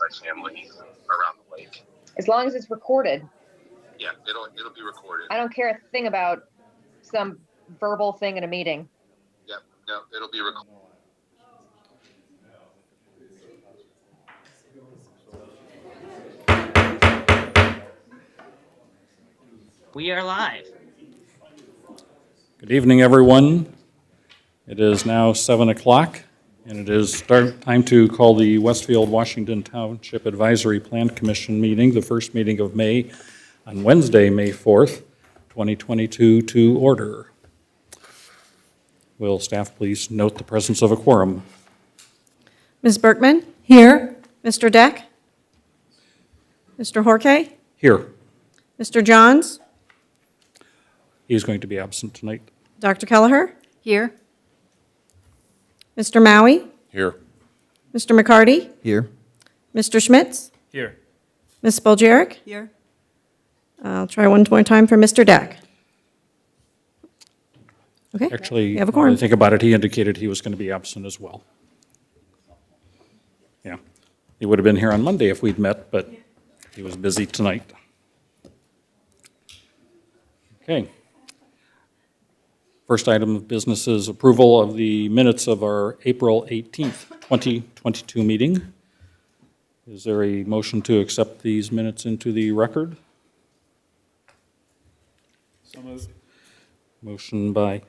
my family around the lake. As long as it's recorded. Yeah, it'll be recorded. I don't care a thing about some verbal thing in a meeting. Yeah, no, it'll be recorded. We are live. Good evening, everyone. It is now 7 o'clock, and it is time to call the Westfield, Washington Township Advisory Plan Commission meeting, the first meeting of May, on Wednesday, May 4th, 2022, to order. Will staff please note the presence of a quorum? Ms. Berkman? Here. Mr. Deck? Mr. Horkey? Here. Mr. Johns? He is going to be absent tonight. Dr. Kelleher? Here. Mr. Maui? Here. Mr. McCarty? Here. Mr. Schmitz? Here. Ms. Spoljaric? Here. I'll try one more time for Mr. Deck. Okay. Actually, You have a when quorum. I think about it, he indicated he was going to be absent as well. Yeah. He would have been here on Monday if we'd met, but he was busy tonight. Okay. First item of business is approval of the minutes of our April 18th, 2022 meeting. Is there a motion to accept these minutes into the record? So moved. Motion by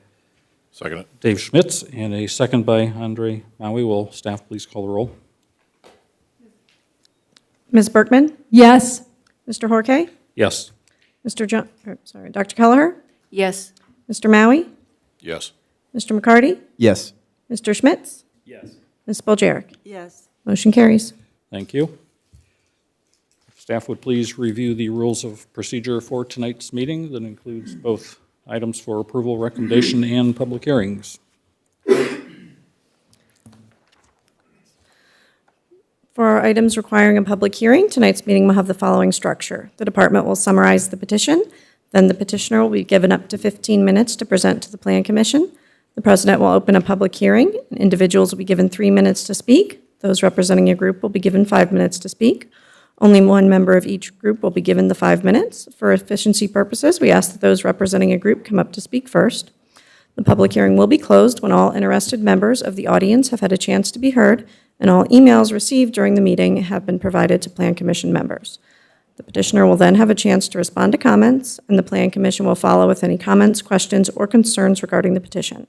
Second. Dave Schmitz and a second by Andre Maui. Will staff please call the roll? Ms. Berkman? Yes. Mr. Horkey? Yes. Dr. Kelleher? Yes. Mr. Maui? Yes. Mr. McCarty? Yes. Mr. Schmitz? Yes. Ms. Spoljaric? Yes. Motion carries. Thank you. If staff would please review the rules of procedure for tonight's meeting that includes both items for approval, recommendation, and public hearings. For our items requiring a public hearing, tonight's meeting will have the following structure. The department will summarize the petition, then the petitioner will be given up to 15 minutes to present to the Plan Commission. The president will open a public hearing, and individuals will be given 3 minutes to speak. Those representing a group will be given 5 minutes to speak. Only one member of each group will be given the 5 minutes. For efficiency purposes, we ask that those representing a group come up to speak first. The public hearing will be closed when all interested members of the audience have had a chance to be heard, and all emails received during the meeting have been provided to Plan Commission members. The petitioner will then have a chance to respond to comments, and the Plan Commission will follow with any comments, questions, or concerns regarding the petition.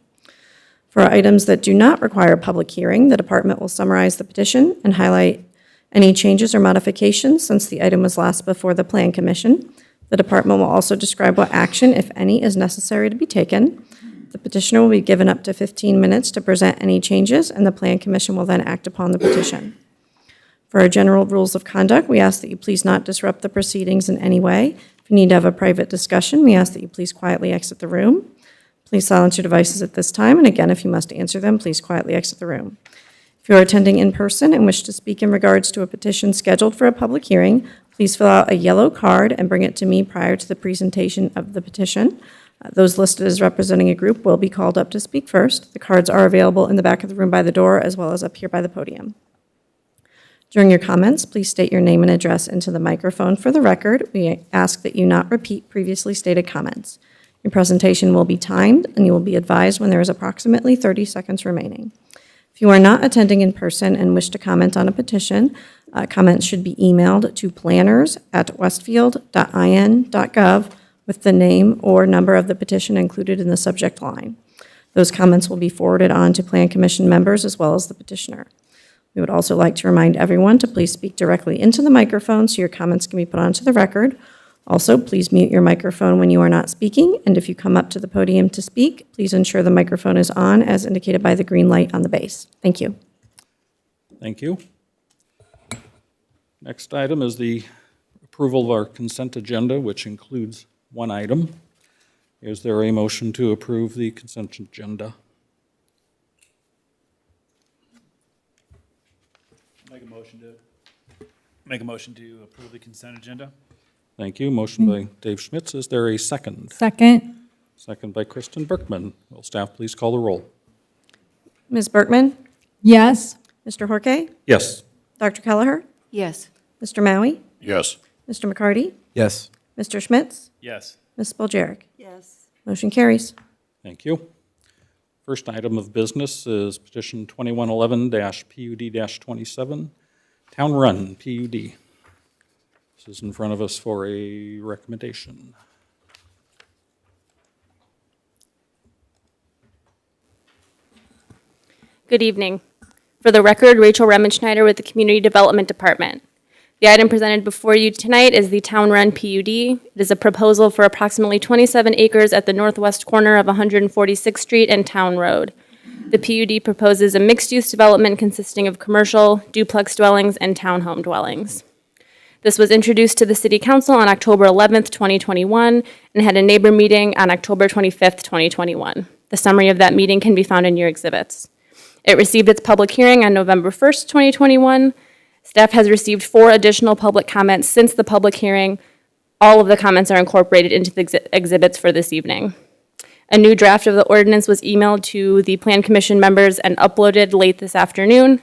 For items that do not require a public hearing, the department will summarize the petition and highlight any changes or modifications since the item was last before the Plan Commission. The department will also describe what action, if any, is necessary to be taken. The petitioner will be given up to 15 minutes to present any changes, and the Plan Commission will then act upon the petition. For our general rules of conduct, we ask that you please not disrupt the proceedings in any way. If you need to have a private discussion, we ask that you please quietly exit the room. Please silence your devices at this time, and again, if you must answer them, please quietly exit the room. If you are attending in person and wish to speak in regards to a petition scheduled for a public hearing, please fill out a yellow card and bring it to me prior to the presentation of the petition. Those listed as representing a group will be called up to speak first. The cards are available in the back of the room by the door as well as up here by the podium. During your comments, please state your name and address into the microphone for the record. We ask that you not repeat previously stated comments. Your presentation will be timed, and you will be advised when there is approximately 30 seconds remaining. If you are not attending in person and wish to comment on a petition, comments should be emailed to planners@westfield.in.gov with the name or number of the petition included in the subject line. Those comments will be forwarded on to Plan Commission members as well as the petitioner. We would also like to remind everyone to please speak directly into the microphone so your comments can be put onto the record. Also, please mute your microphone when you are not speaking, and if you come up to the podium to speak, please ensure the microphone is on as indicated by the green light on the base. Thank you. Thank you. Next item is the approval of our consent agenda, which includes one item. Is there a motion to approve the consent agenda? Make a motion to approve the consent agenda. Thank you. Motion by Dave Schmitz. Is there a second? Second. Second by Kristen Berkman. Will staff please call the roll? Ms. Berkman? Yes. Mr. Horkey? Yes. Dr. Kelleher? Yes. Mr. Maui, Yes. Mr. McCarty, Yes. Mr. Schmitz, Yes. Ms. Spillier. Yes. Motion carries. Thank you. First item of business is petition 2111-PUD-27, Town Run PUD. This is in front of us for a recommendation. Good evening. For the record, Rachel Remenschneider with the Community Development Department. The item presented before you tonight is the Town Run PUD. It is a proposal for approximately 27 acres at the northwest corner of 146th Street and Town Road. The PUD proposes a mixed-use development consisting of commercial, duplex dwellings, and townhome dwellings. This was introduced to the City Council on October 11th, 2021, and had a neighbor meeting on October 25th, 2021. The summary of that meeting can be found in your exhibits. It received its public hearing on November 1st, 2021. Staff has received 4 additional public comments since the public hearing. All of the comments are incorporated into the exhibits for this evening. A new draft of the ordinance was emailed to the Plan Commission members and uploaded late this afternoon.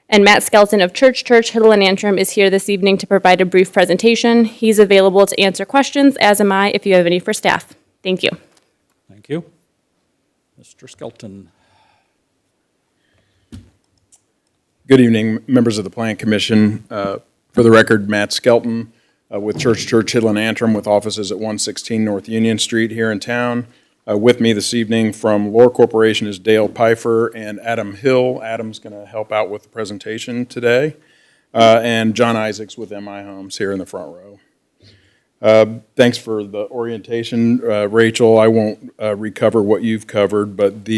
And Matt Skelton of Church, Hiddle, and Antrim is here this evening to provide a brief presentation. He's available to answer questions, as am I, if you have any for staff. Thank you. Thank you. Mr. Skelton. Good evening, members of the Plan Commission. For the record, Matt Skelton with Church, Hiddle, and Antrim with offices at 116 North Union Street here in town. With me this evening from Lohr Corporation is Dale Pfeiffer and Adam Hill. Adam's going to help out with the presentation today. And John Isaacs with MI Homes here in the front row. Thanks for the orientation, Rachel. I won't recover what you've covered, but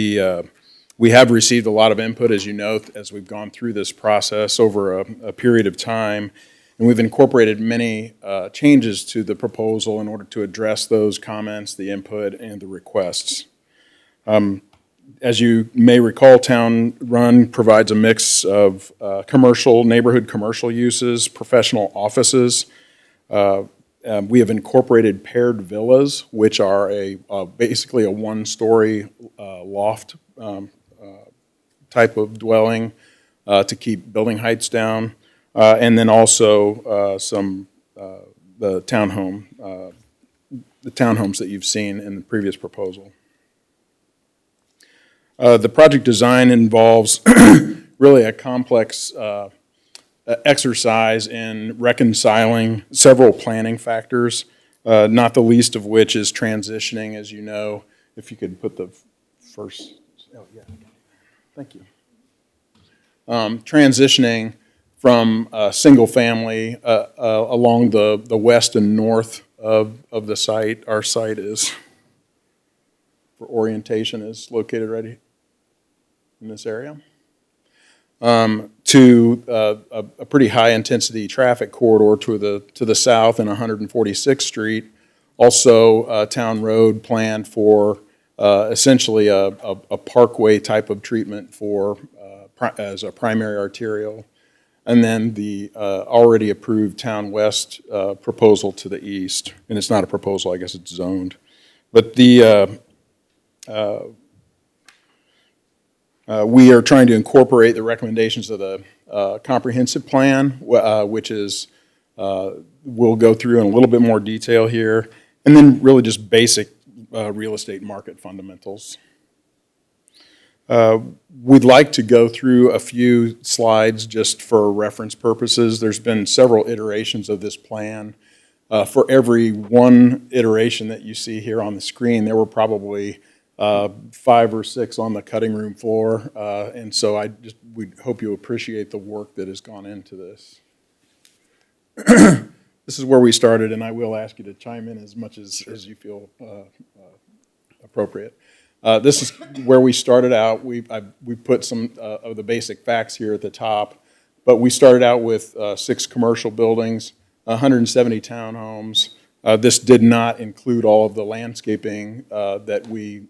we have received a lot of input, as you know, as we've gone through this process over a period of time. And we've incorporated many changes to the proposal in order to address those comments, the input, and the requests. As you may recall, Town Run provides a mix of neighborhood commercial uses, professional offices. We have incorporated paired villas, which are basically a one-story loft type of dwelling to keep building heights down, and then also the townhomes that you've seen in the previous proposal. The project design involves really a complex exercise in reconciling several planning factors, not the least of which is transitioning, as you know. If you could put the first, oh yeah, thank you. Transitioning from single family along the west and north of the site. Our site is, for orientation, is located right in this area. To a pretty high-intensity traffic corridor to the south in 146th Street. Also, Town Road planned for essentially a parkway type of treatment as a primary arterial. And then the already approved Town West proposal to the east. And it's not a proposal, I guess it's zoned. But we are trying to incorporate the recommendations of the comprehensive plan, which is, we'll go through in a little bit more detail here, and then really just basic real estate market fundamentals. We'd like to go through a few slides just for reference purposes. There's been several iterations of this plan. For every one iteration that you see here on the screen, there were probably 5 or 6 on the cutting room floor, and so we hope you appreciate the work that has gone into this. This is where we started, and I will ask you to chime in as much as you feel appropriate. This is where we started out. We put some of the basic facts here at the top, but we started out with 6 commercial buildings, 170 townhomes. This did not include all of the landscaping that we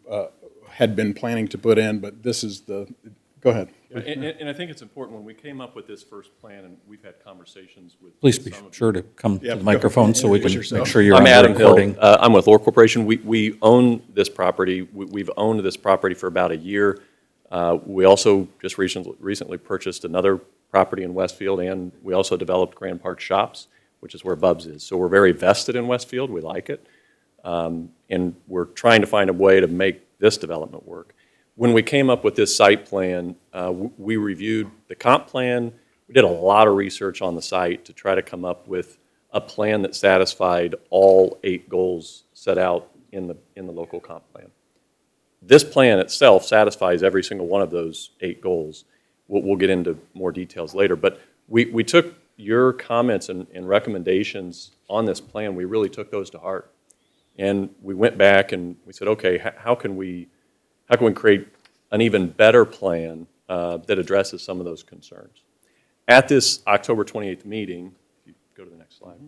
had been planning to put in, but this is go ahead. And I think it's important, when we came up with this first plan, and we've had conversations with. Please be sure to come to the microphone so we can make sure you're I'm on the Adam recording. Hill. I'm with Lohr Corporation. We own this property. We've owned this property for about a year. We also just recently purchased another property in Westfield, and we also developed Grand Park Shops, which is where Bub's is. So we're very vested in Westfield. We like it. And we're trying to find a way to make this development work. When we came up with this site plan, we reviewed the comp plan. We did a lot of research on the site to try to come up with a plan that satisfied all 8 goals set out in the local comp plan. This plan itself satisfies every single one of those 8 goals. We'll get into more details later, but we took your comments and recommendations on this plan. We really took those to heart. And we went back and we said, okay, how can we create an even better plan that addresses some of those concerns? At this October 28th meeting, if you go to the next slide,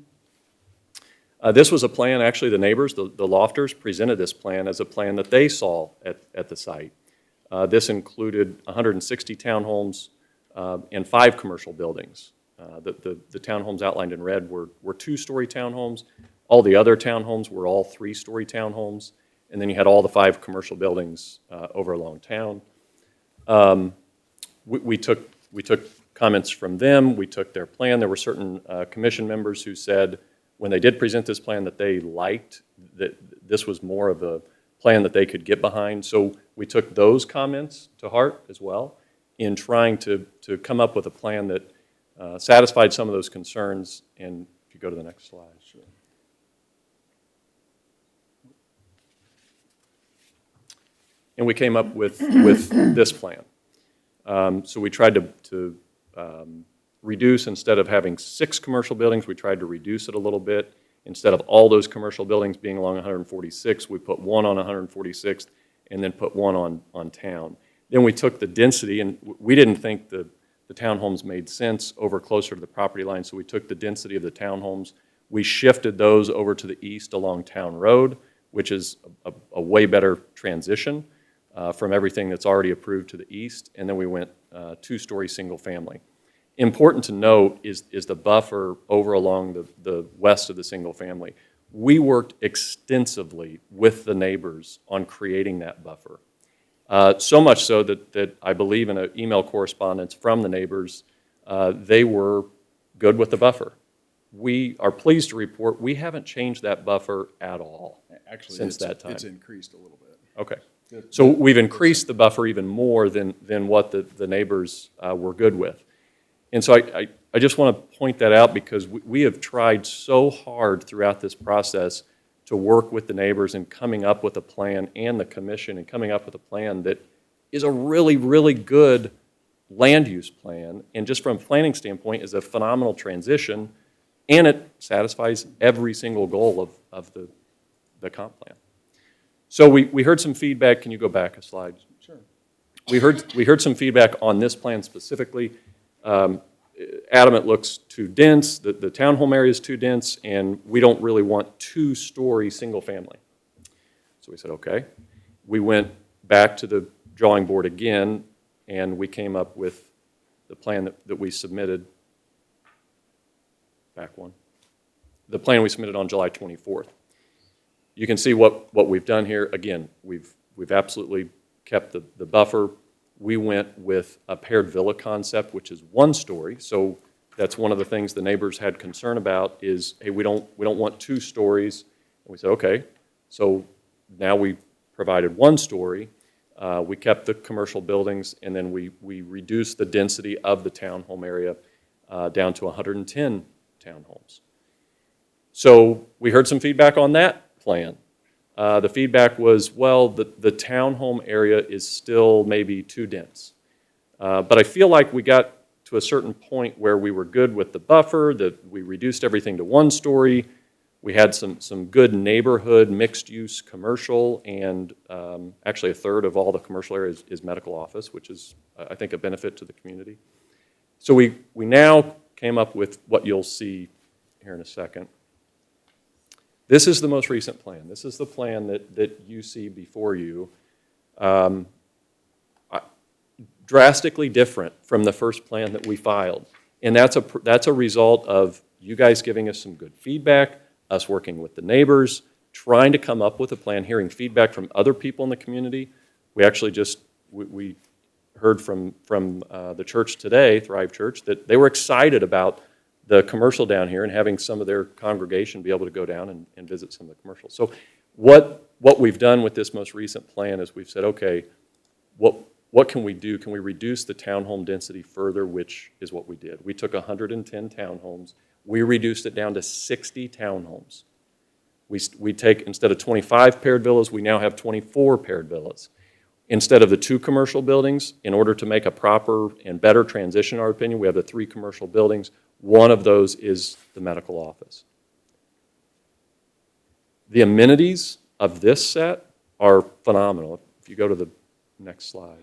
this was a plan, actually the neighbors, the lofters, presented this plan as a plan that they saw at the site. This included 160 townhomes and 5 commercial buildings. The townhomes outlined in red were 2-story townhomes. All the other townhomes were all 3-story townhomes. And then you had all the 5 commercial buildings over along town. We took comments from them. We took their plan. There were certain commission members who said when they did present this plan that they liked that this was more of a plan that they could get behind. So we took those comments to heart as well in trying to come up with a plan that satisfied some of those concerns. And if you go to the next slide. Sure. And we came up with this plan. So we tried to reduce, instead of having 6 commercial buildings, we tried to reduce it a little bit. Instead of all those commercial buildings being along 146, we put 1 on 146th and then put 1 on town. Then we took the density, and we didn't think the townhomes made sense over closer to the property line, so we took the density of the townhomes. We shifted those over to the east along Town Road, which is a way better transition from everything that's already approved to the east, and then we went 2-story single family. Important to note is the buffer over along the west of the single family. We worked extensively with the neighbors on creating that buffer. So much so that I believe in an email correspondence from the neighbors, they were good with the buffer. We are pleased to report we haven't changed that buffer at all. Actually, since that time. It's increased a little bit. Okay. So we've increased the buffer even more than what the neighbors were good with. And so I just want to point that out because we have tried so hard throughout this process to work with the neighbors in coming up with a plan, and the commission, and coming up with a plan that is a really, really good land use plan, and just from a planning standpoint is a phenomenal transition, and it satisfies every single goal of the comp plan. So we heard some feedback. Can you go back a slide? Sure. We heard some feedback on this plan specifically. Adam, it looks too dense, the townhome area is too dense, and we don't really want 2-story single family. So we said, okay. We went back to the drawing board again, and we came up with the plan that we submitted, back one, the plan we submitted on July 24th. You can see what we've done here. Again, we've absolutely kept the buffer. We went with a paired villa concept, which is 1-story. So that's one of the things the neighbors had concern about is, hey, we don't want 2 stories. And we said, okay. So now we provided 1-story. We kept the commercial buildings, and then we reduced the density of the townhome area down to 110 townhomes. So we heard some feedback on that plan. The feedback was, well, the townhome area is still maybe too dense. But I feel like we got to a certain point where we were good with the buffer, that we reduced everything to 1-story. We had some good neighborhood mixed-use commercial, and actually 1/3 of all the commercial area is medical office, which is, I think, a benefit to the community. So we now came up with what you'll see here in a second. This is the most recent plan. This is the plan that you see before you. Drastically different from the first plan that we filed. And that's a result of you guys giving us some good feedback, us working with the neighbors, trying to come up with a plan, hearing feedback from other people in the community. We actually we heard from the church today, Thrive Church, that they were excited about the commercial down here and having some of their congregation be able to go down and visit some of the commercials. So what we've done with this most recent plan is we've said, okay, what can we do? Can we reduce the townhome density further, which is what we did. We took 110 townhomes. We reduced it down to 60 townhomes. We take, instead of 25 paired villas, we now have 24 paired villas. Instead of the 2 commercial buildings, in order to make a proper and better transition, in our opinion, we have the 3 commercial buildings. One of those is the medical office. The amenities of this set are phenomenal. If you go to the next slide.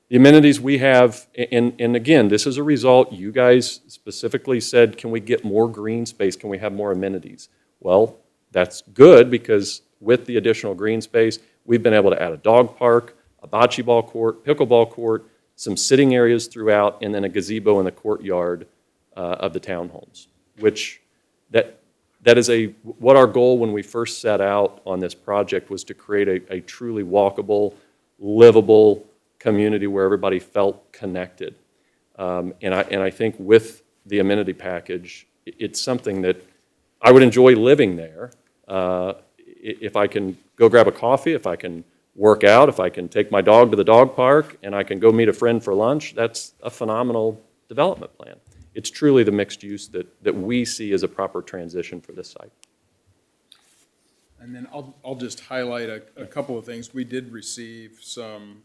The amenities we have, and again, this is a result, you guys specifically said, can we get more green space? Can we have more amenities? Well, that's good because with the additional green space, we've been able to add a dog park, a bocce ball court, pickleball court, some sitting areas throughout, and then a gazebo in the courtyard of the townhomes, which that is what our goal when we first set out on this project was to create a truly walkable, livable community where everybody felt connected. And I think with the amenity package, it's something that I would enjoy living there. If I can go grab a coffee, if I can work out, if I can take my dog to the dog park, and I can go meet a friend for lunch, that's a phenomenal development plan. It's truly the mixed use that we see as a proper transition for this site. And then I'll just highlight a couple of things. We did receive some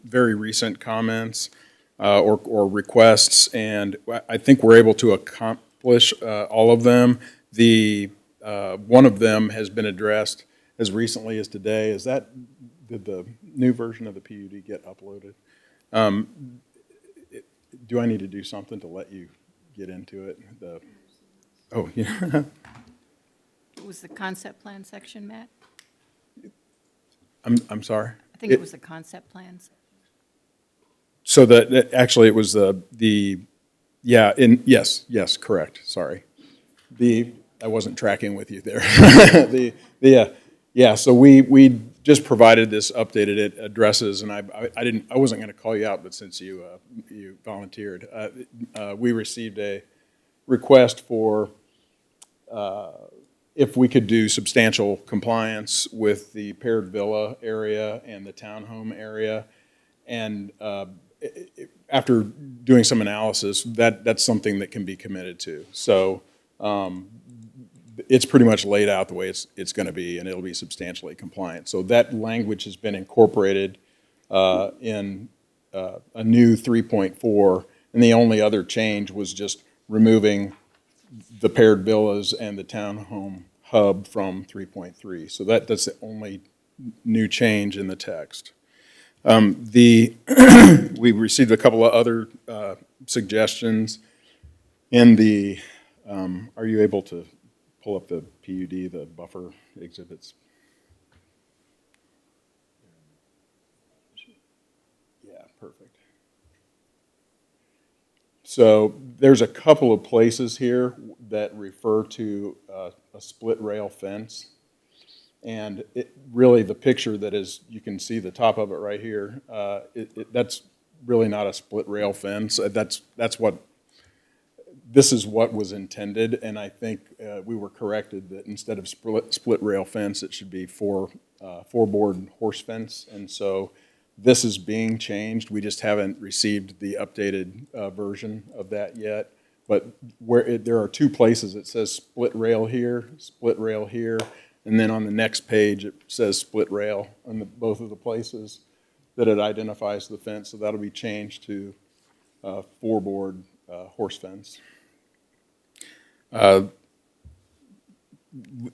very recent comments or requests, and I think we're able to accomplish all of them. One of them has been addressed as recently as today. Did the new version of the PUD get uploaded? Do I need to do something to let you get into it? Oh, yeah. It was the concept plan section, Matt? I'm sorry? I think it was the concept plans. So actually it was yes, correct, sorry. I wasn't tracking with you there. So we just provided this updated addresses, and I wasn't going to call you out, but since you volunteered, we received a request for if we could do substantial compliance with the paired villa area and the townhome area, and after doing some analysis, that's something that can be committed to. So it's pretty much laid out the way it's going to be, and it'll be substantially compliant. So that language has been incorporated in a new 3.4, and the only other change was just removing the paired villas and the townhome hub from 3.3. So that's the only new change in the text. We received a couple of other suggestions in the, are you able to pull up the PUD, the buffer exhibits? Yeah, perfect. So there's a couple of places here that refer to a split rail fence. And really the picture that is, you can see the top of it right here, that's really not a split rail fence. This is what was intended, and I think we were corrected that instead of split rail fence, it should be four-board horse fence. And so this is being changed. We just haven't received the updated version of that yet. But there are 2 places it says split rail here, and then on the next page it says split rail on both of the places that it identifies the fence. So that'll be changed to four-board horse fence.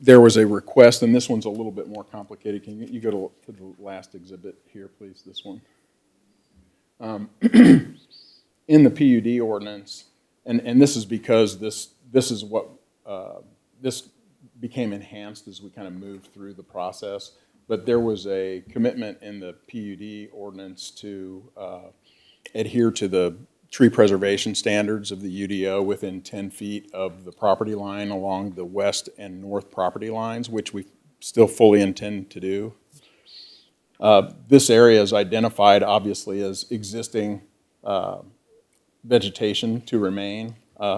There was a request, and this one's a little bit more complicated. Can you go to the last exhibit here, please, this one? In the PUD ordinance, and this is because this is what, this became enhanced as we kind of moved through the process, but there was a commitment in the PUD ordinance to adhere to the tree preservation standards of the UDO within 10 feet of the property line along the west and north property lines, which we still fully intend to do. This area is identified obviously as existing vegetation to remain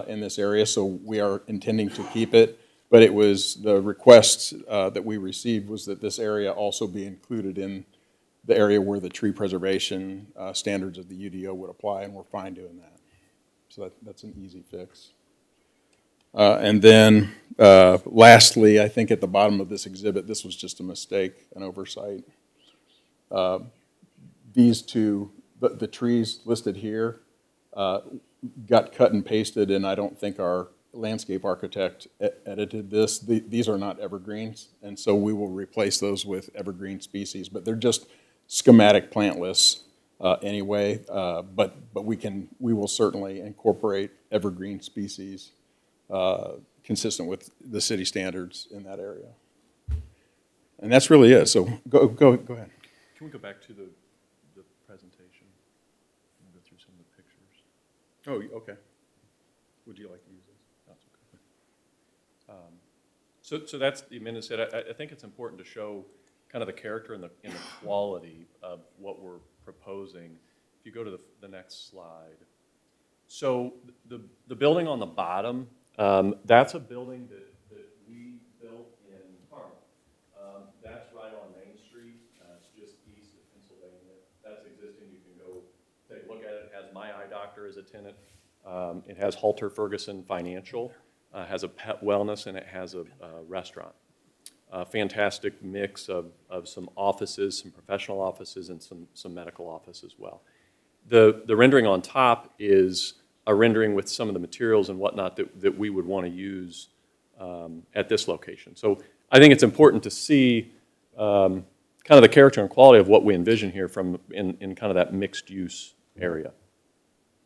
in this area, so we are intending to keep it. But it was, the request that we received was that this area also be included in the area where the tree preservation standards of the UDO would apply, and we're fine doing that. So that's an easy fix. And then lastly, I think at the bottom of this exhibit, this was just a mistake, an oversight. These two, the trees listed here got cut and pasted, and I don't think our landscape architect edited this. These are not evergreens, and so we will replace those with evergreen species, but they're just schematic plant lists anyway, but we will certainly incorporate evergreen species consistent with the city standards in that area. And that's really it, so go ahead. Can we go back to the presentation and go through some of the pictures? Oh, okay. Would you like to use this? That's okay. So that's the amendment said. I think it's important to show kind of the character and the quality of what we're proposing. If you go to the next slide. So the building on the bottom, that's a building that we built in Carmel. That's right on Main Street. It's just east of Pennsylvania. That's existing. You can go take a look at it. It has My Eye Doctor as a tenant. It has Halter Ferguson Financial, has a pet wellness, and it has a restaurant. A fantastic mix of some offices, some professional offices, and some medical office as well. The rendering on top is a rendering with some of the materials and whatnot that we would want to use at this location. So I think it's important to see kind of the character and quality of what we envision here from in kind of that mixed use area.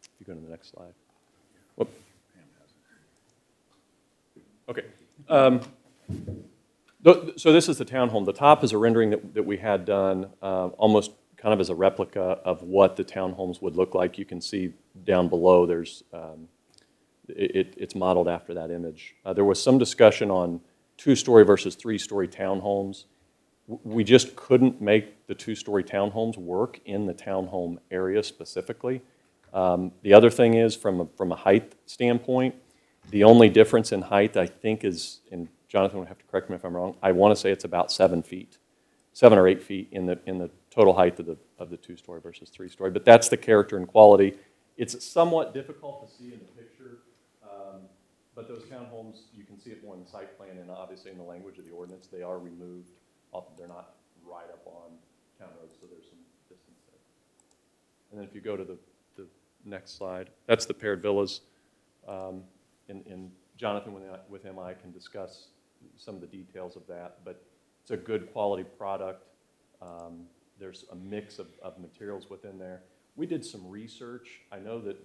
If you go to the next slide. Whoop. Okay. So this is the townhome. The top is a rendering that we had done almost kind of as a replica of what the townhomes would look like. You can see down below there's, it's modeled after that image. There was some discussion on 2-story versus 3-story townhomes. We just couldn't make the 2-story townhomes work in the townhome area specifically. The other thing is from a height standpoint, the only difference in height I think is, and Jonathan would have to correct me if I'm wrong, I want to say it's about 7 feet, 7 or 8 feet in the total height of the 2-story versus 3-story. But that's the character and quality. It's somewhat difficult to see in the picture, but those townhomes, you can see it more in the site plan and obviously in the language of the ordinance. They are removed. They're not right up on town roads, so there's some distance there. And then if you go to the next slide, that's the paired villas. And Jonathan with him, I can discuss some of the details of that, but it's a good quality product. There's a mix of materials within there. We did some research. I know that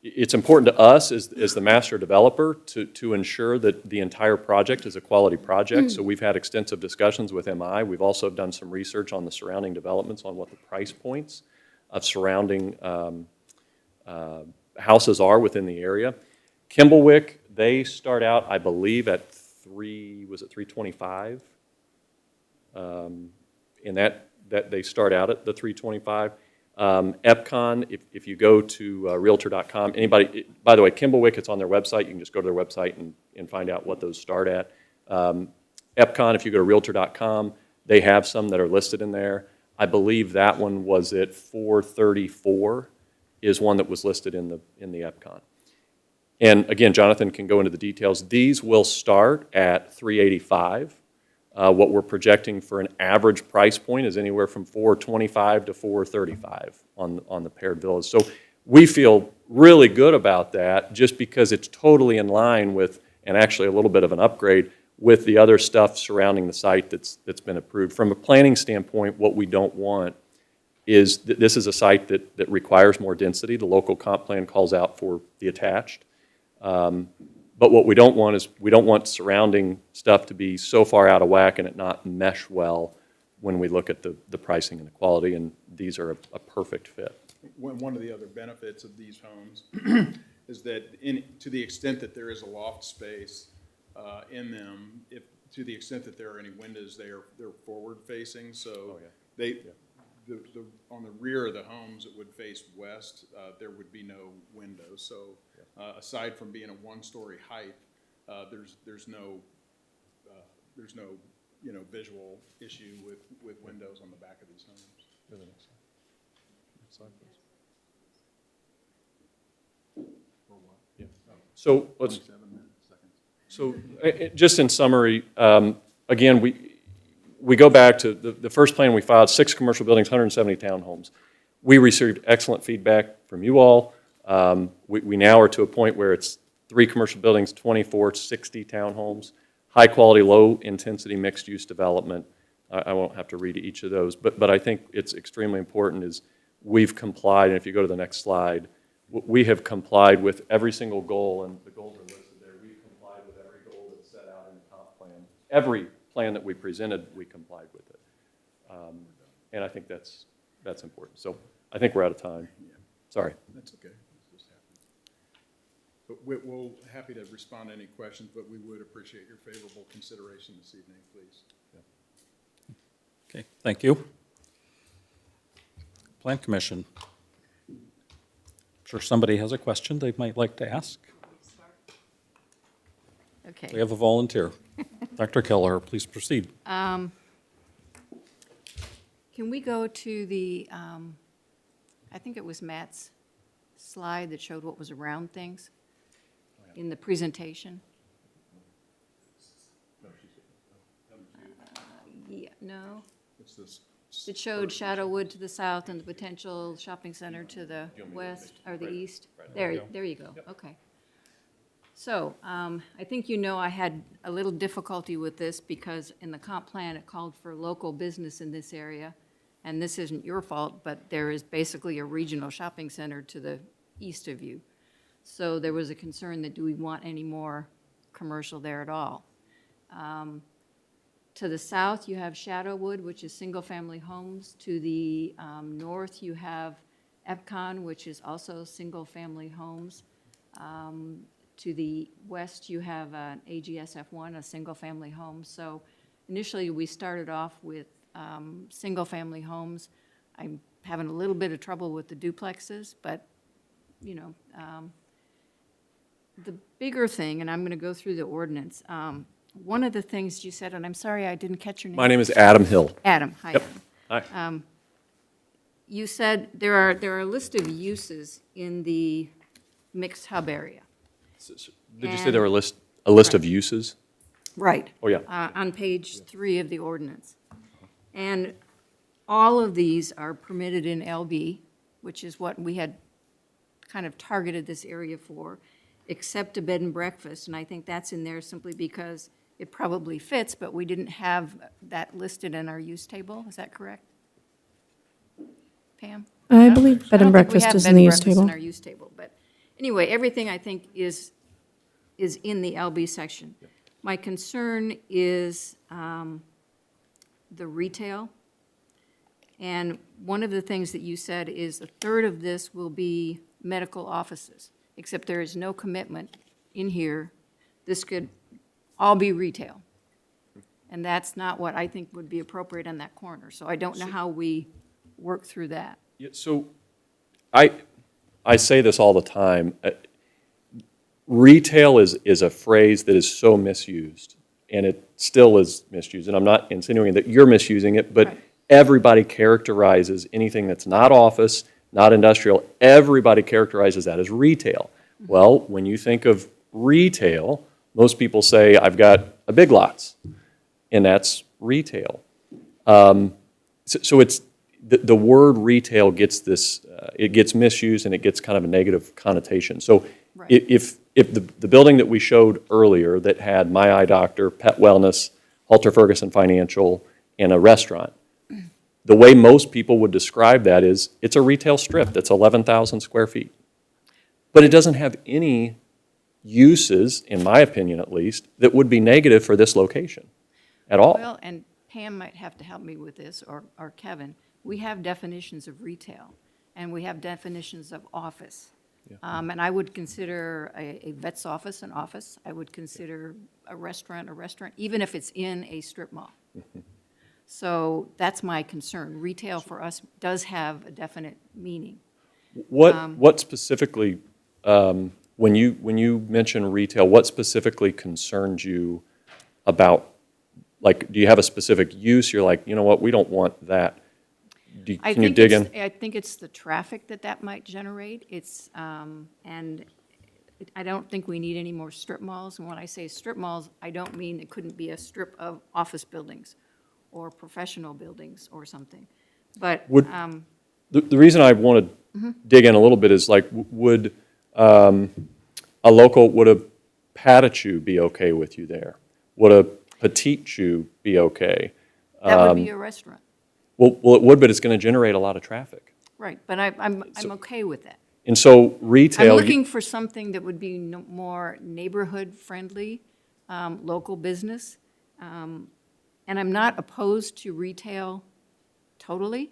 it's important to us as the master developer to ensure that the entire project is a quality project. So we've had extensive discussions with MI. We've also done some research on the surrounding developments on what the price points of surrounding houses are within the area. Kimblewick, they start out, I believe, at $325? And that they start out at the $325. Epcon, if you go to Realtor.com, anybody, by the way, Kimblewick, it's on their website. You can just go to their website and find out what those start at. Epcon, if you go to Realtor.com, they have some that are listed in there. I believe that one was at $434 is one that was listed in the Epcon. And again, Jonathan can go into the details. These will start at $385. What we're projecting for an average price point is anywhere from $425 to $435 on the paired villas. So we feel really good about that just because it's totally in line with, and actually a little bit of an upgrade, with the other stuff surrounding the site that's been approved. From a planning standpoint, what we don't want is that this is a site that requires more density. The local comp plan calls out for the attached. But what we don't want is we don't want surrounding stuff to be so far out of whack and it not mesh well when we look at the pricing and the quality, and these are a perfect fit. One of the other benefits of these homes is that to the extent that there is a loft space in them, to the extent that there are any windows, they're forward facing, so Oh, yeah. they, on the rear of the homes, it would face west, there would be no windows, so, aside from being a one-story height, there's no, you know, visual issue with windows on the back of these homes. Go to the next slide. Next slide, please. Yeah. So let's. So just in summary, again, we go back to the first plan we filed, 6 commercial buildings, 170 townhomes. We received excellent feedback from you all. We now are to a point where it's 3 commercial buildings, 24, 60 townhomes, high quality, low intensity mixed use development. I won't have to read each of those, but I think it's extremely important is we've complied, and if you go to the next slide, we have complied with every single goal, and the goals are listed there. We've complied with every goal that's set out in the comp plan. Every plan that we presented, we complied with it. And I think that's important. So I think we're out of time. Sorry. That's okay. It's just happening. But we'll happy to respond to any questions, but we would appreciate your favorable consideration this evening, please. Okay, thank you. Plan Commission. I'm sure somebody has a question they might like to ask. We Okay. have a volunteer. Dr. Keller, please proceed. Can we go to the, I think it was Matt's slide that showed what was around things in the presentation? Yeah, no? It's this. It showed Shadowwood to the south and the potential shopping center to the west, or the east? There you go, okay. So, I think you know I had a little difficulty with this because in the comp plan, it called for local business in this area. And this isn't your fault, but there is basically a regional shopping center to the east of you. So there was a concern that do we want any more commercial there at all? To the south, you have Shadowwood, which is single-family homes. To the north, you have Epcon, which is also single-family homes. To the west, you have an AGSF1, a single-family home. So initially, we started off with single-family homes. I'm having a little bit of trouble with the duplexes, but, you know, the bigger thing, and I'm going to go through the ordinance, one of the things you said, and I'm sorry I didn't catch your name. My name is Adam Hill. Adam, hi. Yep. Adam. Hi. You said there are a list of uses in the mixed hub area. Did you say there were a list of uses? Right. Oh, yeah. On page 3 of the ordinance. And all of these are permitted in LB, which is what we had kind of targeted this area for, except a bed and breakfast. And I think that's in there simply because it probably fits, but we didn't have that listed in our use table. Is that correct? Pam? I believe bed I don't and think we breakfast have is bed in the and use breakfast table. in our use table, but anyway, everything I think is in the LB section. My concern is the retail. And one of the things that you said is a third of this will be medical offices, except there is no commitment in here. This could all be retail. And that's not what I think would be appropriate on that corner. So I don't know how we work through that. Yeah, so I say this all the time. Retail is a phrase that is so misused, and it still is misused. And I'm not insinuating that you're misusing it, but Right. everybody characterizes anything that's not office, not industrial, everybody characterizes that as retail. Well, when you think of retail, most people say, I've got a Big Lots, and that's retail. So it's, the word retail gets this, it gets misused and it gets kind of a negative connotation. So Right. if the building that we showed earlier that had My Eye Doctor, Pet Wellness, Halter Ferguson Financial, and a restaurant, the way most people would describe that is it's a retail strip that's 11,000 square feet. But it doesn't have any uses, in my opinion at least, that would be negative for this location at all. Well, and Pam might have to help me with this, or Kevin. We have definitions of retail, and we have definitions of office. And I would consider a vet's office an office. I would consider a restaurant, even if it's in a strip mall. So that's my concern. Retail for us does have a definite meaning. What specifically, when you mention retail, what specifically concerns you about, like, do you have a specific use? You're like, you know what, we don't want that. Can you dig in? I think it's the traffic that might generate. And I don't think we need any more strip malls. And when I say strip malls, I don't mean it couldn't be a strip of office buildings or professional buildings or something. But, The reason I want to dig in a little bit is like, would a Patichu be okay with you there? Would a Petite Chew be okay? that would be a restaurant. Well, it would, but it's going to generate a lot of traffic. Right, but I'm okay with that. And so retail. I'm looking for something that would be more neighborhood-friendly, local business. And I'm not opposed to retail totally,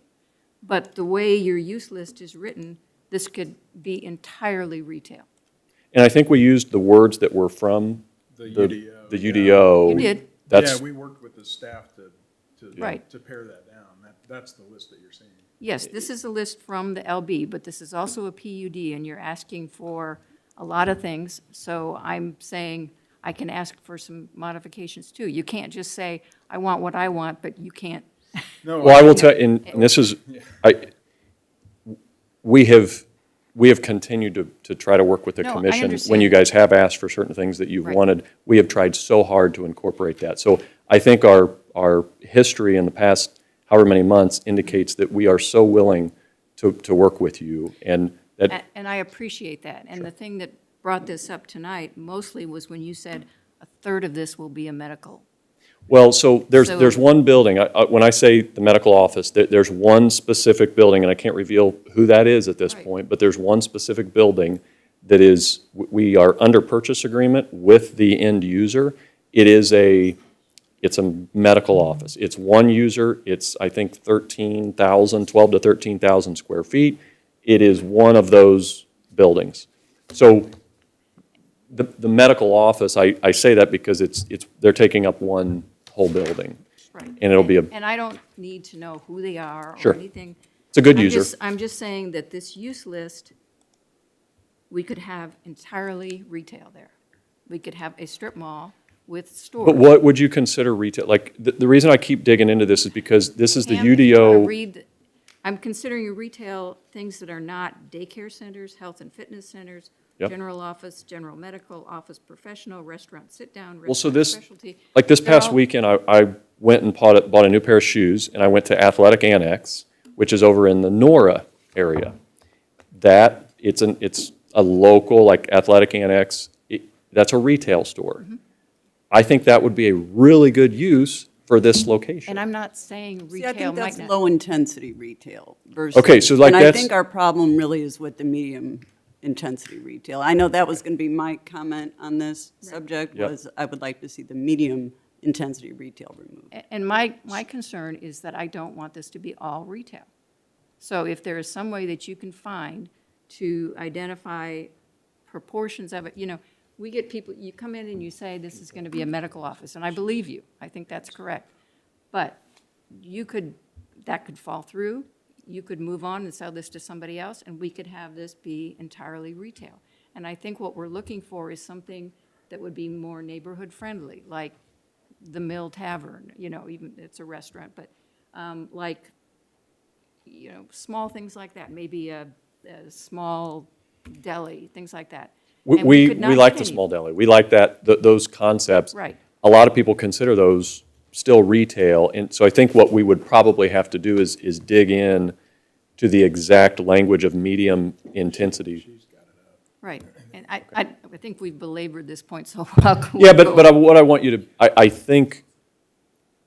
but the way your use list is written, this could be entirely retail. And I think we used the words that were from The UDO. the UDO. You did. That's, Yeah, we worked with the staff Right. to pare that down. That's the list that you're seeing. Yes, this is a list from the LB, but this is also a PUD, and you're asking for a lot of things. So I'm saying I can ask for some modifications too. You can't just say, I want what I want, but you can't. No, well, I will tell, and this is, we have continued to try to work with the No, I commission. When understand. you guys have asked for certain things that you've Right. wanted, we have tried so hard to incorporate that. So I think our history in the past however many months indicates that we are so willing to work with you, and that. And I appreciate that. And the thing that brought this up tonight mostly was when you said a third of this will be a medical. Well, so there's So- one building, when I say the medical office, there's one specific building, and I can't reveal who that is at this Right. point, but there's one specific building that is, we are under purchase agreement with the end user. It's a medical office. It's one user, it's, I think, 12 to 13,000 square feet. It is one of those buildings. So the medical office, I say that because they're taking up one whole building. Right. And it'll be And I don't need to know who they are Sure. or anything. It's a good user. I'm just saying that this use list, we could have entirely retail there. We could have a strip mall with stores. But what would you consider retail? Like, the reason I keep digging into this is because this is the Pam, if you wanna UDO. read, I'm considering retail things that are not daycare centers, health and fitness centers, Yep. general office, general medical, office professional, restaurant sit-down, Well, so restaurant this, specialty. like this They're past all- weekend, I went and bought a new pair of shoes, and I went to Athletic Annex, which is over in the Nora area. It's a local, like Athletic Annex, that's a retail store. Mm-hmm. I think that would be a really good use for this location. And I'm not saying See, I retail think might that's not. low-intensity retail versus. Okay, so like And I that's- think our problem really is with the medium-intensity retail. I know that was going to be my comment on this subject, Yep. was I would like to see the medium-intensity retail removed. And my concern is that I don't want this to be all retail. So if there is some way that you can find to identify proportions of it, we get people, you come in and you say, this is going to be a medical office, and I believe you. I think that's correct. But that could fall through. You could move on and sell this to somebody else, and we could have this be entirely retail. And I think what we're looking for is something that would be more neighborhood-friendly, like the Mill Tavern, even it's a restaurant, but like, small things like that, maybe a small deli, things like that. And We could not like get the any- small deli. We like those concepts. Right. A lot of people consider those still retail, and so I think what we would probably have to do is dig in to the exact language of medium intensity. Right, and I think we've belabored this point, so I'll go. Yeah, but what I want you to, I think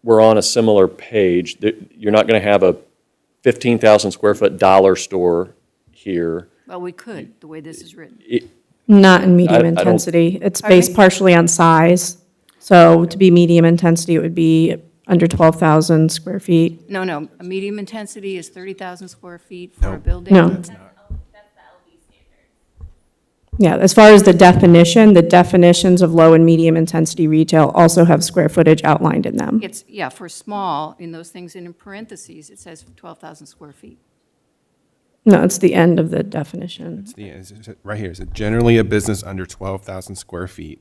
we're on a similar page. You're not going to have a 15,000 square foot dollar store here. Well, we could, the way this is written. Not in medium I don't- intensity. It's Pardon based me? partially on size. So to be medium intensity, it would be under 12,000 square feet. No, a medium intensity is 30,000 square feet for a building. No. Yeah, as far as the definitions of low and medium intensity retail also have square footage outlined in them. It's, yeah, for small, in those things, and in parentheses, it says 12,000 square feet. No, it's the end of the definition. It's right here. So generally, a business under 12,000 square feet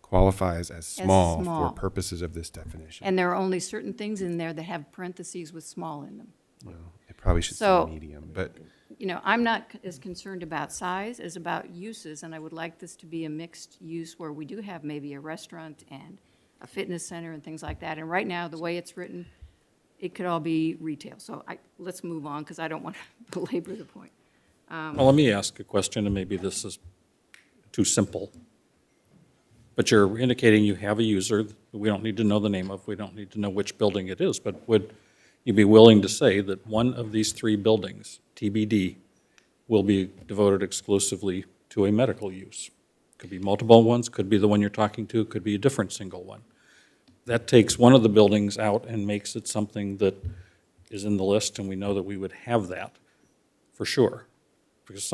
qualifies as small small. for purposes of this definition. And there are only certain things in there that have parentheses with small in them. Well, it probably should So- say medium, but You know, I'm not as concerned about size as about uses, and I would like this to be a mixed use where we do have maybe a restaurant and a fitness center and things like that. And right now, the way it's written, it could all be retail. So let's move on, because I don't want to belabor the point. Well, let me ask a question, and maybe this is too simple. But you're indicating you have a user that we don't need to know the name of, we don't need to know which building it is, but would you be willing to say that one of these three buildings, TBD, will be devoted exclusively to a medical use? Could be multiple ones, could be the one you're talking to, could be a different single one. That takes one of the buildings out and makes it something that is in the list, and we know that we would have that, for sure. Because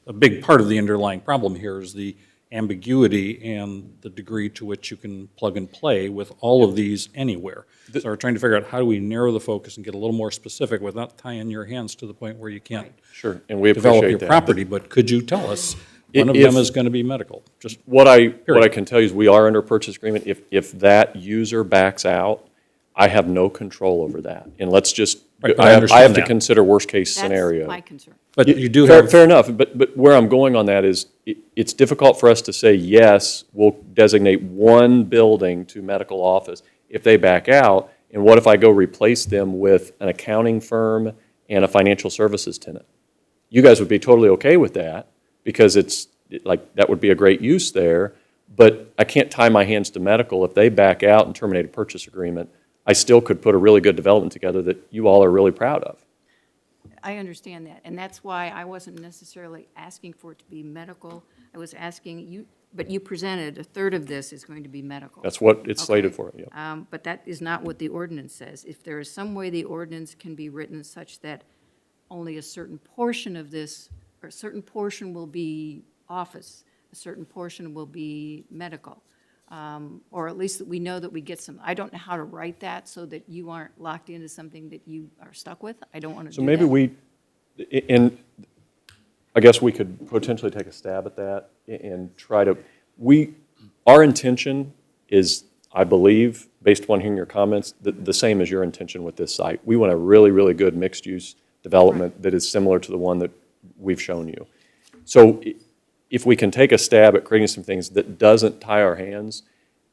a big part of the underlying problem here is the ambiguity and the degree to which you can plug and play with all of these anywhere. So we're trying to figure out how do we narrow the focus and get a little more specific without tying your hands to the point where you can't Sure, and we develop appreciate your that. property, but could you tell us one of If- them is going to be medical? Just What I Period. can tell you is we are under purchase agreement. If that user backs out, I have no control over that. And let's just, Right, I I have understand to that. consider worst-case scenario. That's my concern. But you do Fair, have. fair enough, but where I'm going on that is, it's difficult for us to say, yes, we'll designate one building to medical office. If they back out, and what if I go replace them with an accounting firm and a financial services tenant? You guys would be totally okay with that, because that would be a great use there, but I can't tie my hands to medical. If they back out and terminate a purchase agreement, I still could put a really good development together that you all are really proud of. I understand that, and that's why I wasn't necessarily asking for it to be medical. I was asking you, but you presented a third of this is going to be medical. That's what it's slated Okay. for, yeah. But that is not what the ordinance says. If there is some way the ordinance can be written such that only a certain portion of this, or a certain portion will be office, a certain portion will be medical, or at least that we know that we get some, I don't know how to write that so that you aren't locked into something that you are stuck with. I don't want to do So that. maybe and I guess we could potentially take a stab at that and try to, our intention is, I believe, based upon hearing your comments, the same as your intention with this site. We want a really, really good mixed-use development that is similar to the one that we've shown you. So if we can take a stab at creating some things that doesn't tie our hands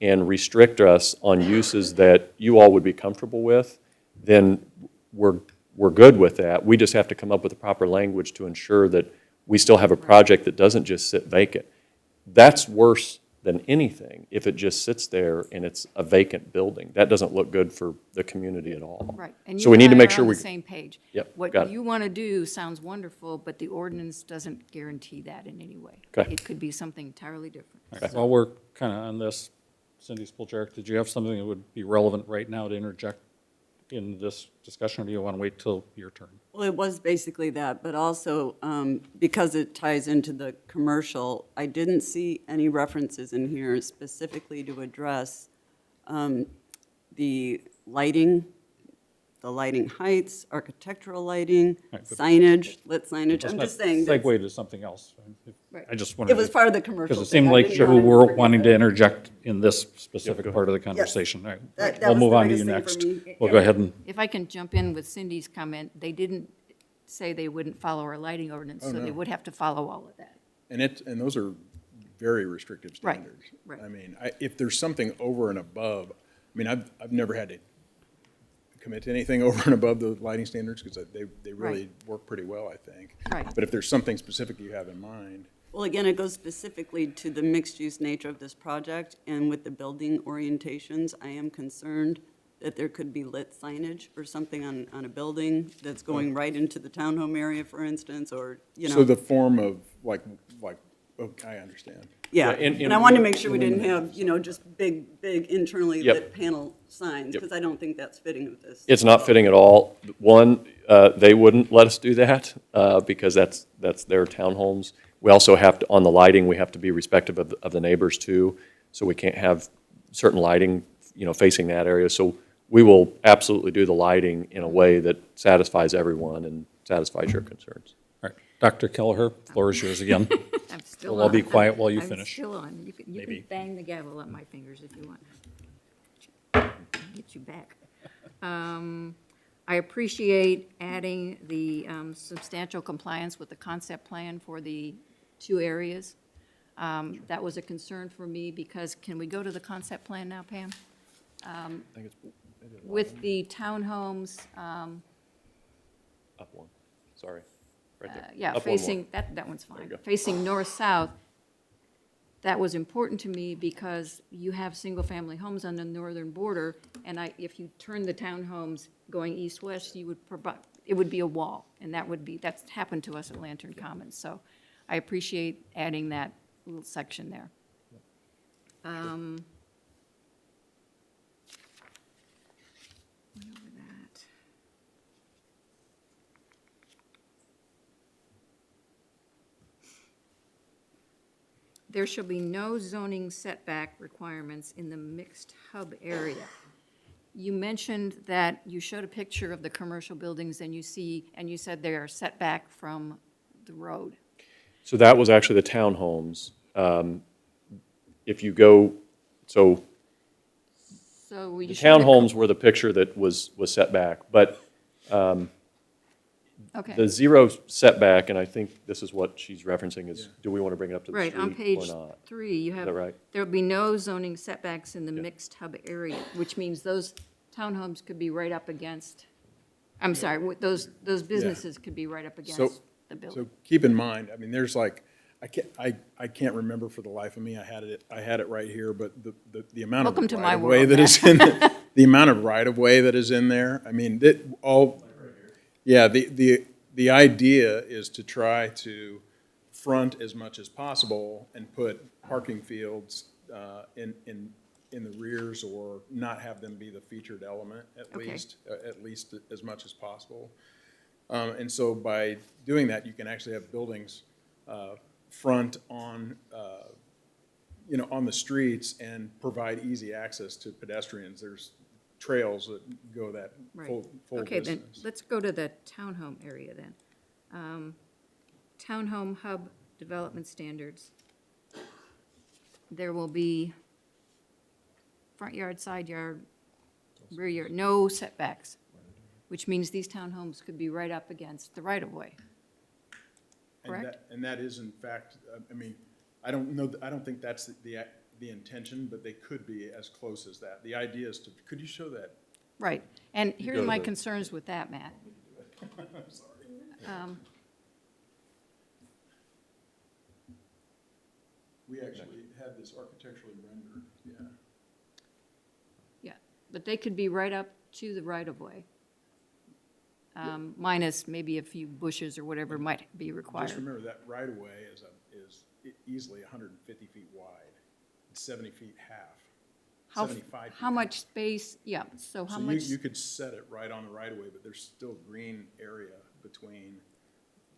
and restrict us on uses that you all would be comfortable with, then we're good with that. We just have to come up with the proper language to ensure that we still have a project that doesn't just sit vacant. That's worse than anything if it just sits there and it's a vacant building. That doesn't look good for the community at all. Right. And So you we and need to I make are sure on we. the same page. Yep, got What it. you want to do sounds wonderful, but the ordinance doesn't guarantee that in any way. Okay. It could be something entirely different. All right, while we're kind of on this, Cindy Spoljarek, did you have something that would be relevant right now to interject in this discussion, or do you want to wait till your turn? Well, it was basically that, but also because it ties into the commercial, I didn't see any references in here specifically to address the lighting heights, architectural lighting, Right, but- signage, lit signage. Let's I'm not just saying. that Segue to something else. Right. I just wanted It was part of the commercial because it thing. seemed I like didn't you want to were forget wanting that. to interject in this go specific ahead. part of the conversation. All right, That we'll was move the on to you biggest thing next. for me. We'll go ahead and, If I can jump in with Cindy's comment, they didn't say they wouldn't follow our lighting ordinance, so they no. would have to follow all of that. And those are very restrictive Right, standards. right. I mean, if there's something over and above, I mean, I've never had to commit to anything over and above the lighting standards, because they really Right. work pretty well, I think. Right. But if there's something specific you have in mind, Well, again, it goes specifically to the mixed-use nature of this project, and with the building orientations, I am concerned that there could be lit signage or something on a building that's going right into the townhome area, for instance, or, you know. so the form of, okay, I understand. Yeah, Yeah, and- and I wanted to make sure we didn't have, just big internally Yep. lit panel signs, Yep. because I don't think that's fitting with this. It's not fitting at all. One, they wouldn't let us do that because that's their townhomes. We also have to, on the lighting, we have to be respectful of the neighbors too, so we can't have certain lighting, facing that area. So we will absolutely do the lighting in a way that satisfies everyone and satisfies your concerns. All right, Dr. Kelleher, floor is yours again. I'm still We'll all be on. quiet while you I'm finish. still on. You can Maybe. bang the gavel on my fingers if you want. Get you back. I appreciate adding the substantial compliance with the concept plan for the 2 areas. That was a concern for me because, can we go to the concept plan now, Pam? With the townhomes, Up one, sorry, right there. yeah, Up one more. facing, that one's There you fine. go. Facing north-south, that was important to me because you have single-family homes on the northern border, and if you turn the townhomes going east-west, you would provide, it would be a wall, and that's happened to us at Lantern Commons, so I appreciate adding that little section there. Went over that. There shall be no zoning setback requirements in the mixed hub area. You mentioned that you showed a picture of the commercial buildings and you said they are set back from the road. So that was actually the townhomes. If you go, so So you the showed townhomes were the picture that was set back, but Okay. the 0 setback, and I think this is what she's referencing, is do we want to bring it up to the Right, on street page or not? 3, you have, that right? there'll be no zoning setbacks in the mixed hub area, which means those townhomes could be right up against, I'm sorry, those businesses could be right up against the building. So keep in mind, I mean, there's like, I can't remember for the life of me, I had it right here, but the amount of Welcome to my right-of-way world, that Matt. is in, the amount of right-of-way that is in there, I mean, yeah, the idea is to try to front as much as possible and put parking fields in the rears, or not have them be the featured element, at least as much as possible. And so by doing that, you can actually have buildings front on, on the streets and provide easy access to pedestrians. There's trails that go that Right. full Okay, then, distance. let's go to the townhome area then. Townhome hub development standards. There will be front yard, side yard, rear yard, no setbacks, which means these townhomes could be right up against the right-of-way. Correct? And that is in fact, I mean, I don't think that's the intention, but they could be as close as that. The idea is could you show that? Right, and go here's to my the- concerns with that, Matt. I'm sorry. We actually had this architecturally rendered, yeah. Yeah, but they could be right up to the right-of-way, minus maybe a few bushes or whatever might be Just required. remember that right-of-way is easily 150 feet wide, it's 70 feet half, How 75 feet. How much space, yeah, so how So much, you could set it right on the right-of-way, but there's still green area between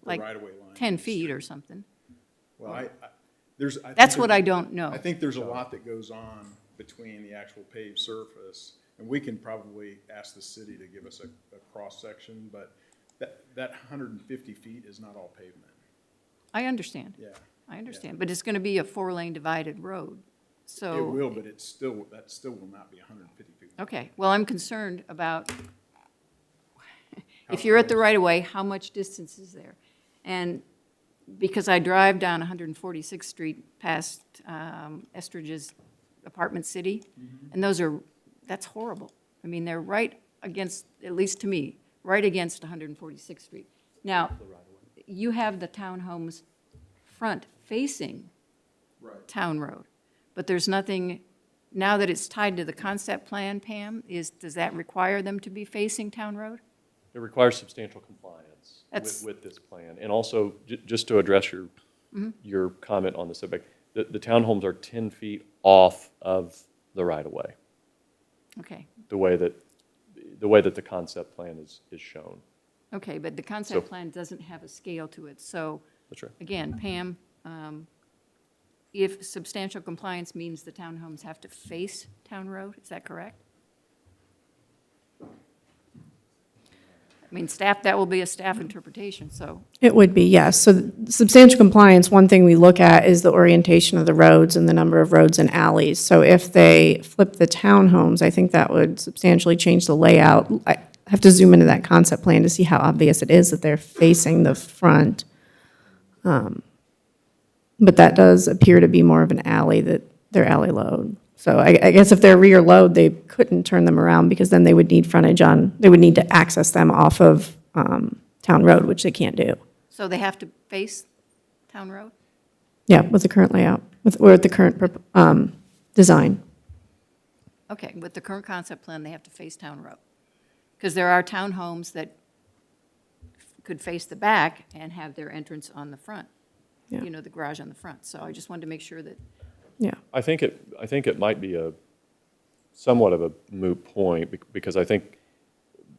the like right-of-way line. 10 and the feet street. or something? Well, I think That's what there's- I don't know. I think there's a lot that goes on between the actual paved surface, and we can probably ask the city to give us a cross-section, but that 150 feet is not all pavement, I understand. yeah. I understand, but it's going to be a 4-lane divided road, so. It will, but that still will not be 150 feet. Okay, well, I'm concerned about, if you're at the right-of-way, how much distance is there? And because I drive down 146th Street past Estridge's Apartment City, and that's horrible. I mean, they're right against, at least to me, right against 146th Street. Now, you have the townhomes front facing Town Road, but there's nothing, now that it's tied to the concept plan, Pam, does that require them to be facing Town Road? It requires substantial compliance That's- with this plan. And also, just to address your comment on the setback, the townhomes are 10 feet off of the right-of-way, Okay, the way that the concept plan is shown. okay, but the concept So- plan doesn't have a scale to it, so, That's right. again, Pam, if substantial compliance means the townhomes have to face Town Road, is that correct? I mean, staff, that will be a staff interpretation, so. It would be, yes. So substantial compliance, one thing we look at is the orientation of the roads and the number of roads and alleys. So if they flip the townhomes, I think that would substantially change the layout. I have to zoom into that concept plan to see how obvious it is that they're facing the front. But that does appear to be more of an alley, that they're alley load. So I guess if they're rear load, they couldn't turn them around because then they would need frontage on, they would need to access them off of Town Road, which they can't do. So they have to face Town Road? Yeah, with the current layout, or with the current design. Okay, with the current concept plan, they have to face Town Road. Because there are townhomes that could face the back and have their entrance on the front. Yeah. You know, the garage on the front. So I just wanted to make sure that, Yeah. I think it might be a somewhat of a moot point because I think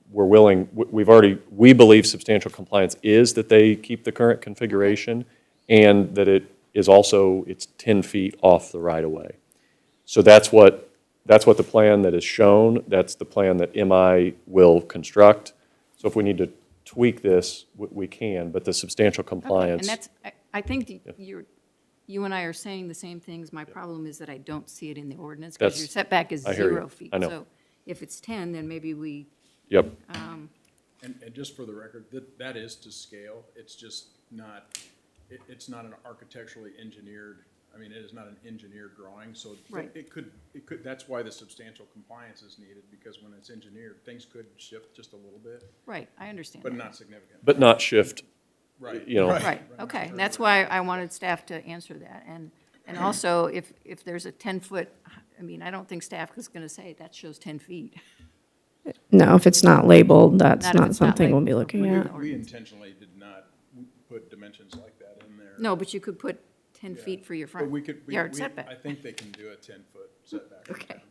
we're willing, we believe substantial compliance is that they keep the current configuration and that it is also, it's 10 feet off the right of way. So that's what the plan that is shown, that's the plan that MI will construct. So if we need to tweak this, we can, but the substantial okay, compliance. and that's, I think you and I are saying the same things. My problem is that I don't see it in the ordinance because your setback is I hear you. 0 feet. I know. So if it's 10, then maybe we, Yep. And just for the record, that is to scale. It's just not, it's not an architecturally engineered, I mean, it is not an engineered drawing, so Right. it could, that's why the substantial compliance is needed, because when it's engineered, things could shift just a little bit, right, I understand. but that. not significant. But not shift, Right. you know. Right, okay, and that's why I wanted staff to answer that. And also, if there's a 10-foot, I mean, I don't think staff is going to say that shows 10 feet. No, if it's not labeled, that's Not if not it's not something we'll be labeled. looking Okay. at. We intentionally did not put dimensions like that in there. No, but you could put 10 Yeah. feet for your But front we could, yard I setback. think they can do a 10-foot setback. Okay.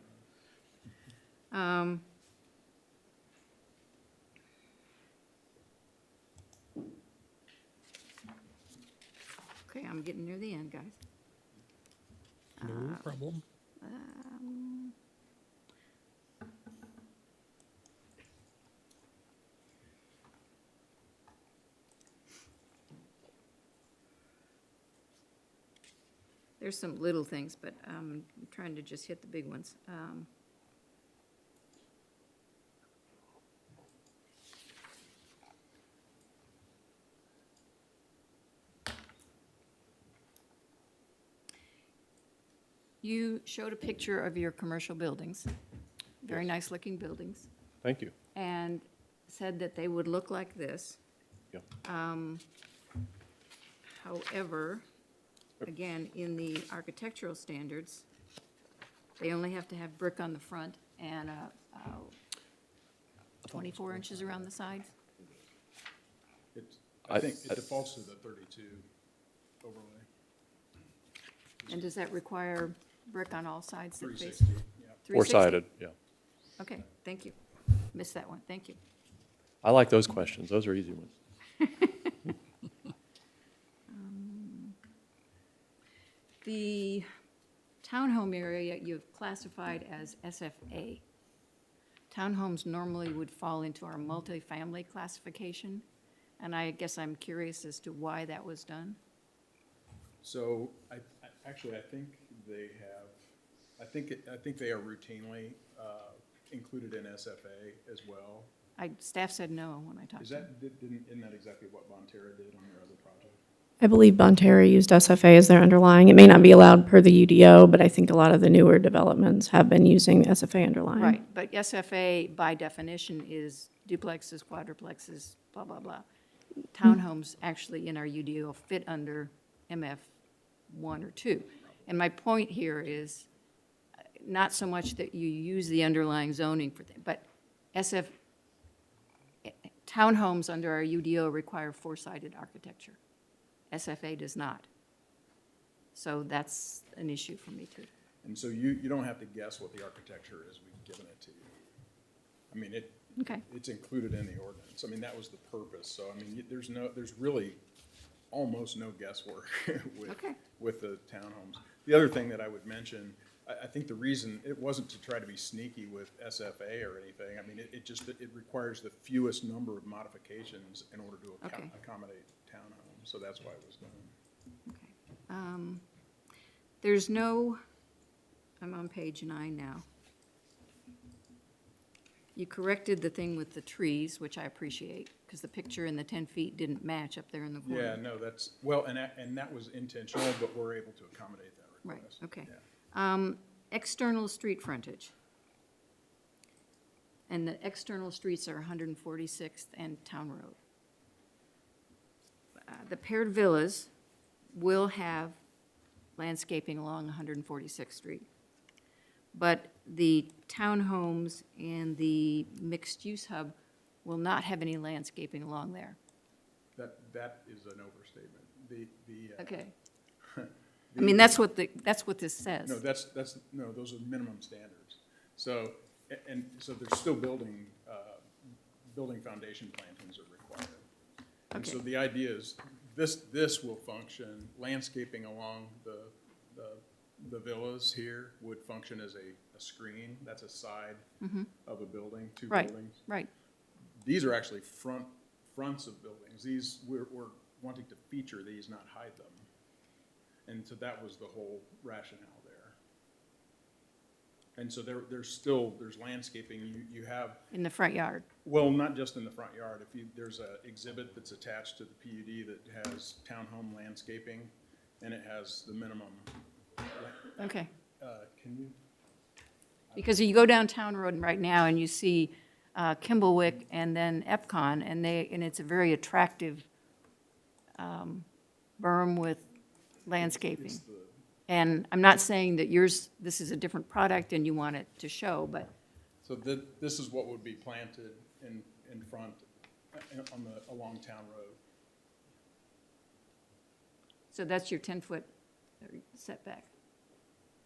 Okay, I'm getting near the end, guys. No problem. There's some little things, but I'm trying to just hit the big ones. You showed a picture of your commercial buildings, very nice-looking buildings, Thank you. and said that they would look like this. Yep. However, again, in the architectural standards, they only have to have brick on the front and 24 inches around the sides. I think it defaults to the 32 overlay. And does that require brick on all sides that face? 360, yeah. 360? Four-sided, yeah. Okay, thank you. Missed that one, thank you. I like those questions. Those are easy ones. The townhome area you've classified as SFA. Townhomes normally would fall into our multifamily classification, and I guess I'm curious as to why that was done. So actually, I think they have, I think they are routinely included in SFA as well. Staff said no when I talked Is to them. that, isn't that exactly what Bonterra did on their other project? I believe Bonterra used SFA as their underlying. It may not be allowed per the UDO, but I think a lot of the newer developments have been using SFA underlying. Right, but SFA by definition is duplexes, quadruplexes, blah, blah, blah. Townhomes actually in our UDO fit under MF 1 or 2. And my point here is not so much that you use the underlying zoning for that, but townhomes under our UDO require four-sided architecture. SFA does not. So that's an issue for me too. And so you don't have to guess what the architecture is, we've given it to you. I mean, Okay. it's included in the ordinance. I mean, that was the purpose, so I mean, there's really, almost no guesswork with, Okay. with the townhomes. The other thing that I would mention, I think the reason, it wasn't to try to be sneaky with SFA or anything. I mean, it requires the fewest number of modifications in order to Okay. accommodate townhomes, so that's why it was done. Okay. There's no, I'm on page 9 now. You corrected the thing with the trees, which I appreciate, because the picture in the 10 feet didn't match up there in the corner. Yeah, no, that's, well, and that was intentional, but we're able to accommodate that Right, request. okay. Yeah. External street frontage. And the external streets are 146th and Town Road. The paired villas will have landscaping along 146th Street. But the townhomes and the mixed-use hub will not have any landscaping along there. That is an overstatement. Okay. I mean, that's what this says. No, no, those are minimum standards. So, so there's still building foundation plantings are required. And so Okay. the idea is, this will function, landscaping along the villas here would function as a screen. That's a side of a building, two Right, buildings. right. These are actually fronts of buildings. These, we're wanting to feature these, not hide them. And so that was the whole rationale there. And so there's landscaping, you have, In the front yard. well, not just in the front yard. There's a exhibit that's attached to the PUD that has townhome landscaping, and it has the minimum. Okay. Can you? Because you go down Town Road right now and you see Kimblewick and then Epcon, and it's a very attractive berm with landscaping. And I'm not saying that this is a different product and you want it to show, but, So this is what would be planted in front, along Town Road. so that's your 10-foot setback,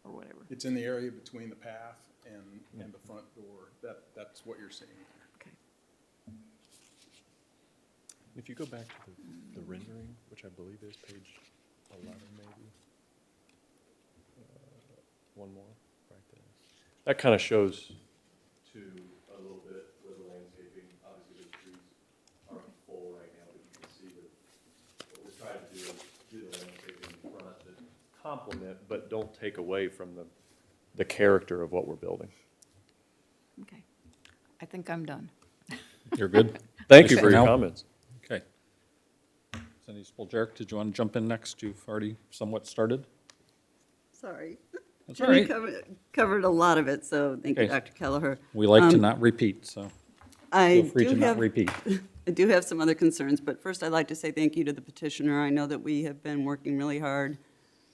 or whatever. It's in the area between the path and the front door. That's what you're seeing. Okay. If you go back to the rendering, which I believe is page 11 maybe. One more, right there. That kind of shows to a little bit where the landscaping, obviously the trees aren't full right now, but you can see that what we're trying to do is do the landscaping in front that complement, but don't take away from the character of what we're building. Okay. I think I'm done. You're good? Thank you for your Now- comments. Okay. Cindy Spoljarek, did you want to jump in next? You've already somewhat started. Sorry. That's all Jenny right. covered a lot of it, so thank you, Okay. Dr. Kelleher. We like to not repeat, so I feel free do to not have- repeat. I do have some other concerns, but first I'd like to say thank you to the petitioner. I know that we have been working really hard.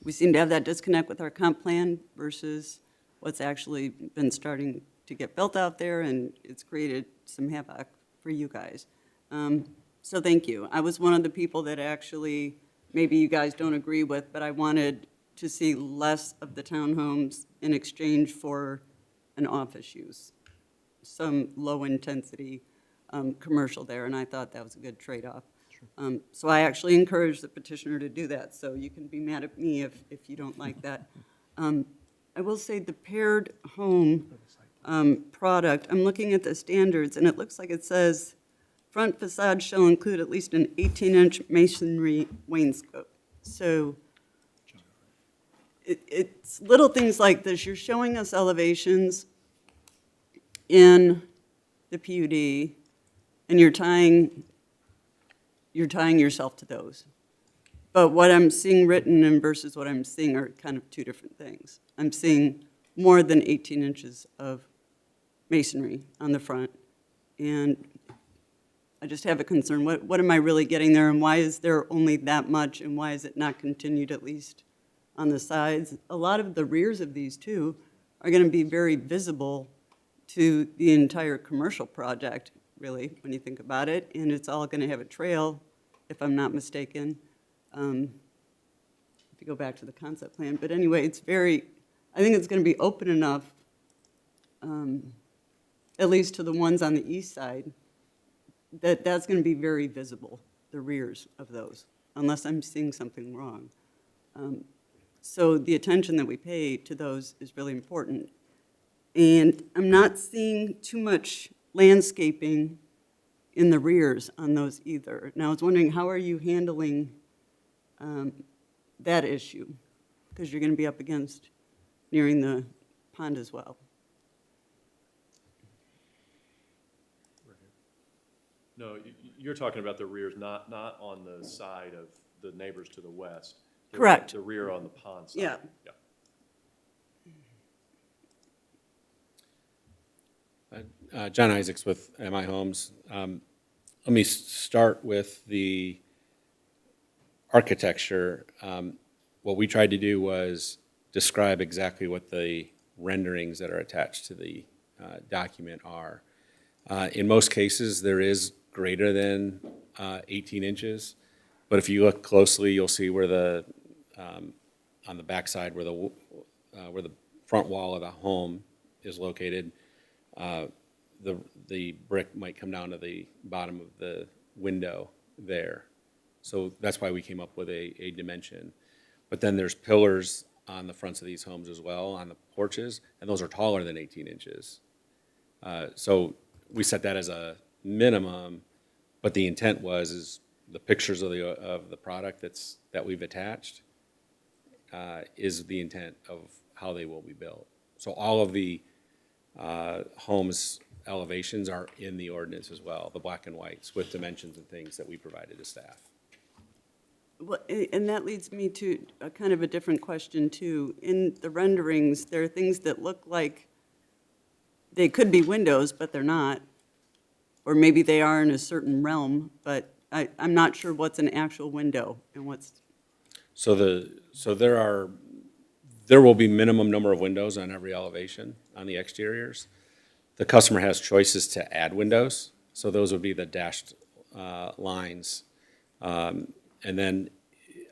We seem to have that disconnect with our comp plan versus what's actually been starting to get built out there, and it's created some havoc for you guys. So thank you. I was one of the people that actually, maybe you guys don't agree with, but I wanted to see less of the townhomes in exchange for an office use, some low-intensity commercial there, and I thought that was a good trade-off. So I actually encourage the petitioner to do that, so you can be mad at me if you don't like that. I will say the paired home product, I'm looking at the standards, and it looks like it says, front facade shall include at least an 18-inch masonry wainscot. So it's little things like this. You're showing us elevations in the PUD, and you're tying yourself to those. But what I'm seeing written and versus what I'm seeing are kind of two different things. I'm seeing more than 18 inches of masonry on the front, and I just have a concern. What am I really getting there, and why is there only that much, and why is it not continued at least on the sides? A lot of the rears of these, too, are going to be very visible to the entire commercial project, really, when you think about it, and it's all going to have a trail, if I'm not mistaken, if you go back to the concept plan. But anyway, I think it's going to be open enough, at least to the ones on the east side, that's going to be very visible, the rears of those. unless I'm seeing something wrong. So the attention that we pay to those is really important. And I'm not seeing too much landscaping in the rears on those either. Now, I was wondering, how are you handling that issue? Because you're going to be up against nearing the pond as well. No, you're talking about the rears, not on the side of the neighbors to the west. Correct. The rear on the pond side. Yeah. John Isaacs with MI Homes. Let me start with the architecture. What we tried to do was describe exactly what the renderings that are attached to the document are. In most cases, there is greater than 18 inches, but if you look closely, you'll see where the on the backside where the front wall of the home is located. The brick might come down to the bottom of the window there. So that's why we came up with a dimension. But then there's pillars on the fronts of these homes as well, on the porches, and those are taller than 18 inches. So we set that as a minimum, but the intent is the pictures of the product that we've attached is the intent of how they will be built. So all of the homes elevations are in the ordinance as well, the black and whites with dimensions and things that we provided to staff. Well, and that leads me to a kind of a different question too. In the renderings, there are things that look like they could be windows, but they're not. Or maybe they are in a certain realm, but I'm not sure what's an actual window and what's. So there will be minimum number of windows on every elevation on the exteriors. The customer has choices to add windows, so those would be the dashed lines. And then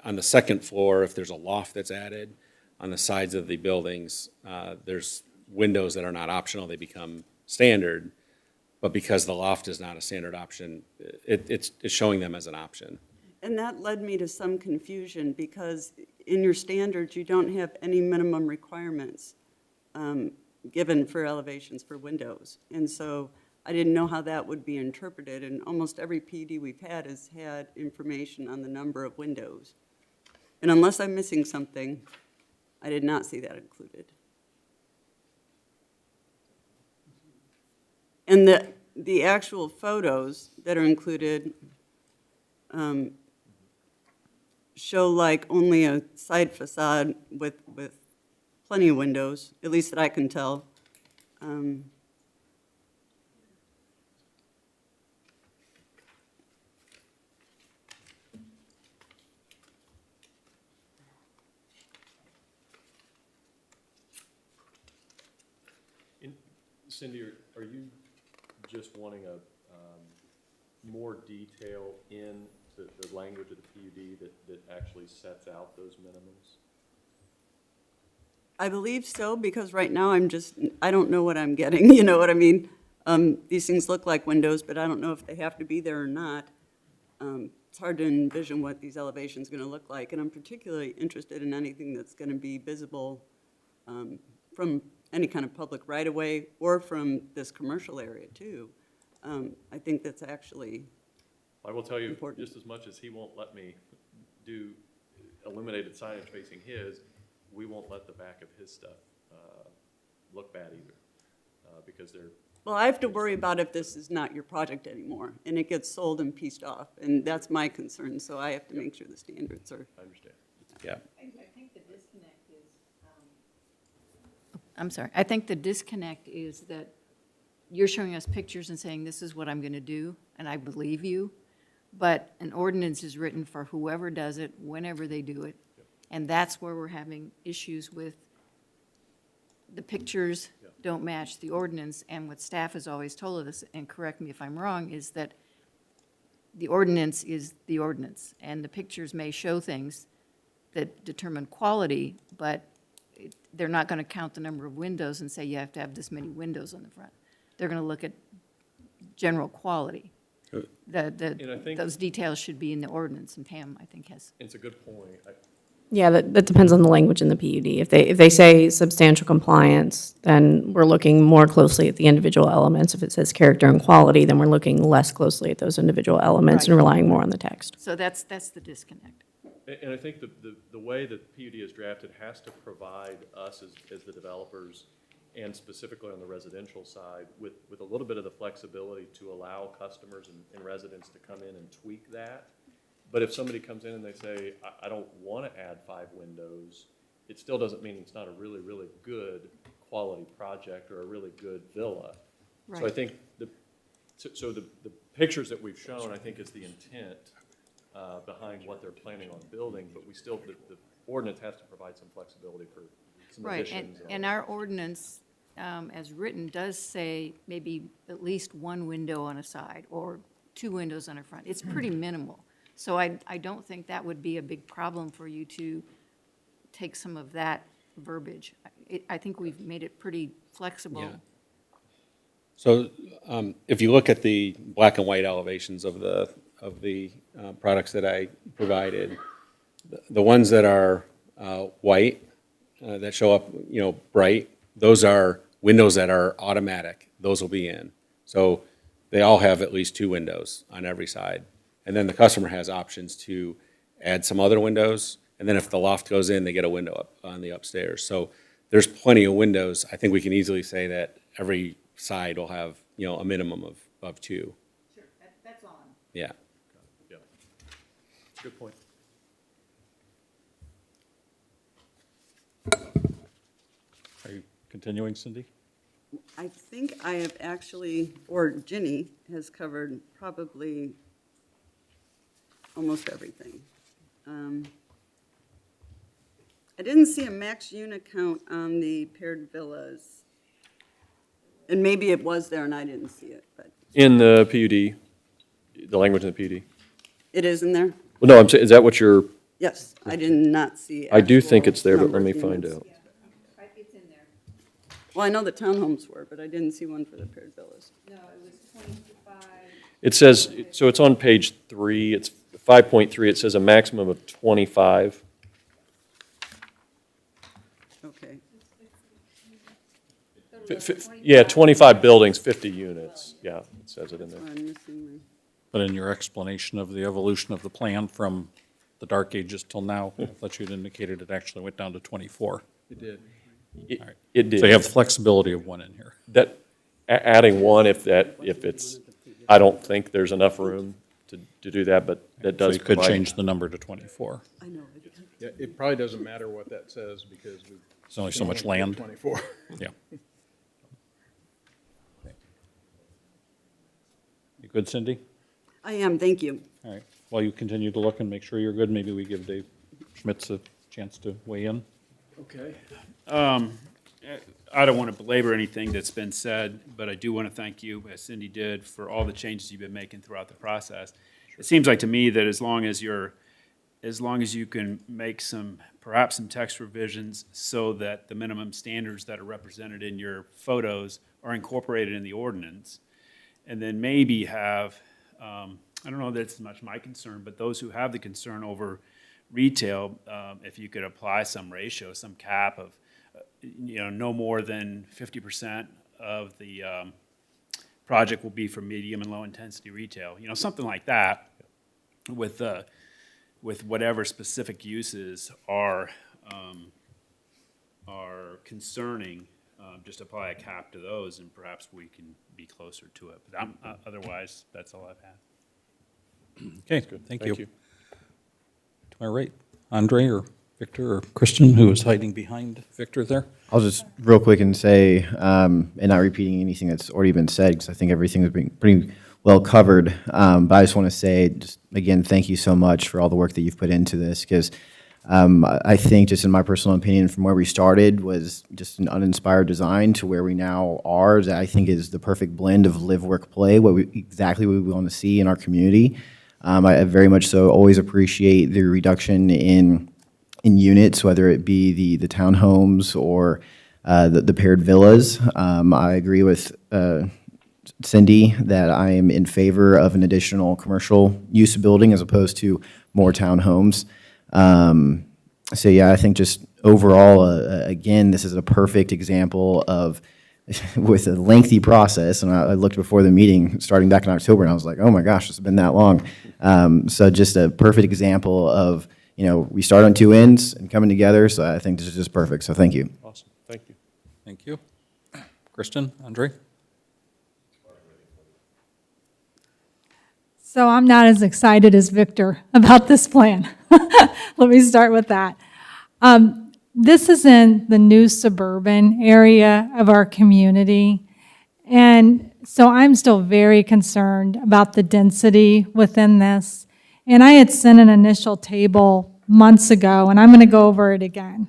on the second floor, if there's a loft that's added, on the sides of the buildings, there's windows that are not optional, they become standard. But because the loft is not a standard option, it's showing them as an option. And that led me to some confusion because in your standards, you don't have any minimum requirements given for elevations for windows. And so I didn't know how that would be interpreted, and almost every PD we've had has had information on the number of windows. And unless I'm missing something, I did not see that included. And the actual photos that are included show like only a side facade with plenty of windows, at least that I can tell. Cindy, are you just wanting a more detail in the language of the PUD that actually sets out those minimums? I believe so, because right now I don't know what I'm getting, you know what I mean? These things look like windows, but I don't know if they have to be there or not. It's hard to envision what these elevations are going to look like, and I'm particularly interested in anything that's going to be visible from any kind of public right-of-way or from this commercial area, too. I think that's actually I will tell you, important. just as much as he won't let me do illuminated signage facing his, we won't let the back of his stuff look bad either, because they're... Well, I have to worry about if this is not your project anymore, and it gets sold and pieced off, and that's my concern, so I have to make sure the standards are... I understand. Yeah. I think the disconnect is... I'm sorry. I think the disconnect is that you're showing us pictures and saying, this is what I'm going to do, and I believe you, but an ordinance is written for whoever does it, whenever they do it, and that's where we're having issues with the pictures don't match the ordinance, and what staff has always told us, and correct me if I'm wrong, is that the ordinance is the ordinance, and the pictures may show things that determine quality, but they're not going to count the number of windows and say you have to have this many windows on the front. They're going to look at general quality. And I think- those details should be in the ordinance, and Pam, I think, has. It's a good point. Yeah, that depends on the language in the PUD. If they say substantial compliance, then we're looking more closely at the individual elements. If it says character and quality, then we're looking less closely at those individual elements and Right. relying more on the text. So that's the disconnect. And I think the way that PUD is drafted has to provide us as the developers, and specifically on the residential side, with a little bit of the flexibility to allow customers and residents to come in and tweak that. But if somebody comes in and they say, I don't want to add 5 windows, it still doesn't mean it's not a really, really good quality project or a really good villa. So I Right. think the pictures that we've shown, I think, is the intent behind what they're planning on building, but we still, the ordinance has to provide some flexibility for some Right, additions. and our ordinance, as written, does say maybe at least 1 window on a side or 2 windows on a front. It's pretty minimal. So I don't think that would be a big problem for you to take some of that verbiage. I think we've made it pretty flexible. Yeah. So if you look at the black and white elevations of the products that I provided, the ones that are white, that show up, bright, those are windows that are automatic. Those will be in. So they all have at least 2 windows on every side. And then the customer has options to add some other windows. And then if the loft goes in, they get a window up on the upstairs. So there's plenty of windows. I think we can easily say that every side will have, a minimum of 2. Sure, that's on. Yeah. Yeah. Good point. Are you continuing, Cindy? I think I have actually, or Ginny has covered probably almost everything. I didn't see a max unit count on the paired villas. And maybe it was there and I didn't see it, but In the PUD, the language in the PUD. it is in there? Well, no, I'm saying, is that what you're, Yes, I did not see. I do think actual it's there, but number let me of find units. out. It's in there. Well, I know the townhomes were, but I didn't see one for the paired villas. No, it was 25. It says, so it's on page 3, it's 5.3, it says a maximum of 25. Okay. Yeah, 25 buildings, 50 units, yeah, it says it in there. I'm missing But in your explanation of the evolution of the plan from the dark ages till now, I thought you'd indicated it actually went down to 24. It did. It did. So you have flexibility of 1 in here. That, adding 1 if it's, I don't think there's enough room to do that, but that So does you could provide. change the number to 24. I know. Yeah, it probably doesn't matter what that says because we've. There's only so much land. 24. Yeah. You good, Cindy? I am, thank you. All right. While you continue to look and make sure you're good, maybe we give Dave Schmitz a chance to weigh in. Okay. I don't want to belabor anything that's been said, but I do want to thank you, as Cindy did, for all the changes you've been making throughout the process. It seems like to me that as long as you can make perhaps some text revisions so that the minimum standards that are represented in your photos are incorporated in the ordinance, and then maybe have, I don't know that it's as much my concern, but those who have the concern over retail, if you could apply some ratio, some cap of, no more than 50% of the project will be for medium and low intensity retail, something like that, with whatever specific uses are concerning. Just apply a cap to those, and perhaps we can be closer to it. But otherwise, that's all I've had. Okay, thank you. To my right, Andre or Victor or Kristen, who is hiding behind Victor there. I'll just real quick and say, and not repeating anything that's already been said, because I think everything has been pretty well covered. But I just want to say, just again, thank you so much for all the work that you've put into this, because I think, just in my personal opinion, from where we started was just an uninspired design to where we now are, that I think is the perfect blend of live, work, play, exactly what we want to see in our community. I very much so always appreciate the reduction in units, whether it be the townhomes or the paired villas. I agree with Cindy that I am in favor of an additional commercial use building as opposed to more townhomes. So yeah, I think just overall, again, this is a perfect example of, with a lengthy process, and I looked before the meeting, starting back in October, and I was like, oh my gosh, it's been that long. So just a perfect example of, we start on two ends and coming together, so I think this is just perfect, so thank you. Awesome, thank you. Thank you. Kristen, Andre? So I'm not as excited as Victor about this plan. Let me start with that. This is in the new suburban area of our community. And so I'm still very concerned about the density within this. And I had sent an initial table months ago, and I'm going to go over it again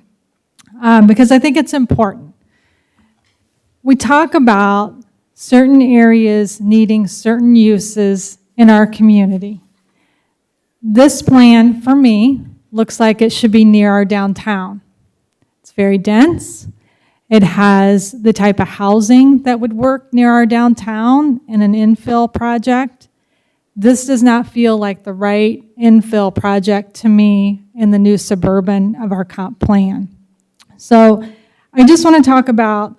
because I think it's important. We talk about certain areas needing certain uses in our community. This plan, for me, looks like it should be near our downtown. It's very dense. It has the type of housing that would work near our downtown in an infill project. This does not feel like the right infill project to me in the new suburban of our comp plan. So I just want to talk about,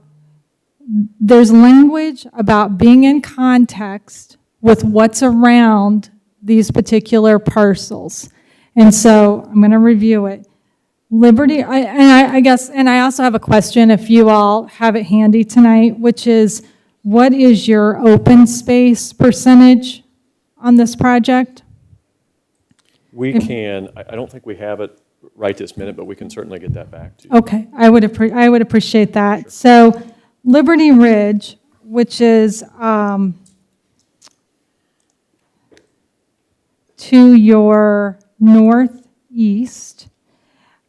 there's language about being in context with what's around these particular parcels. And so I'm going to review it. Liberty, I guess, and I also have a question if you all have it handy tonight, which is, what is your open space percentage on this project? We can, I don't think we have it right this minute, but we can certainly get that back to you. Okay, I would appreciate that. Sure. So Liberty Ridge, which is to your northeast,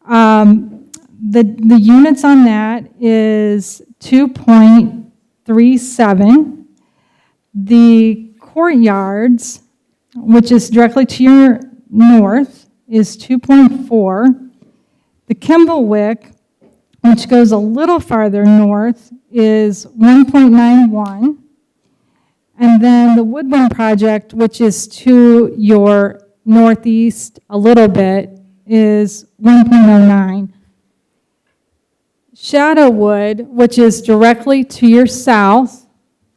the units on that is 2.37. The courtyards, which is directly to your north, is 2.4. The Kimblewick, which goes a little farther north, is 1.91. And then the Woodburn project, which is to your northeast a little bit, is 1.09. Shadowwood, which is directly to your south,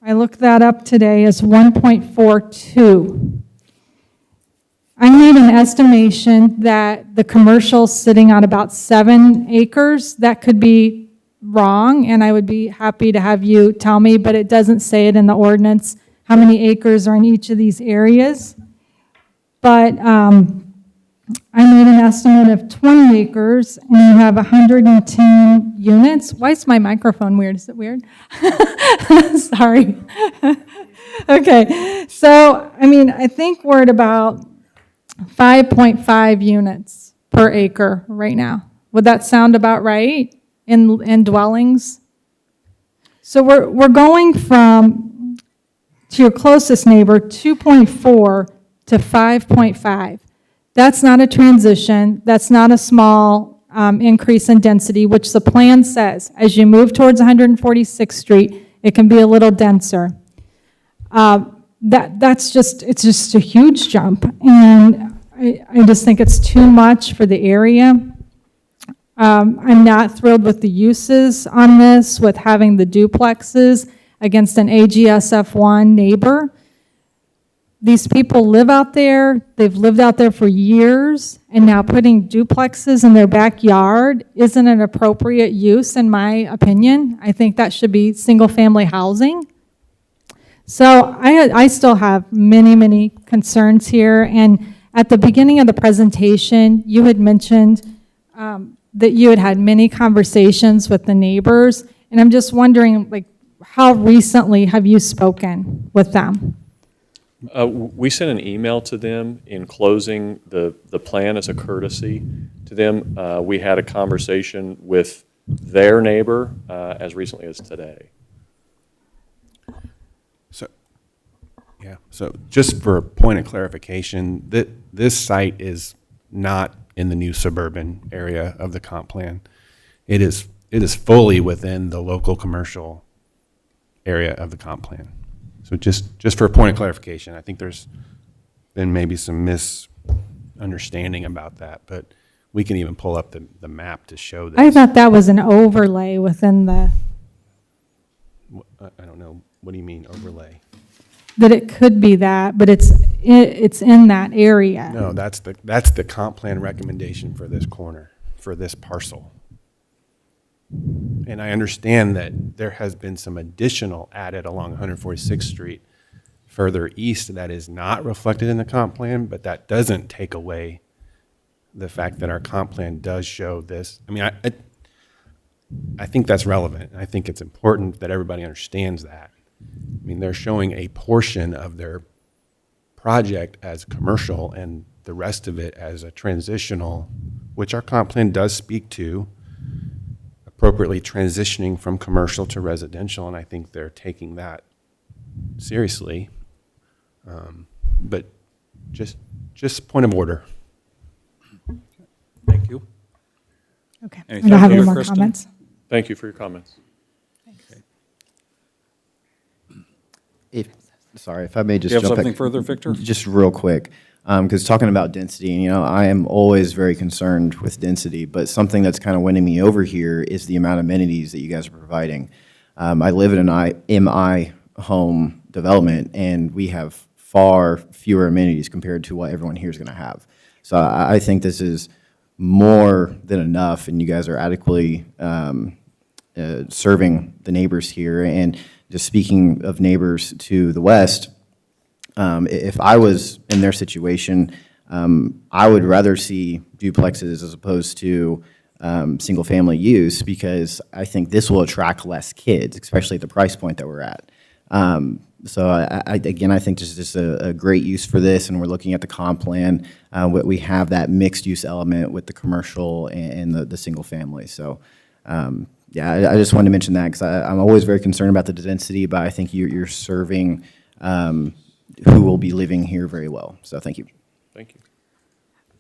I looked that up today, is 1.42. I made an estimation that the commercial's sitting on about 7 acres. That could be wrong, and I would be happy to have you tell me, but it doesn't say it in the ordinance how many acres are in each of these areas. But I made an estimate of 20 acres, and you have 110 units. Why is my microphone weird? Is it weird? Sorry. Okay, so, I think we're at about 5.5 units per acre right now. Would that sound about right in dwellings? So we're going from, to your closest neighbor, 2.4 to 5.5. That's not a transition. That's not a small increase in density, which the plan says. As you move towards 146th Street, it can be a little denser. It's just a huge jump. And I just think it's too much for the area. I'm not thrilled with the uses on this, with having the duplexes against an AGSF1 neighbor. These people live out there, they've lived out there for years, and now putting duplexes in their backyard isn't an appropriate use, in my opinion. I think that should be single-family housing. So I still have many, many concerns here, and at the beginning of the presentation, you had mentioned that you had had many conversations with the neighbors, and I'm just wondering, how recently have you spoken with them? We sent an email to them enclosing the plan as a courtesy to them. We had a conversation with their neighbor as recently as today. So just for a point of clarification, this site is not in the new suburban area of the comp plan. It is fully within the local commercial area of the comp plan. So just for a point of clarification, I think there's been maybe some misunderstanding about that, but we can even pull up the map to show this. I thought that was an overlay within the, I don't know, what do you mean overlay? that it could be that, but it's in that area. No, that's the comp plan recommendation for this corner, for this parcel. And I understand that there has been some additional added along 146th Street further east that is not reflected in the comp plan, but that doesn't take away the fact that our comp plan does show this. I mean, I think that's relevant. I think it's important that everybody understands that. I mean, they're showing a portion of their project as commercial and the rest of it as a transitional, which our comp plan does speak to, appropriately transitioning from commercial to residential, and I think they're taking that seriously. But just point of order. Thank you. Okay. I Anything don't have any further, more Kristen? comments. Thank you for your comments. If I may just Do you have jump something back- further, Victor? Just real quick, because talking about density, you know, I am always very concerned with density, but something that's kind of winning me over here is the amount of amenities that you guys are providing. I live in an MI home development, and we have far fewer amenities compared to what everyone here is going to have. So I think this is more than enough, and you guys are adequately serving the neighbors here. And just speaking of neighbors to the west, if I was in their situation, I would rather see duplexes as opposed to single-family use, because I think this will attract less kids, especially at the price point that we're at. So again, I think this is just a great use for this, and we're looking at the comp plan. We have that mixed-use element with the commercial and the single-family. So yeah, I just wanted to mention that, because I'm always very concerned about the density, but I think you're serving who will be living here very well. So thank you. Thank you.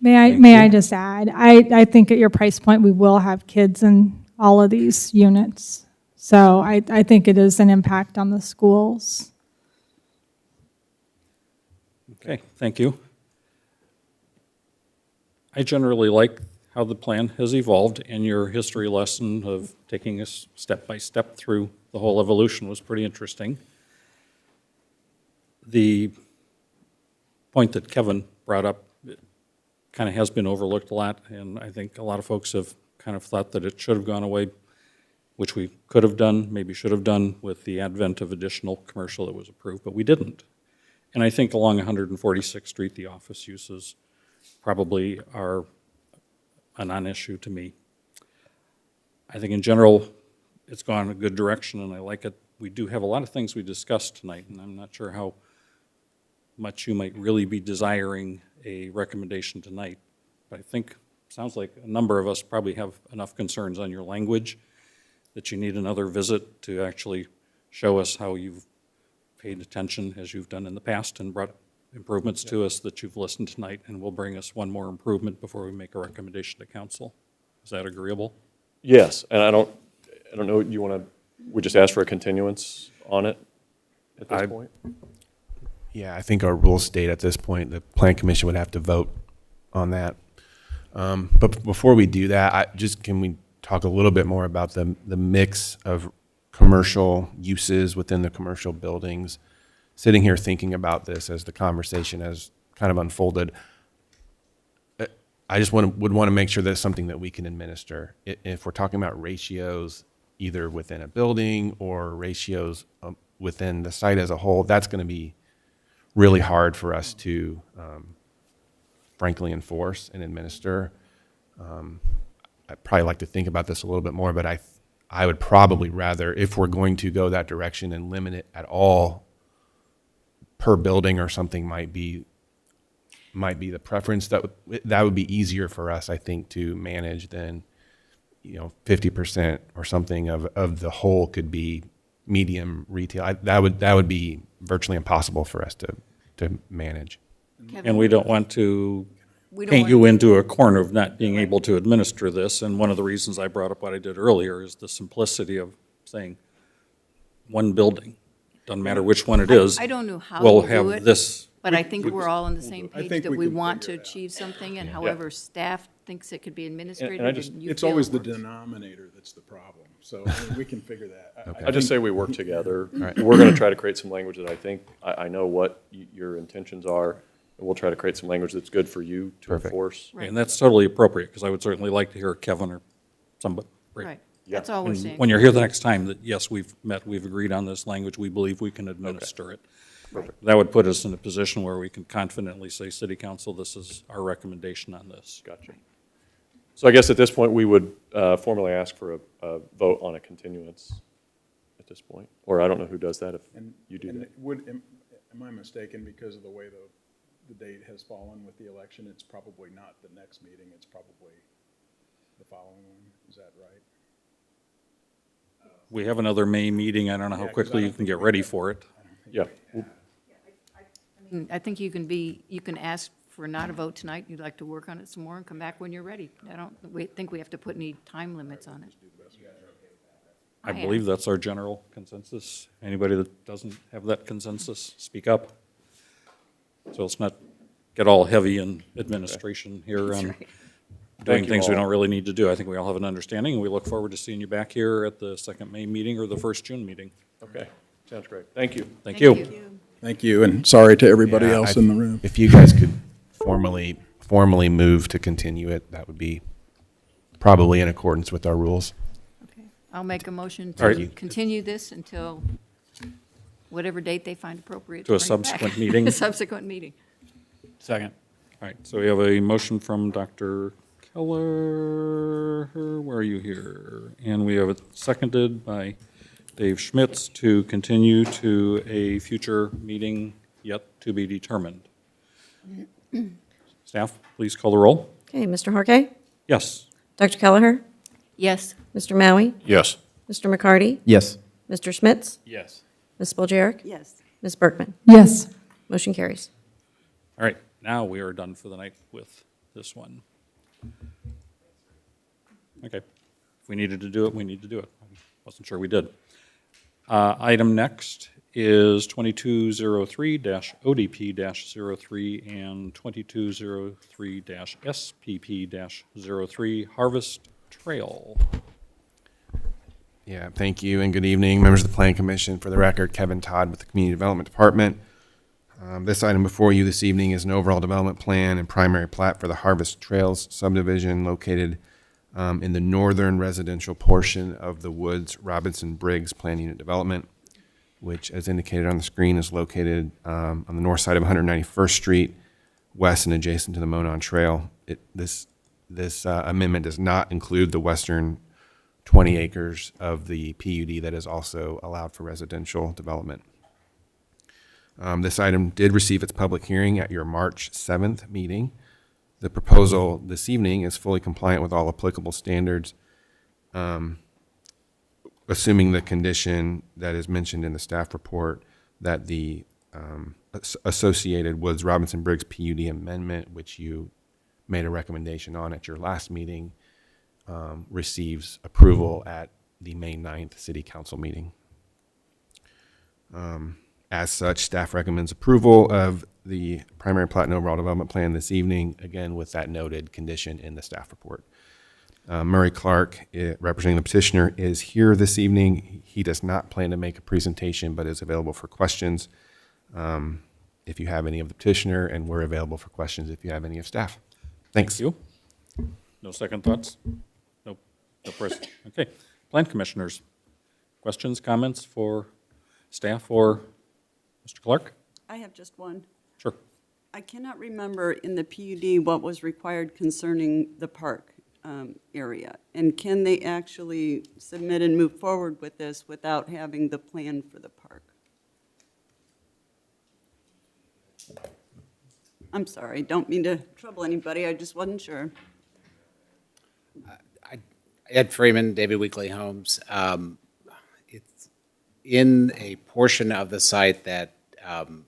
May I just add, I think at your price point, we will have kids in all of these units. So I think it is an impact on the schools. Okay, thank you. I generally like how the plan has evolved, and your history lesson of taking us step by step through the whole evolution was pretty interesting. The point that Kevin brought up kind of has been overlooked a lot, and I think a lot of folks have kind of thought that it should have gone away, which we could have done, maybe should have done with the advent of additional commercial that was approved, but we didn't. And I think along 146th Street, the office uses probably are a non-issue to me. I think in general, it's gone a good direction, and I like it. We do have a lot of things we discussed tonight, and I'm not sure how much you might really be desiring a recommendation tonight. But I think, sounds like a number of us probably have enough concerns on your language that you need another visit to actually show us how you've paid attention, as you've done in the past, and brought improvements to us that you've listened tonight, and will bring us one more improvement before we make a recommendation to council. Is that agreeable? Yes, and I don't know, you want to, we just ask for a continuance on it at this point? Yeah, I think our rules state at this point, the plan commission would have to vote on that. But before we do that, can we talk a little bit more about the mix of commercial uses within the commercial buildings? Sitting here thinking about this as the conversation has kind of unfolded, I just would want to make sure that's something that we can administer. If we're talking about ratios, either within a building or ratios within the site as a whole, that's going to be really hard for us to frankly enforce and administer. I'd probably like to think about this a little bit more, but I would probably rather, if we're going to go that direction and limit it at all per building or something, might be the preference. That would be easier for us, I think, to manage than 50% or something of the whole could be medium retail. That would be virtually impossible for us to manage. Kevin? And we don't want to paint you into a corner of not being able to administer this. And one of the reasons I brought up what I did earlier is the simplicity of saying one building. doesn't matter which one it is. I don't know how we'll you have do it, this. but I think we're all on the same I page think that we we can want to figure it out. achieve something, and however staff thinks it could be administrative, I just- and you It's feel always it the works. denominator that's the problem, so I mean, we can figure that. I just say we work together. We're going to try to create some language that I think, I know what your intentions are, and we'll try to create some language that's good for you to enforce. Right. And that's totally appropriate, because I would certainly like to hear Kevin or somebody. Right, that's all we're And saying. when you're here the next time, that yes, we've met, we've agreed on this language, we believe we can administer it. Perfect. That would put us in a position where we can confidently say, City Council, this is our recommendation on this. Gotcha. So I guess at this point, we would formally ask for a vote on a continuance at this point. Or I don't know who does that, if you do that. Am I mistaken, because of the way the date has fallen with the election, it's probably not the next meeting, it's probably the following one, is that right? We have another May meeting, I don't know how Yeah, 'cause I quickly don't you can think get we ready have- for it. Yeah. I think you can ask for not a vote tonight, you'd like to work on it some more and come back when you're ready. I don't think we have to put any time limits on it. I I am. believe that's our general consensus. Anybody that doesn't have that consensus, speak up. So let's not get all heavy in administration here That's on right. doing you things we all. don't really need to do. I think we all have an understanding, and we look forward to seeing you back here at the second May meeting or the first June meeting. Okay, sounds great. Thank you. Thank you. Thank you, and sorry to everybody Yeah, else in the room. If you guys could formally move to continue it, that would be probably in accordance with our rules. Okay, I'll make a motion All to right. continue this until whatever date they find appropriate. To a bring it back. subsequent meeting? A subsequent meeting. Second. All right, so we have a motion from Dr. Keller, where are you here? And we have it seconded by Dave Schmitz to continue to a future meeting yet to be determined. Staff, please call the roll. Okay, Mr. Harkey? Yes. Dr. Kelleher? Yes. Mr. Maui? Yes. Mr. McCarty? Yes. Mr. Schmitz? Yes. Ms. Boljaric? Yes. Ms. Bergman? Yes. Motion carries. All right, now we are done for the night with this one. Okay, if we needed to do it, we need to do it. I wasn't sure we did. Item next is 2203-ODP-03 and 2203-SPP-03 Harvest Trail. Yeah, thank you and good evening, members of the Planning Commission. For the record, Kevin Todd with the Community Development Department. This item before you this evening is an overall development plan and primary plat for the Harvest Trails subdivision located in the northern residential portion of the Woods Robinson Briggs Plan Unit Development, which, as indicated on the screen, is located on the north side of 191st Street, west and adjacent to the Monon Trail. This amendment does not include the western 20 acres of the PUD that is also allowed for residential development. This item did receive its public hearing at your March 7th meeting. The proposal this evening is fully compliant with all applicable standards, assuming the condition that is mentioned in the staff report that the associated Woods Robinson Briggs PUD amendment, which you made a recommendation on at your last meeting, receives approval at the May 9th City Council meeting. As such, staff recommends approval of the primary plat and overall development plan this evening, again with that noted condition in the staff report. Murray Clark, representing the petitioner, is here this evening. He does not plan to make a presentation, but is available for questions if you have any of the petitioner, and we're available for questions if you have any of staff. Thanks. Thank you. No second thoughts? Nope. No first. Okay. Plan commissioners, questions, comments for staff or Mr. Clark? I have just one. Sure. I cannot remember in the PUD what was required concerning the park area. And can they actually submit and move forward with this without having the plan for the park? I'm sorry, don't mean to trouble anybody, I just wasn't sure. Ed Freeman, David Weekly Homes. It's in a portion of the site that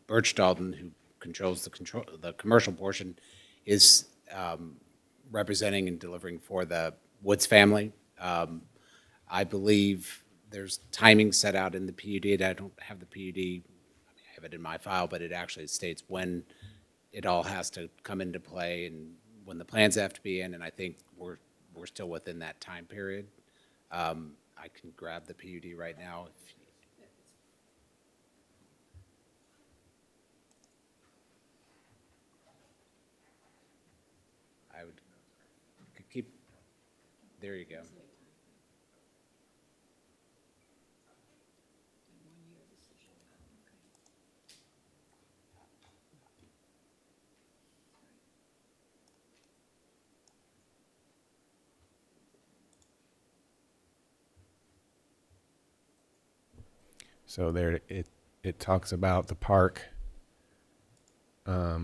Birch Dalton, who controls the commercial portion, is representing and delivering for the Woods family. I believe there's timing set out in the PUD, and I don't have the PUD, I have it in my file, but it actually states when it all has to come into play and when the plans have to be in, and I think we're still within that time period. I can grab the PUD right now. I would keep, there you go. So there, it talks about the park, well,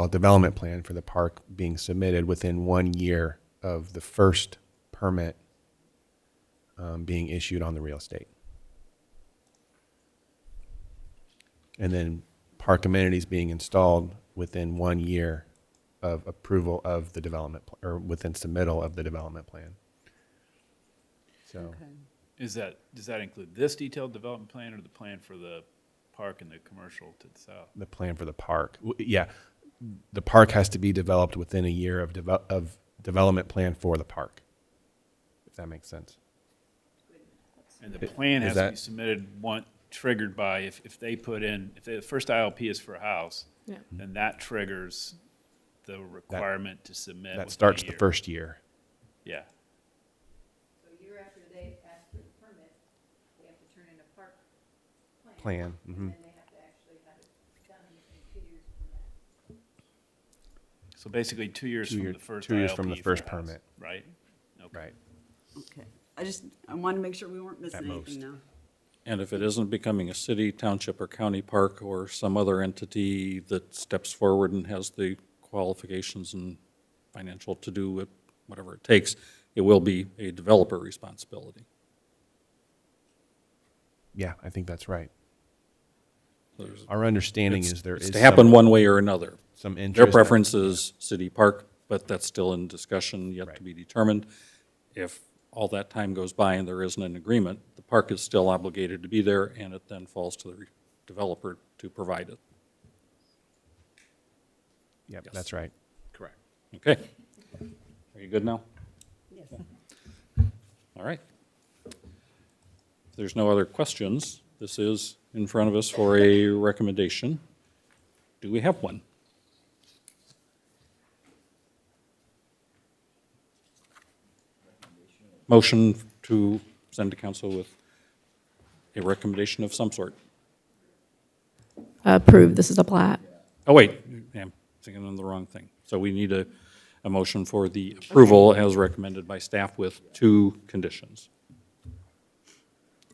a development plan for the park being submitted within 1 year of the first permit being issued on the real estate. And then park amenities being installed within 1 year of approval of the development, or within submittal of the development plan. So. Does that include this detailed development plan or the plan for the park and the commercial to the south? The plan for the park. Yeah, the park has to be developed within a year of development plan for the park, if that makes sense. And the plan has to be submitted triggered by if they put in, if the first ILP is for a house, then that triggers the requirement to submit. That starts the first year. Yeah. Plan. Mm-hmm. So basically 2 years from the first 2 years ILP from the for first the house, permit. right? Okay. Right. Okay. I wanted to make sure we weren't missing anything now. And if it isn't becoming a city, township, or county park, or some other entity that steps forward and has the qualifications and financial to do it, whatever it takes, it will be a developer responsibility. Yeah, I think that's right. Our understanding is there is to happen one way or another. Some interest. Their preference is city park, but that's still in discussion, yet to be determined. If all that time goes by and there isn't an agreement, the park is still obligated to be there, and it then falls to the developer to provide it. Yep, Yes. that's right. Correct. Okay. Are you good now? Yes. All right. If there's no other questions, this is in front of us for a recommendation. Do we have one? Motion to send to council with a recommendation of some sort. Approved, this is a plat. Oh, wait, I'm thinking of the wrong thing. So we need a motion for the approval as recommended by staff with 2 conditions.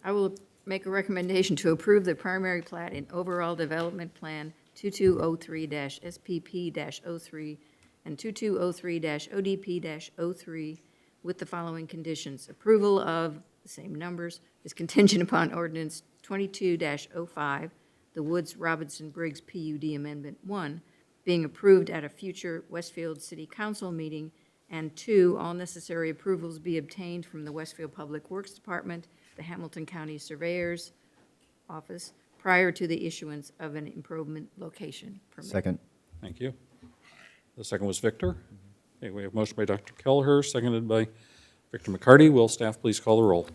I will make a recommendation to approve the primary plat and overall development plan 2203-SPP-03 and 2203-ODP-03 with the following conditions. Approval of the same numbers is contingent upon ordinance 22-05, the Woods-Robinson-Briggs PUD Amendment 1, being approved at a future Westfield City Council meeting, and 2, all necessary approvals be obtained from the Westfield Public Works Department, the Hamilton County Surveyor's Office, prior to the issuance of an improvement location permit. Second. Thank you. The second was Victor. Okay, we have motion by Dr. Kelleher, seconded by Victor McCarty. Will staff please call the roll?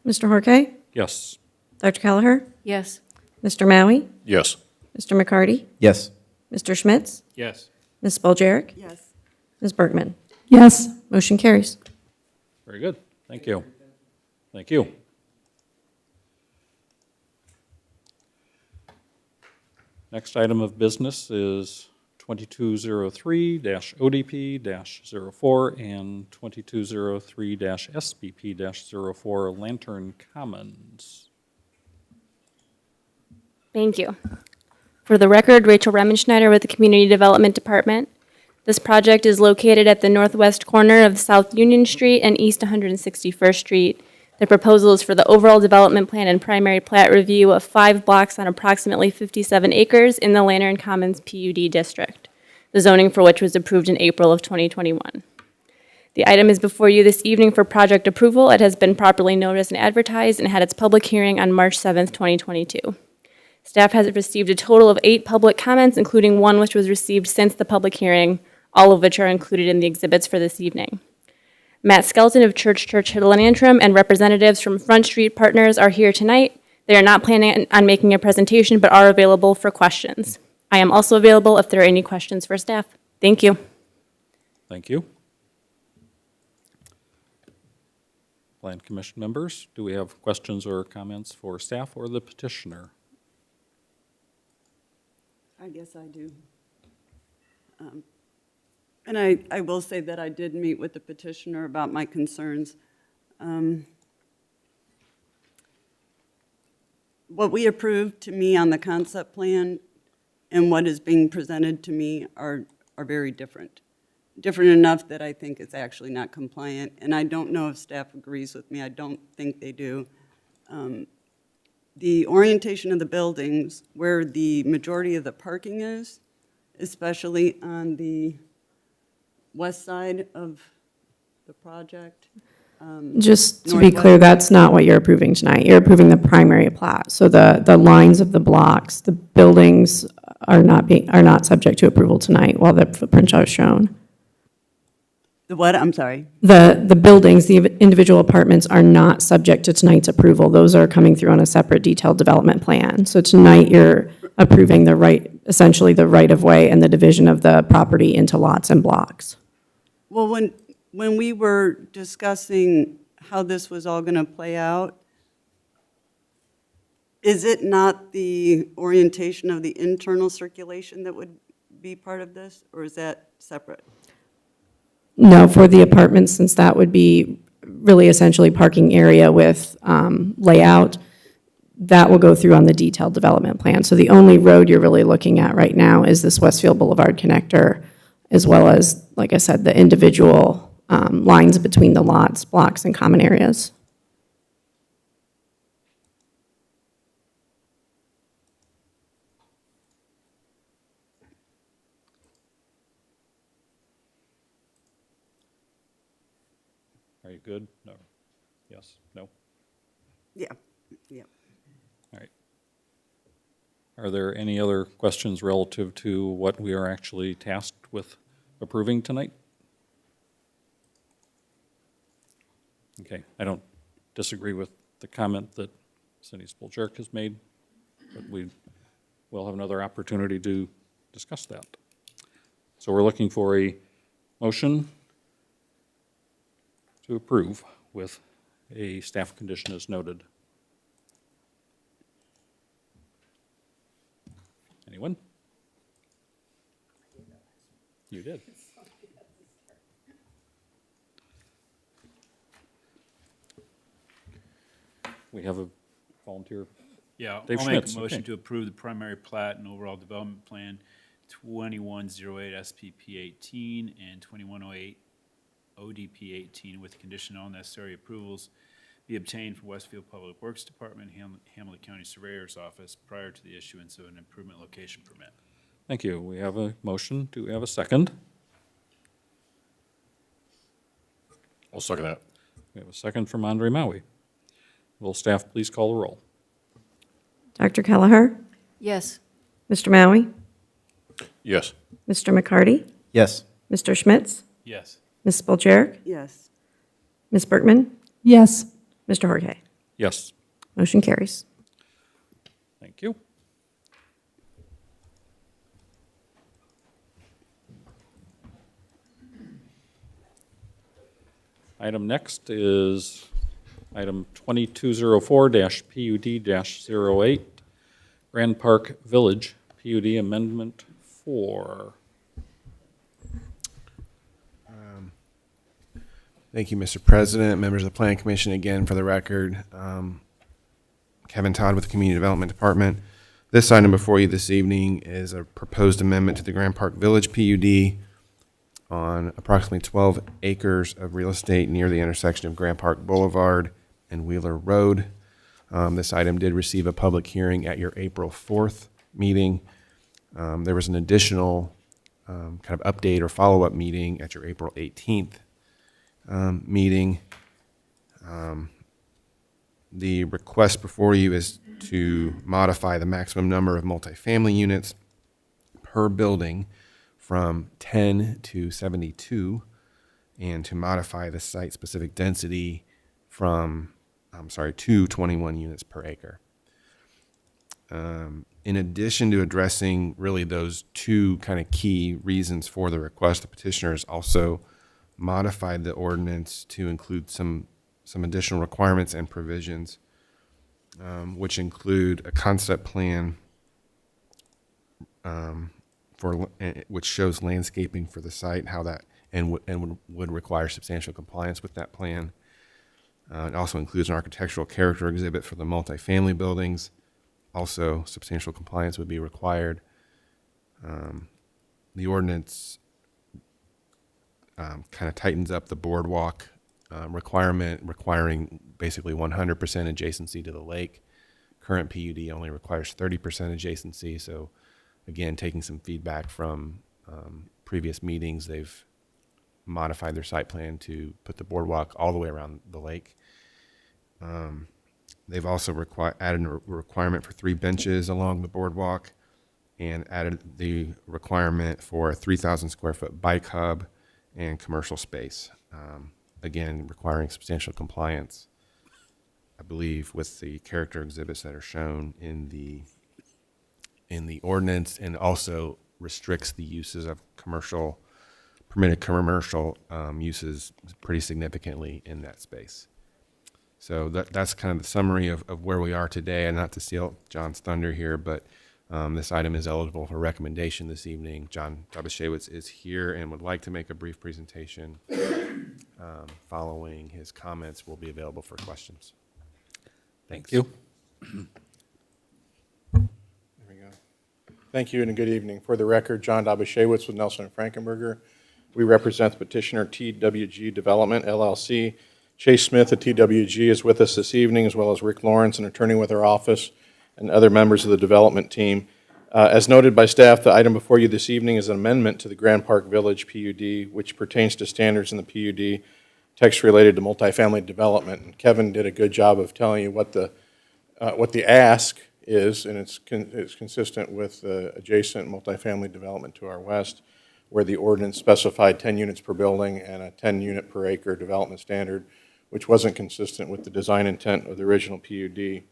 Mr. Horkay? Yes. Dr. Kelleher? Yes. Mr. Maui? Yes. Mr. McCarty? Yes. Mr. Schmitz? Yes. Ms. Boljaric? Yes. Ms. Bergman? Yes. Motion carries. Very good. Thank you. Thank you. Next item of business is 2203-ODP-04 and 2203-SBP-04 Lantern Commons. Thank you. For the record, Rachel Remenschneider with the Community Development Department. This project is located at the northwest corner of South Union Street and East 161st Street. The proposal is for the overall development plan and primary plat review of 5 blocks on approximately 57 acres in the Lantern Commons PUD district, the zoning for which was approved in April of 2021. The item is before you this evening for project approval. It has been properly noticed and advertised and had its public hearing on March 7th, 2022. Staff has received a total of 8 public comments, including one which was received since the public hearing, all of which are included in the exhibits for this evening. Matt Skelton of Church, Hill, and Antrim and representatives from Front Street Partners are here tonight. They are not planning on making a presentation, but are available for questions. I am also available if there are any questions for staff. Thank you. Thank you. Plan Commission members, do we have questions or comments for staff or the petitioner? I guess I do. And I will say that I did meet with the petitioner about my concerns. What we approved to me on the concept plan and what is being presented to me are very different. Different enough that I think it's actually not compliant, and I don't know if staff agrees with me. I don't think they do. The orientation of the buildings, where the majority of the parking is, especially on the west side of the project. Just to be clear, that's not what you're approving tonight. You're approving the primary plat. So the lines of the blocks, the buildings are not subject to approval tonight while the footprints are shown. The what? I'm sorry. The buildings, the individual apartments are not subject to tonight's approval. Those are coming through on a separate detailed development plan. So tonight you're approving essentially the right-of-way and the division of the property into lots and blocks. Well, when we were discussing how this was all going to play out, is it not the orientation of the internal circulation that would be part of this, or is that separate? No, for the apartments, since that would be really essentially parking area with layout, that will go through on the detailed development plan. So the only road you're really looking at right now is this Westfield Boulevard connector, as well as, like I said, the individual lines between the lots, blocks, and common areas. Are you good? No. Yes? No? Yeah, yeah. All right. Are there any other questions relative to what we are actually tasked with approving tonight? Okay, I don't disagree with the comment that Cindy Spoljarek has made, but we will have another opportunity to discuss that. So we're looking for a motion to approve with a staff condition as noted. Anyone? You did. We have a volunteer. Yeah, Dave I'll make Schmitz, a motion okay. to approve the primary plat and overall development plan 2108 SPP 18 and 2108 ODP 18 with condition all necessary approvals be obtained from Westfield Public Works Department, Hamlet County Surveyor's Office prior to the issuance of an improvement location permit. Thank you. We have a motion. Do we have a second? I'll second that. We have a second from Andre Maui. Will staff please call the roll? Dr. Kelleher? Yes. Mr. Maui? Yes. Mr. McCarty? Yes. Mr. Schmitz? Yes. Ms. Spoljarek? Yes. Ms. Bergman? Yes. Mr. Jorge? Yes. Motion carries. Thank you. Item next is item 2204-PUD-08, Grand Park Village, PUD Amendment 4. Thank you, Mr. President, members of the Plan Commission. Again, for the record, Kevin Todd with the Community Development Department. This item before you this evening is a proposed amendment to the Grand Park Village PUD on approximately 12 acres of real estate near the intersection of Grand Park Boulevard and Wheeler Road. This item did receive a public hearing at your April 4th meeting. There was an additional kind of update or follow-up meeting at your April 18th meeting. The request before you is to modify the maximum number of multifamily units per building from 10 to 72, and to modify the site-specific density to 21 units per acre. In addition to addressing really those two kind of key reasons for the request, the petitioners also modified the ordinance to include some additional requirements and provisions, which include a concept plan which shows landscaping for the site, how that would require substantial compliance with that plan. It also includes an architectural character exhibit for the multifamily buildings. Also, substantial compliance would be required. The ordinance kind of tightens up the boardwalk requirement, requiring basically 100% adjacency to the lake. Current PUD only requires 30% adjacency. So again, taking some feedback from previous meetings, they've modified their site plan to put the boardwalk all the way around the lake. They've also added a requirement for 3 benches along the boardwalk, and added the requirement for a 3,000 square foot bike hub and commercial space. Again, requiring substantial compliance, I believe, with the character exhibits that are shown in the ordinance, and also restricts the uses of permitted commercial uses pretty significantly in that space. So that's kind of the summary of where we are today. And not to steal John's thunder here, but this item is eligible for recommendation this evening. John Dobashewitz is here and would like to make a brief presentation. Following his comments, will be available for questions. Thanks. Thank you. There we go. Thank you and good evening. For the record, John Dobashewitz with Nelson and Frankenberger. We represent the petitioner TWG Development, LLC. Chase Smith at TWG is with us this evening, as well as Rick Lawrence, an attorney with our office, and other members of the development team. As noted by staff, the item before you this evening is an amendment to the Grand Park Village PUD, which pertains to standards in the PUD, text related to multifamily development. And Kevin did a good job of telling you what the ask is, and it's consistent with the adjacent multifamily development to our west, where the ordinance specified 10 units per building and a 10 unit per acre development standard, which wasn't consistent with the design intent of the original PUD.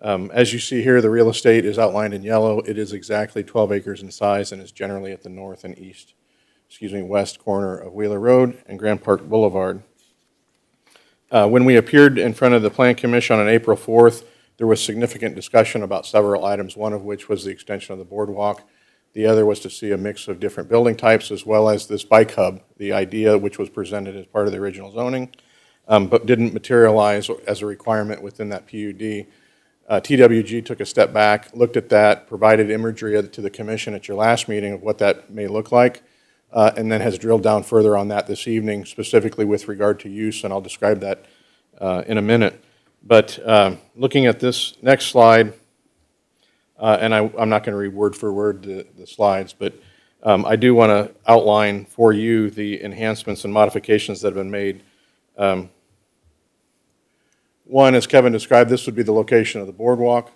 As you see here, the real estate is outlined in yellow. It is exactly 12 acres in size and is generally at the north and west corner of Wheeler Road and Grand Park Boulevard. When we appeared in front of the Plan Commission on April 4th, there was significant discussion about several items, one of which was the extension of the boardwalk. The other was to see a mix of different building types, as well as this bike hub, the idea which was presented as part of the original zoning, but didn't materialize as a requirement within that PUD. TWG took a step back, looked at that, provided imagery to the commission at your last meeting of what that may look like, and then has drilled down further on that this evening, specifically with regard to use, and I'll describe that in a minute. But looking at this next slide, and I'm not going to read word for word the slides, but I do want to outline for you the enhancements and modifications that have been made. One, as Kevin described, this would be the location of the boardwalk.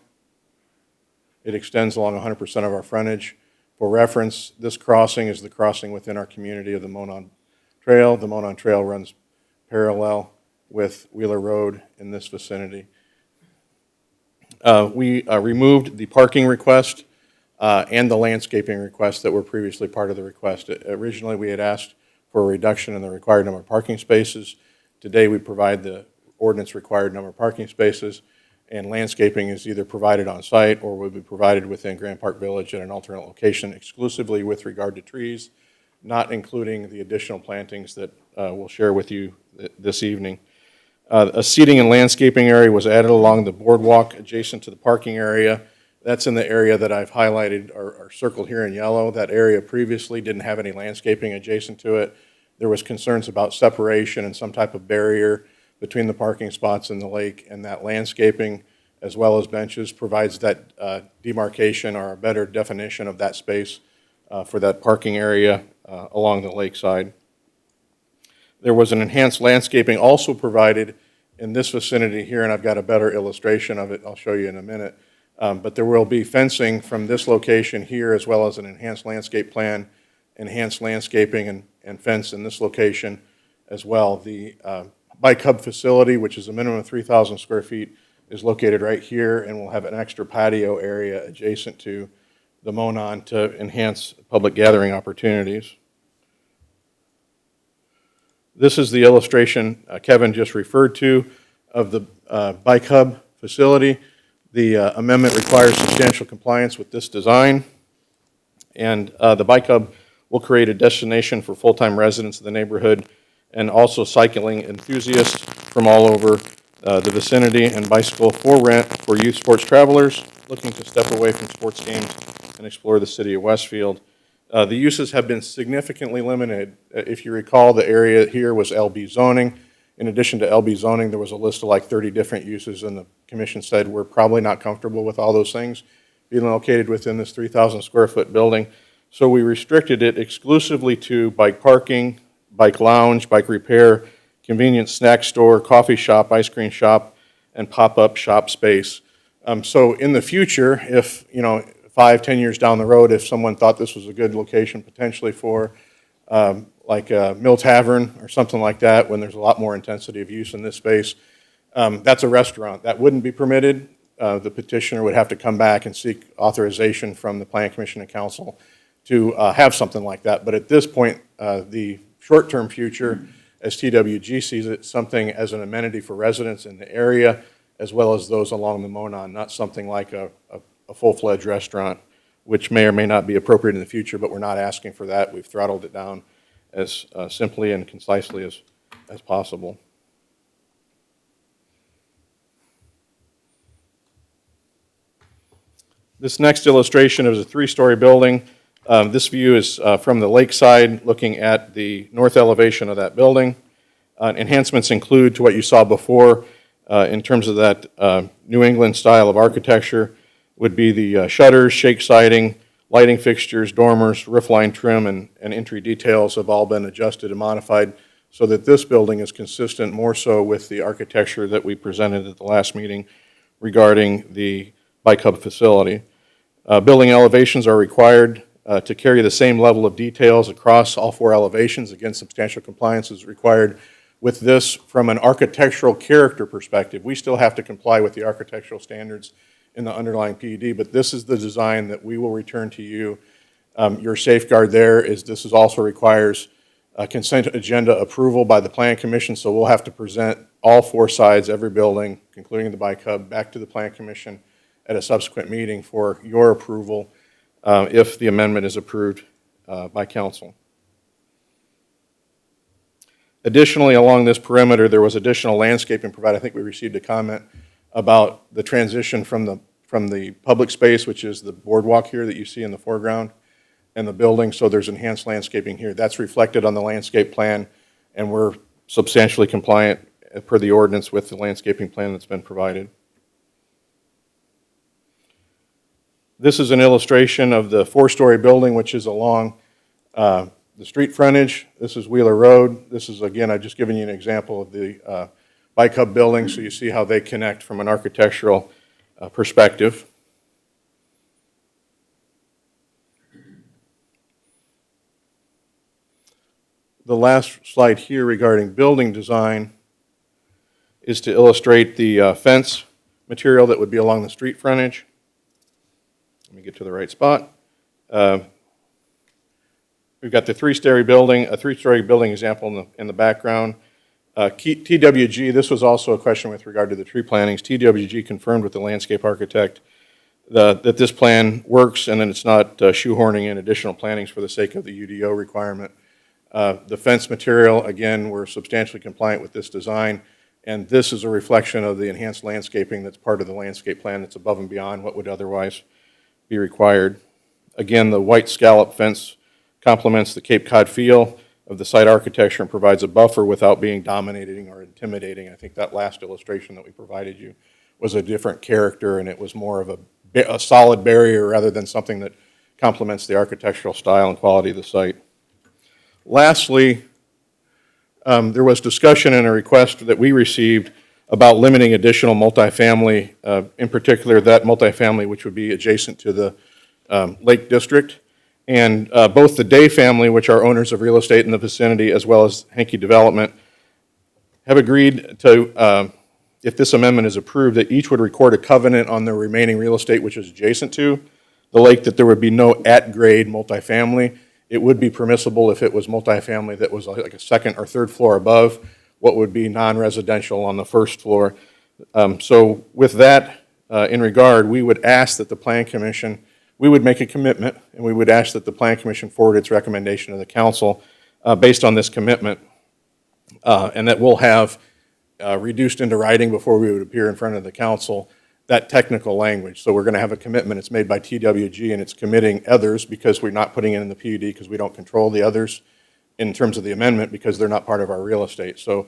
It extends along 100% of our frontage. For reference, this crossing is the crossing within our community of the Monon Trail. The Monon Trail runs parallel with Wheeler Road in this vicinity. We removed the parking request and the landscaping request that were previously part of the request. Originally, we had asked for a reduction in the required number of parking spaces. Today, we provide the ordinance required number of parking spaces, and landscaping is either provided on site or will be provided within Grand Park Village at an alternate location exclusively with regard to trees, not including the additional plantings that we'll share with you this evening. A seating and landscaping area was added along the boardwalk adjacent to the parking area. That's in the area that I've highlighted or circled here in yellow. That area previously didn't have any landscaping adjacent to it. There was concerns about separation and some type of barrier between the parking spots and the lake, and that landscaping, as well as benches, provides that demarcation or a better definition of that space for that parking area along the lakeside. There was an enhanced landscaping also provided in this vicinity here, and I've got a better illustration of it I'll show you in a minute. But there will be fencing from this location here, as well as an enhanced landscape plan, enhanced landscaping and fence in this location as well. The bike hub facility, which is a minimum of 3,000 square feet, is located right here, and we'll have an extra patio area adjacent to the Monon to enhance public gathering opportunities. This is the illustration Kevin just referred to of the bike hub facility. The amendment requires substantial compliance with this design, and the bike hub will create a destination for full-time residents of the neighborhood and also cycling enthusiasts from all over the vicinity, and bicycle for rent for youth sports travelers looking to step away from sports games and explore the city of Westfield. The uses have been significantly limited. If you recall, the area here was LB zoning. In addition to LB zoning, there was a list of like 30 different uses, and the commission said we're probably not comfortable with all those things being located within this 3,000 square foot building. So we restricted it exclusively to bike parking, bike lounge, bike repair, convenience snack store, coffee shop, ice cream shop, and pop-up shop space. So in the future, if, 5-10 years down the road, if someone thought this was a good location potentially for like a Mill Tavern or something like that, when there's a lot more intensity of use in this space, that's a restaurant. That wouldn't be permitted. The petitioner would have to come back and seek authorization from the Plan Commission and Council to have something like that. But at this point, the short-term future, as TWG sees it, something as an amenity for residents in the area, as well as those along the Monon, not something like a full-fledged restaurant, which may or may not be appropriate in the future, but we're not asking for that. We've throttled it down as simply and concisely as possible. This next illustration is a 3-story building. This view is from the lakeside, looking at the north elevation of that building. Enhancements include, to what you saw before, in terms of that New England style of architecture, would be the shutters, shake siding, lighting fixtures, dormers, roof line trim, and entry details have all been adjusted and modified so that this building is consistent more so with the architecture that we presented at the last meeting regarding the bike hub facility. Building elevations are required to carry the same level of details across all 4 elevations. Again, substantial compliance is required with this from an architectural character perspective. We still have to comply with the architectural standards in the underlying PUD, but this is the design that we will return to you. Your safeguard there is this also requires consent agenda approval by the Plan Commission, so we'll have to present all 4 sides, every building, including the bike hub, back to the Plan Commission at a subsequent meeting for your approval if the amendment is approved by council. Additionally, along this perimeter, there was additional landscaping provided. I think we received a comment about the transition from the public space, which is the boardwalk here that you see in the foreground, and the building. So there's enhanced landscaping here. That's reflected on the landscape plan, and we're substantially compliant per the ordinance with the landscaping plan that's been provided. This is an illustration of the 4-story building, which is along the street frontage. This is Wheeler Road. This is, again, I've just given you an example of the bike hub building, so you see how they connect from an architectural perspective. The last slide here regarding building design is to illustrate the fence material that would be along the street frontage. Let me get to the right spot. We've got the 3-story building, a 3-story building example in the background. TWG, this was also a question with regard to the tree plantings. TWG confirmed with the landscape architect that this plan works and that it's not shoehorning in additional plantings for the sake of the UDO requirement. The fence material, again, we're substantially compliant with this design, and this is a reflection of the enhanced landscaping that's part of the landscape plan that's above and beyond what would otherwise be required. Again, the white scallop fence complements the Cape Cod feel of the site architecture and provides a buffer without being dominating or intimidating. I think that last illustration that we provided you was a different character, and it was more of a solid barrier rather than something that complements the architectural style and quality of the site. Lastly, there was discussion and a request that we received about limiting additional multifamily, in particular that multifamily which would be adjacent to the Lake District. And both the Day family, which are owners of real estate in the vicinity, as well as Hankey Development, have agreed to, if this amendment is approved, that each would record a covenant on the remaining real estate which is adjacent to the lake, that there would be no at-grade multifamily. It would be permissible if it was multifamily that was like a second or third floor above what would be non-residential on the first floor. So with that in regard, we would ask that the Plan Commission, we would make a commitment, and we would ask that the Plan Commission forward its recommendation to the council based on this commitment, and that we'll have reduced into writing before we would appear in front of the council that technical language. So we're going to have a commitment. It's made by TWG, and it's committing others because we're not putting it in the PUD because we don't control the others in terms of the amendment because they're not part of our real estate. So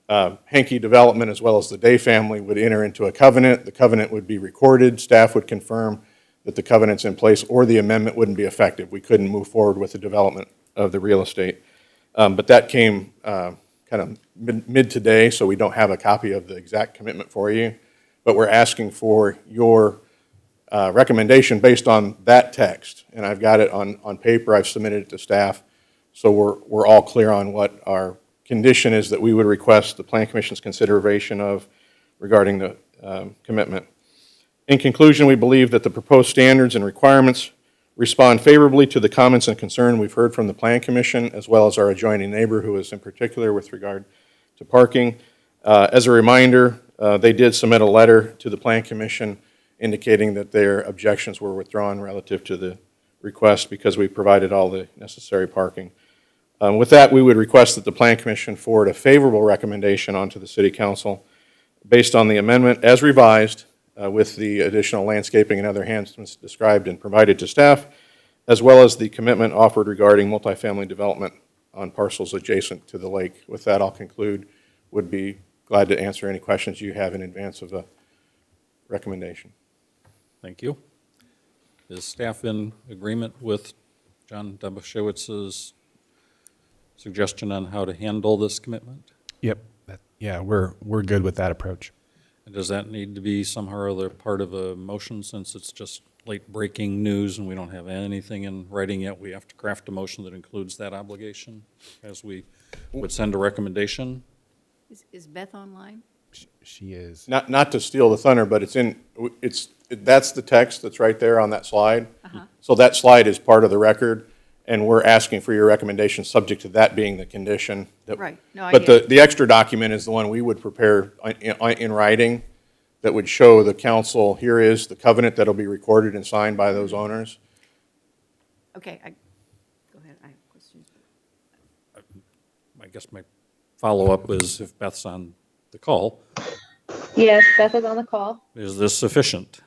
Hankey Development as well as the Day family would enter into a covenant. The covenant would be recorded. Staff would confirm that the covenant's in place or the amendment wouldn't be effective. We couldn't move forward with the development of the real estate. But that came kind of mid today, so we don't have a copy of the exact commitment for you. But we're asking for your recommendation based on that text. And I've got it on paper. I've submitted it to staff. So we're all clear on what our condition is that we would request the Plan Commission's consideration of regarding the commitment. In conclusion, we believe that the proposed standards and requirements respond favorably to the comments and concern we've heard from the Plan Commission, as well as our adjoining neighbor, who is in particular with regard to parking. As a reminder, they did submit a letter to the Plan Commission indicating that their objections were withdrawn relative to the request because we provided all the necessary parking. With that, we would request that the Plan Commission forward a favorable recommendation onto the City Council based on the amendment as revised with the additional landscaping and other enhancements described and provided to staff, as well as the commitment offered regarding multifamily development on parcels adjacent to the lake. With that, I'll conclude. Would be glad to answer any questions you have in advance of the recommendation. Thank you. Is staff in agreement with John Dabashewitz's suggestion on how to handle this commitment? Yep. Yeah, we're good with that approach. And does that need to be somehow or other part of a motion since it's just late breaking news and we don't have anything in writing yet? We have to craft a motion that includes that obligation as we would send a recommendation? Is Beth online? She is. Not to steal the thunder, but that's the text that's right there on that slide. So that slide is part of the record, and we're asking for your recommendation subject to that being the condition. Right. No, I but get it. the extra document is the one we would prepare in writing that would show the council, here is the covenant that'll be recorded and signed by those owners. Okay, go ahead, I have questions. I guess my follow-up is if Beth's on the call. Yes, Beth is on the call. Is this sufficient?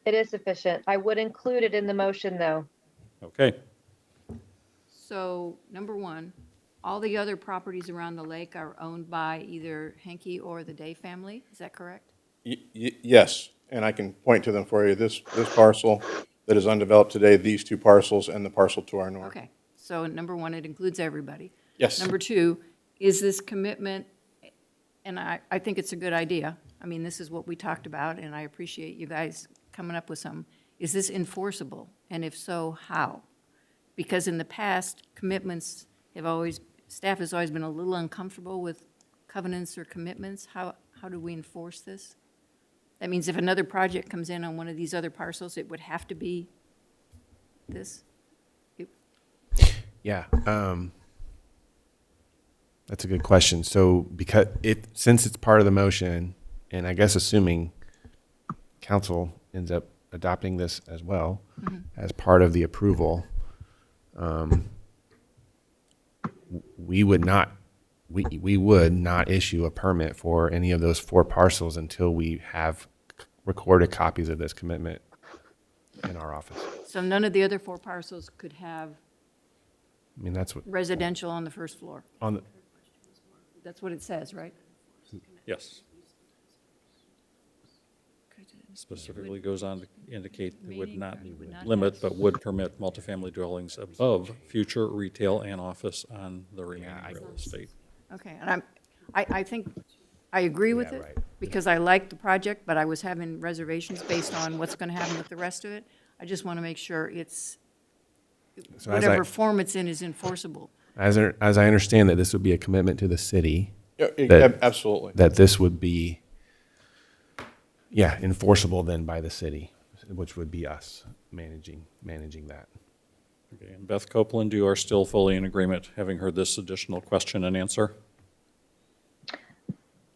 It is sufficient. I would include it in the motion, though. Okay. So, number one, all the other properties around the lake are owned by either Hankey or the Day family, is that correct? Yes, and I can point to them for you. This parcel that is undeveloped today, these two parcels, and the parcel to our north. Okay, so number one, it includes everybody. Yes. Number two, is this commitment, and I think it's a good idea. I mean, this is what we talked about, and I appreciate you guys coming up with some. Is this enforceable? And if so, how? Because in the past, commitments have always, staff has always been a little uncomfortable with covenants or commitments. How do we enforce this? That means if another project comes in on one of these other parcels, it would have to be this? Yeah. That's a good question. So because since it's part of the motion, and I guess assuming council ends up adopting this as well as part of the approval, we would not issue a permit for any of those 4 parcels until we have recorded copies of this commitment in our office. So none of the other 4 parcels could have I mean, that's what residential on the first floor? on the, That's what it says, right? Yes. specifically goes on to indicate it would not limit, but would permit multifamily dwellings above future retail and office on the remaining real estate. Okay, and I think, I agree with it, because I like the project, but I was having reservations based on what's gonna happen with the rest of it. I just wanna make sure it's, So as whatever form it's in is enforceable. As I understand that this would be a commitment to the city. Yeah, absolutely. That this would be, enforceable then by the city, which would be us managing that. Okay, and Beth Copeland, you are still fully in agreement, having heard this additional question and answer?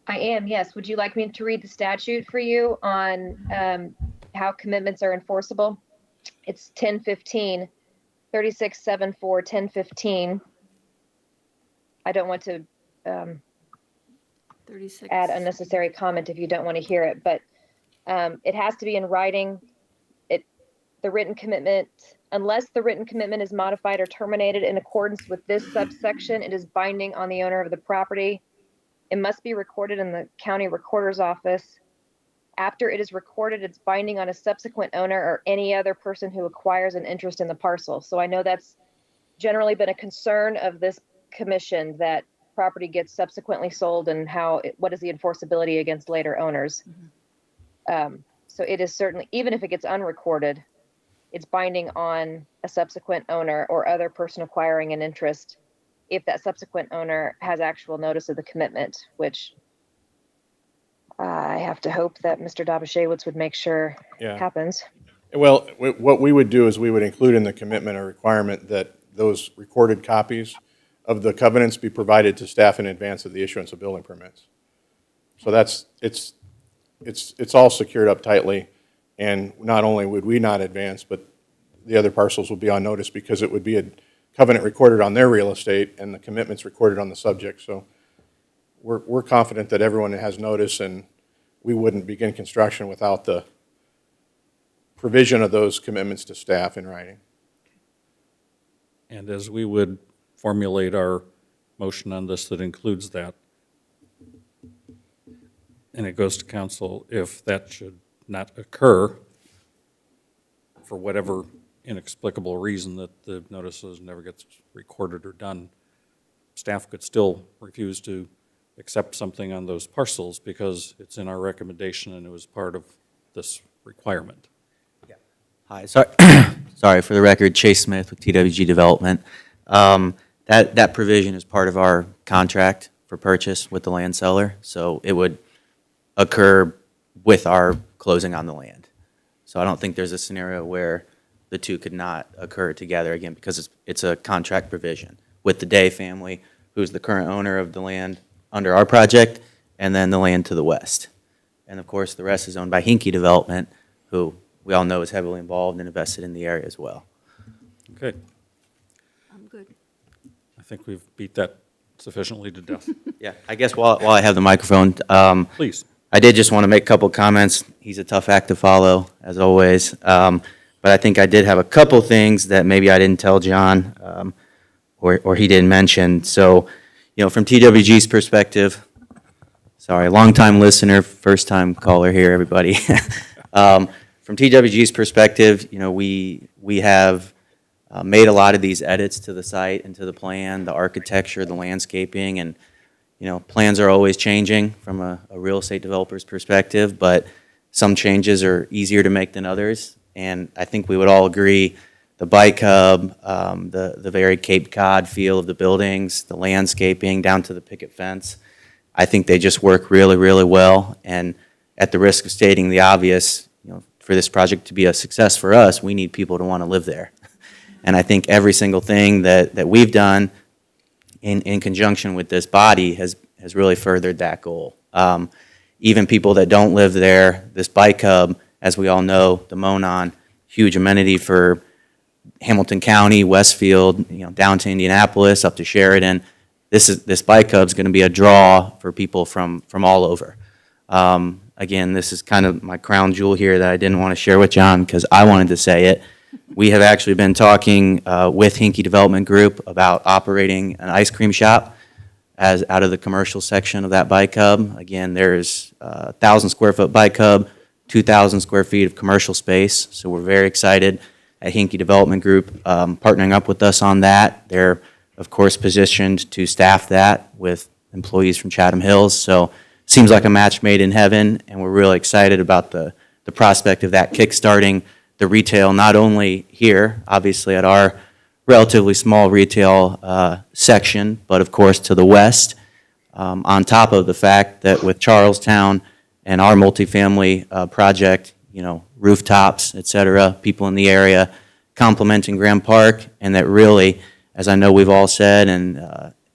I am, yes. Would you like me to read the statute for you on how commitments are enforceable? It's 1015, 3674, 1015. I don't want to 36. add unnecessary comment if you don't want to hear it, but it has to be in writing. The written commitment, unless the written commitment is modified or terminated in accordance with this subsection, it is binding on the owner of the property. It must be recorded in the county recorder's office. After it is recorded, it's binding on a subsequent owner or any other person who acquires an interest in the parcel. So I know that's generally been a concern of this commission, that property gets subsequently sold and what is the enforceability against later owners. So it is certainly, even if it gets unrecorded, it's binding on a subsequent owner or other person acquiring an interest if that subsequent owner has actual notice of the commitment, which I have to hope that Mr. Dobashewitz would make sure happens. Well, what we would do is we would include in the commitment a requirement that those recorded copies of the covenants be provided to staff in advance of the issuance of building permits. So it's all secured up tightly, and not only would we not advance, but the other parcels would be on notice because it would be a covenant recorded on their real estate and the commitments recorded on the subject. So we're confident that everyone has notice, and we wouldn't begin construction without the provision of those commitments to staff in writing. And as we would formulate our motion on this that includes that, and it goes to council, if that should not occur for whatever inexplicable reason that the notices never gets recorded or done, staff could still refuse to accept something on those parcels because it's in our recommendation and it was part of this requirement. Hi, sorry, sorry, for the record, Chase Smith with TWG Development. That provision is part of our contract for purchase with the land seller, so it would occur with our closing on the land. So I don't think there's a scenario where the two could not occur together, again, because it's a contract provision with the Day family, who's the current owner of the land under our project, and then the land to the west. And of course, the rest is owned by Hinkie Development, who we all know is heavily involved and invested in the area as well. Okay. I'm good. I think we've beat that sufficiently to death. Yeah, I guess while I have the microphone, please. I did just want to make a couple comments. He's a tough act to follow, as always. But I think I did have a couple things that maybe I didn't tell John, or he didn't mention. So, from TWG's perspective, sorry, long-time listener, first-time caller here, everybody. From TWG's perspective, we have made a lot of these edits to the site and to the plan, the architecture, the landscaping, and plans are always changing from a real estate developer's perspective, but some changes are easier to make than others. And I think we would all agree the bike hub, the very Cape Cod feel of the buildings, the landscaping down to the picket fence, I think they just work really, really well. And at the risk of stating the obvious, for this project to be a success for us, we need people to want to live there. And I think every single thing that we've done in conjunction with this body has really furthered that goal. Even people that don't live there, this bike hub, as we all know, the Monon, huge amenity for Hamilton County, Westfield, down to Indianapolis, up to Sheridan. This bike hub is going to be a draw for people from all over. Again, this is kind of my crown jewel here that I didn't want to share with John because I wanted to say it. We have actually been talking with Hinkie Development Group about operating an ice cream shop out of the commercial section of that bike hub. Again, there's a 1,000 square foot bike hub, 2,000 square feet of commercial space. So we're very excited at Hinkie Development Group partnering up with us on that. They're, of course, positioned to staff that with employees from Chatham Hills. So seems like a match made in heaven, and we're really excited about the prospect of that kickstarting the retail, not only here, obviously at our relatively small retail section, but of course to the west, on top of the fact that with Charlestown and our multifamily project, you know, rooftops, et cetera, people in the area complementing Grand Park, and that really, as I know we've all said, and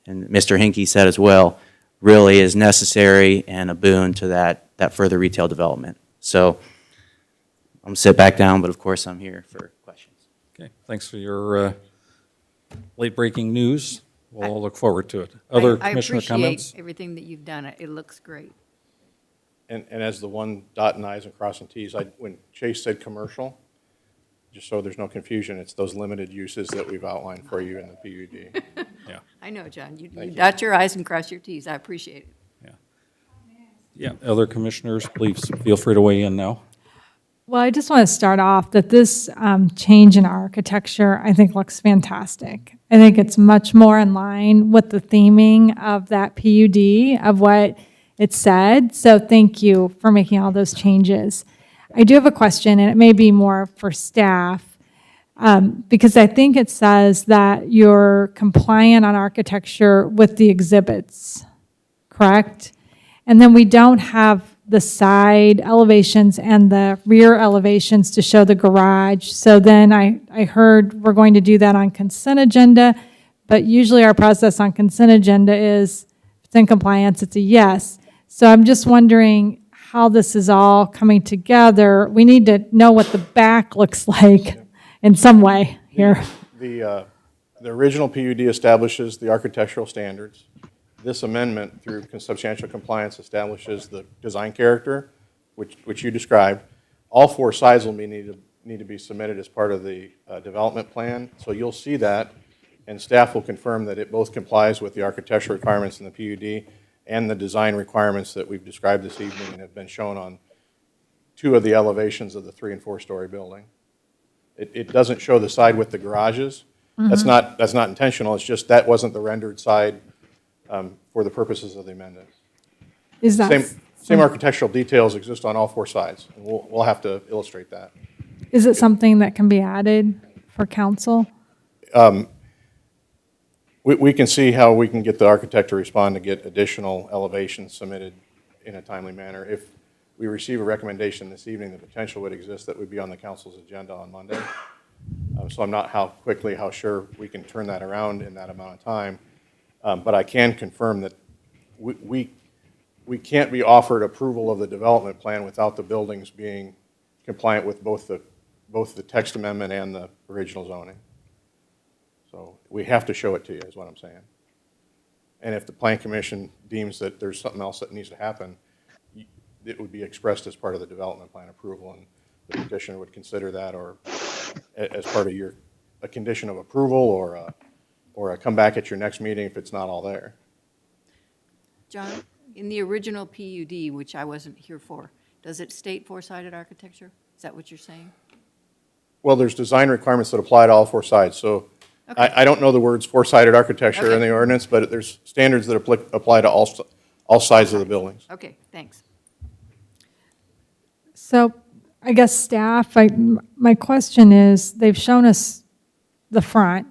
Mr. Hinkie said as well, really is necessary and a boon to that further retail development. So I'm going to sit back down, but of course I'm here for questions. Okay, thanks for your late-breaking news. We'll all look forward to it. Other commissioner comments? I appreciate everything that you've done. It looks great. And as the one dotting i's and crossing t's, when Chase said commercial, just so there's no confusion, it's those limited uses that we've outlined for you in the PUD. Yeah. I know, John. You Thank you. dot your i's and cross your t's. I appreciate it. Yeah, other commissioners, please feel free to weigh in now. Well, I just want to start off that this change in architecture, I think, looks fantastic. I think it's much more in line with the theming of that PUD, of what it said. So thank you for making all those changes. I do have a question, and it may be more for staff, because I think it says that you're compliant on architecture with the exhibits, correct? And then we don't have the side elevations and the rear elevations to show the garage. So then I heard we're going to do that on consent agenda, but usually our process on consent agenda is, if it's in compliance, it's a yes. So I'm just wondering how this is all coming together. We need to know what the back looks like in some way here. The original PUD establishes the architectural standards. This amendment, through substantial compliance, establishes the design character, which you described. All four sides will need to be submitted as part of the development plan. So you'll see that, and staff will confirm that it both complies with the architectural requirements in the PUD and the design requirements that we've described this evening and have been shown on 2 of the elevations of the 3- and 4-story building. It doesn't show the side with the garages. That's not intentional. It's just that wasn't the rendered side for the purposes of the amendment. Is that Same architectural details exist on all 4 sides, and we'll have to illustrate that. Is it something that can be added for council? We can see how we can get the architect to respond to get additional elevations submitted in a timely manner. If we receive a recommendation this evening, the potential would exist that would be on the council's agenda on Monday. So I'm not how sure we can turn that around in that amount of time. But I can confirm that we can't be offered approval of the development plan without the buildings being compliant with both the text amendment and the original zoning. So we have to show it to you, is what I'm saying. And if the Plan Commission deems that there's something else that needs to happen, it would be expressed as part of the development plan approval, and the petitioner would consider that, or as part of a condition of approval, or a come back at your next meeting if it's not all there. John, in the original PUD, which I wasn't here for, does it state 4-sided architecture? Is that what you're saying? Well, there's design requirements that apply to all 4 sides. So Okay. I don't know the words 4-sided architecture in the ordinance, but there's standards that apply to all sides of the buildings. Okay, thanks. So I guess staff, my question is, they've shown us the front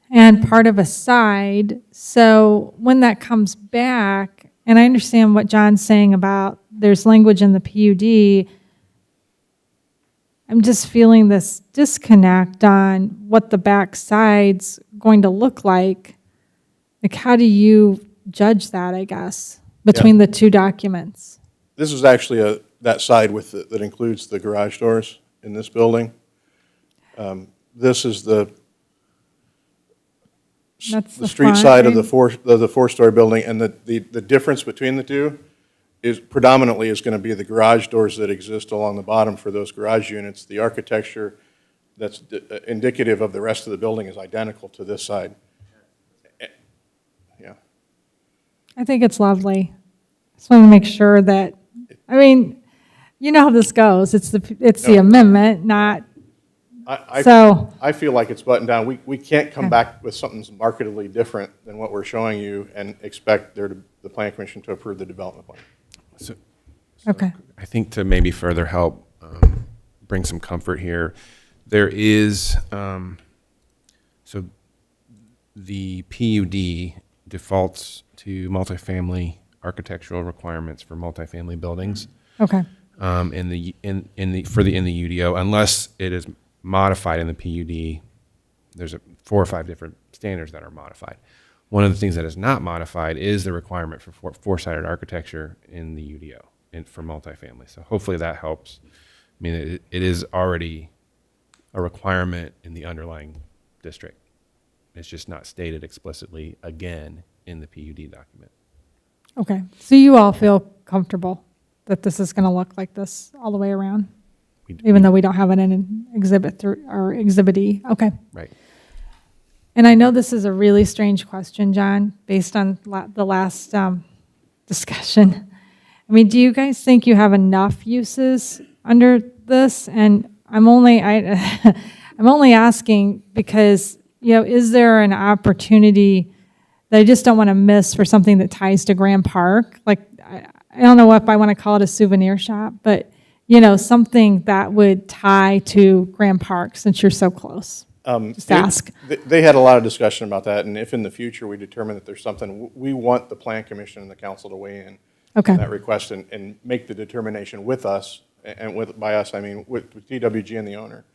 and part of a side. So when that comes back, and I understand what John's saying about there's language in the PUD, I'm just feeling this disconnect on what the back side's going to look like. Like, how do you judge that, I guess, between the 2 documents? This is actually that side that includes the garage doors in this building. This is the street side of the 4-story building, and the difference between the 2 is predominantly going to be the garage doors that exist along the bottom for those garage units. The architecture that's indicative of the rest of the building is identical to this side. Yeah. I think it's lovely. Just want to make sure that, I mean, you know how this goes. It's the No. amendment, not, I so, I feel like it's buttoned down. We can't come back with something that's markedly different than what we're showing you and expect the Plan Commission to approve the development plan. So okay. I think to maybe further help bring some comfort here, there is, so the PUD defaults to multifamily architectural requirements for multifamily buildings. Okay. In the UDO, unless it is modified in the PUD, there's 4 or 5 different standards that are modified. One of the things that is not modified is the requirement for four-sided architecture in the UDO for multifamily. So hopefully that helps. I mean, it is already a requirement in the underlying district. It's just not stated explicitly again in the PUD document. Okay. So you all feel comfortable that this is going to look like this all the way around? Even though we don't have it in Exhibit 3 or Exhibit E? Okay. Right. And I know this is a really strange question, John, based on the last discussion. I mean, do you guys think you have enough uses under this? And I'm only asking because, is there an opportunity that I just don't want to miss for something that ties to Grand Park? Like, I don't know if I want to call it a souvenir shop, but, something that would tie to Grand Park since you're so close. Just ask. They had a lot of discussion about that, and if in the future we determine that there's something, we want the Plan Commission and the council to weigh in Okay. on that request and make the determination with us, and by us, I mean with TWG and the owner,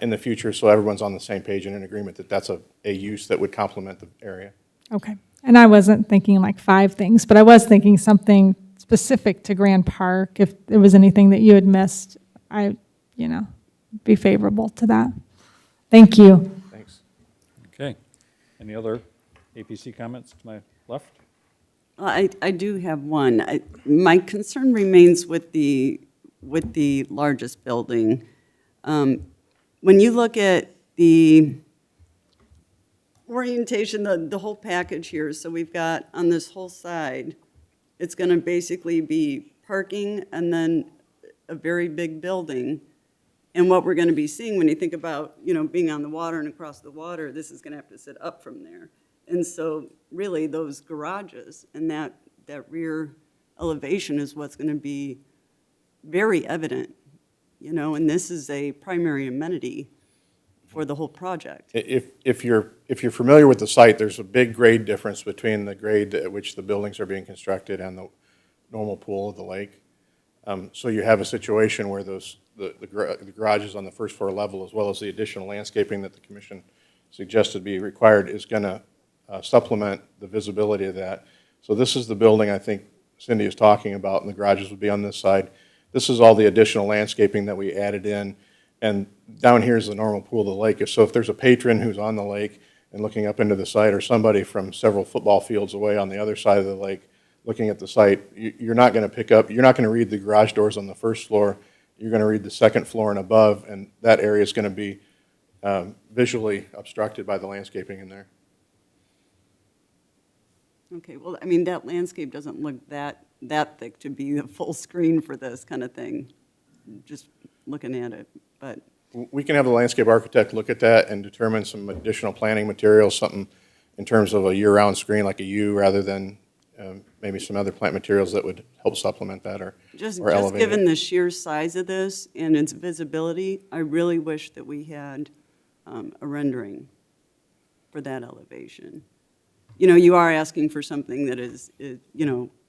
in the future, so everyone's on the same page and in agreement that that's a use that would complement the area. Okay. And I wasn't thinking like 5 things, but I was thinking something specific to Grand Park. If there was anything that you had missed, I, be favorable to that. Thank you. Thanks. Okay. Any other APC comments to my left? I do have one. My concern remains with the largest building. When you look at the orientation, the whole package here, so we've got on this whole side, it's going to basically be parking and then a very big building. And what we're going to be seeing when you think about, being on the water and across the water, this is going to have to sit up from there. And so really those garages and that rear elevation is what's going to be very evident, and this is a primary amenity for the whole project. If you're familiar with the site, there's a big grade difference between the grade at which the buildings are being constructed and the normal pool of the lake. So you have a situation where the garages on the first floor level, as well as the additional landscaping that the commission suggested be required, is going to supplement the visibility of that. So this is the building I think Cindy is talking about, and the garages would be on this side. This is all the additional landscaping that we added in, and down here is the normal pool of the lake. So if there's a patron who's on the lake and looking up into the site, or somebody from several football fields away on the other side of the lake looking at the site, you're not going to read the garage doors on the first floor. You're going to read the second floor and above, and that area is going to be visually obstructed by the landscaping in there. Okay, well, I mean, that landscape doesn't look that thick to be the full screen for this kind of thing, just looking at it, but. We can have the landscape architect look at that and determine some additional planning materials, something in terms of a year-round screen like a U rather than maybe some other plant materials that would help supplement that or elevate given it. the sheer size of this and its visibility, I really wish that we had a rendering for that elevation. You are asking for something that is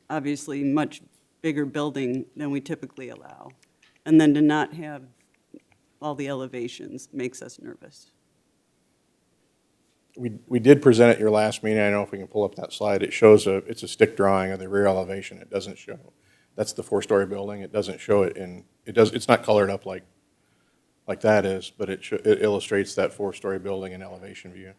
obviously much bigger building than we typically allow. And then to not have all the elevations makes us nervous. We did present at your last meeting. I don't know if we can pull up that slide. It shows it's a stick drawing of the rear elevation. It doesn't show. That's the 4-story building. It doesn't show it it's not colored up like that is, but it illustrates that 4-story building in elevation view.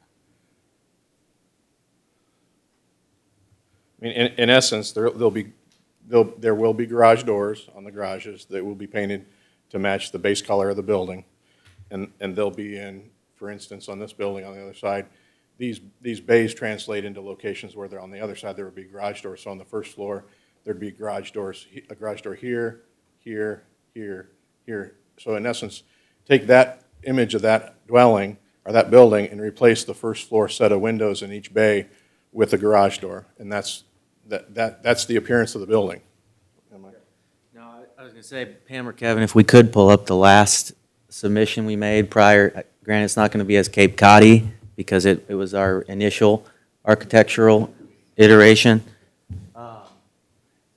I mean, in essence, there will be garage doors on the garages that will be painted to match the base color of the building, and they'll be in, for instance, on this building on the other side, these bays translate into locations where they're on the other side. There would be garage doors. So on the first floor, there'd be a garage door here, here, here, here. So in essence, take that image of that dwelling or that building and replace the first floor set of windows in each bay with a garage door, and that's the appearance of the building. No, I was going to say, Pam or Kevin, if we could pull up the last submission we made prior, granted, it's not going to be as Cape Cod-y because it was our initial architectural iteration.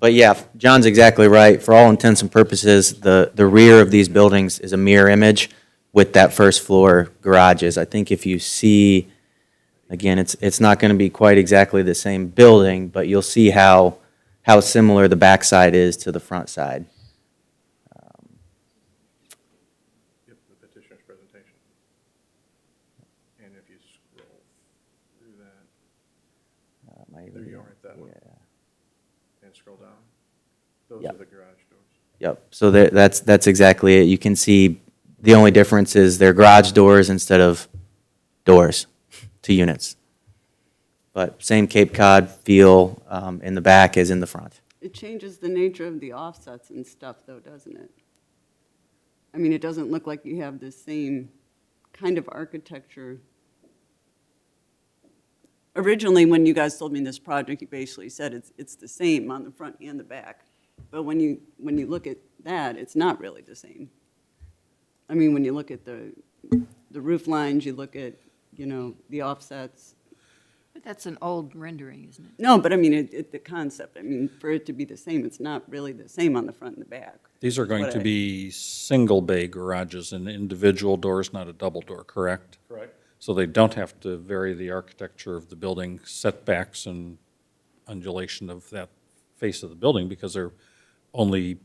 But yeah, John's exactly right. For all intents and purposes, the rear of these buildings is a mirror image with that first floor garages. I think if you see, again, it's not going to be quite exactly the same building, but you'll see how similar the backside is to the front side. Yep, the petitioner's presentation. And if you scroll through that, there you are, right, that one. And scroll down. Those are the garage doors. Yep, so that's exactly it. You can see the only difference is they're garage doors instead of doors to units. But same Cape Cod feel in the back as in the front. It changes the nature of the offsets and stuff, though, doesn't it? I mean, it doesn't look like you have the same kind of architecture. Originally, when you guys told me this project, you basically said it's the same on the front and the back. But when you look at that, it's not really the same. I mean, when you look at the roof lines, you look at, the offsets. But that's an old rendering, isn't it? No, but I mean, the concept, I mean, for it to be the same, it's not really the same on the front and the back. These are going to be single bay garages and individual doors, not a double door, correct? Correct. So they don't have to vary the architecture of the building setbacks and undulation of that face of the building because they're only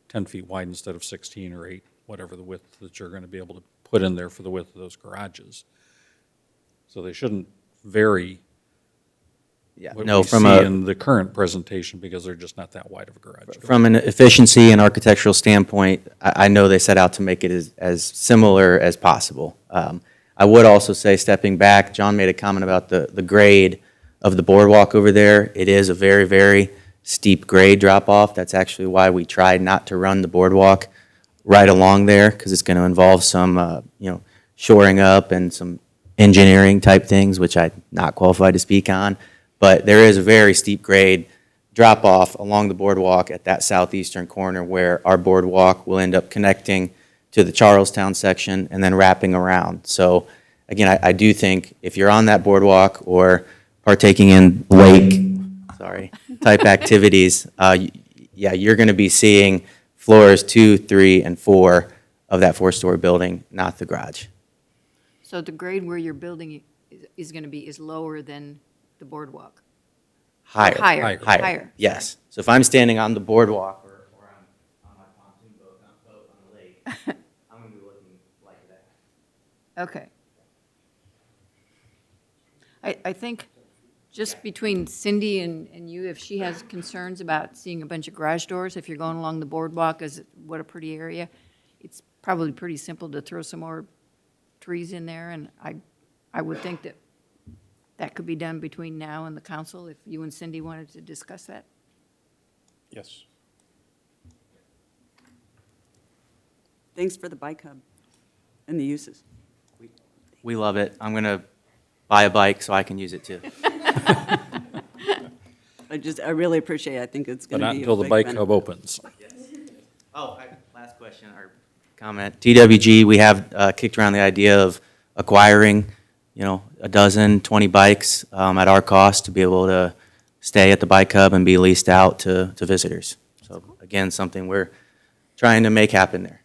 10 feet wide instead of 16 or 8, whatever the width that you're going to be able to put in there for the width of those garages. So they shouldn't vary what we see in the current presentation because they're just not that wide of a garage door. From an efficiency and architectural standpoint, I know they set out to make it as similar as possible. I would also say, stepping back, John made a comment about the grade of the boardwalk over there. It is a very, very steep grade drop-off. That's actually why we tried not to run the boardwalk right along there, because it's going to involve some, shoring up and some engineering type things, which I'm not qualified to speak on. But there is a very steep grade drop-off along the boardwalk at that southeastern corner where our boardwalk will end up connecting to the Charlestown section and then wrapping around. So again, I do think if you're on that boardwalk or partaking in type activities, you're going to be seeing floors 2, 3, and 4 of that 4-story building, not the garage. So the grade where you're building is going to be lower than the boardwalk? Higher. Higher. Yes. So if I'm standing on the boardwalk or I'm on my pontoon boat, on the lake, I'm going to be looking like that. Okay. I think just between Cindy and you, if she has concerns about seeing a bunch of garage doors, if you're going along the boardwalk, what a pretty area, it's probably pretty simple to throw some more trees in there, and I would think that could be done between now and the council, if you and Cindy wanted to discuss that. Yes. Thanks for the bike hub and the uses. We love it. I'm going to buy a bike so I can use it too. I really appreciate it. I think it's going to be But not until the bike hub opens. Oh, last question or comment. TWG, we have kicked around the idea of acquiring, a dozen, 20 bikes at our cost to be able to stay at the bike hub and be leased out to visitors. So again, something we're trying to make happen there.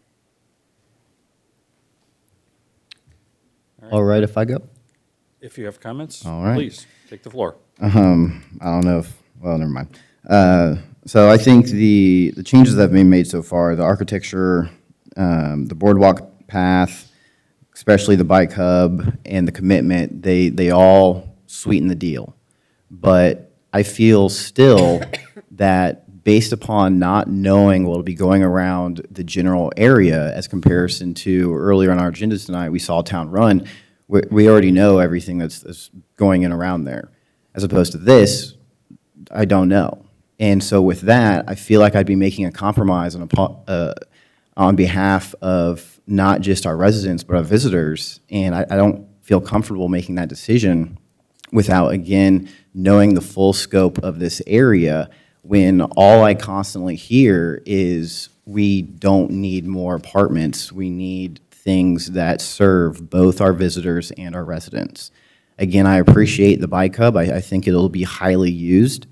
All right, if I go? If you have comments, All right. please take the floor. I don't know well, never mind. So I think the changes that have been made so far, the architecture, the boardwalk path, especially the bike hub and the commitment, they all sweeten the deal. But I feel still that based upon not knowing what will be going around the general area as comparison to earlier on our agenda tonight, we saw Town Run, we already know everything that's going in around there. As opposed to this, I don't know. And so with that, I feel like I'd be making a compromise on on behalf of not just our residents, but our visitors. And I don't feel comfortable making that decision without, again, knowing the full scope of this area, when all I constantly hear is we don't need more apartments. We need things that serve both our visitors and our residents. Again, I appreciate the bike hub. I think it'll be highly used.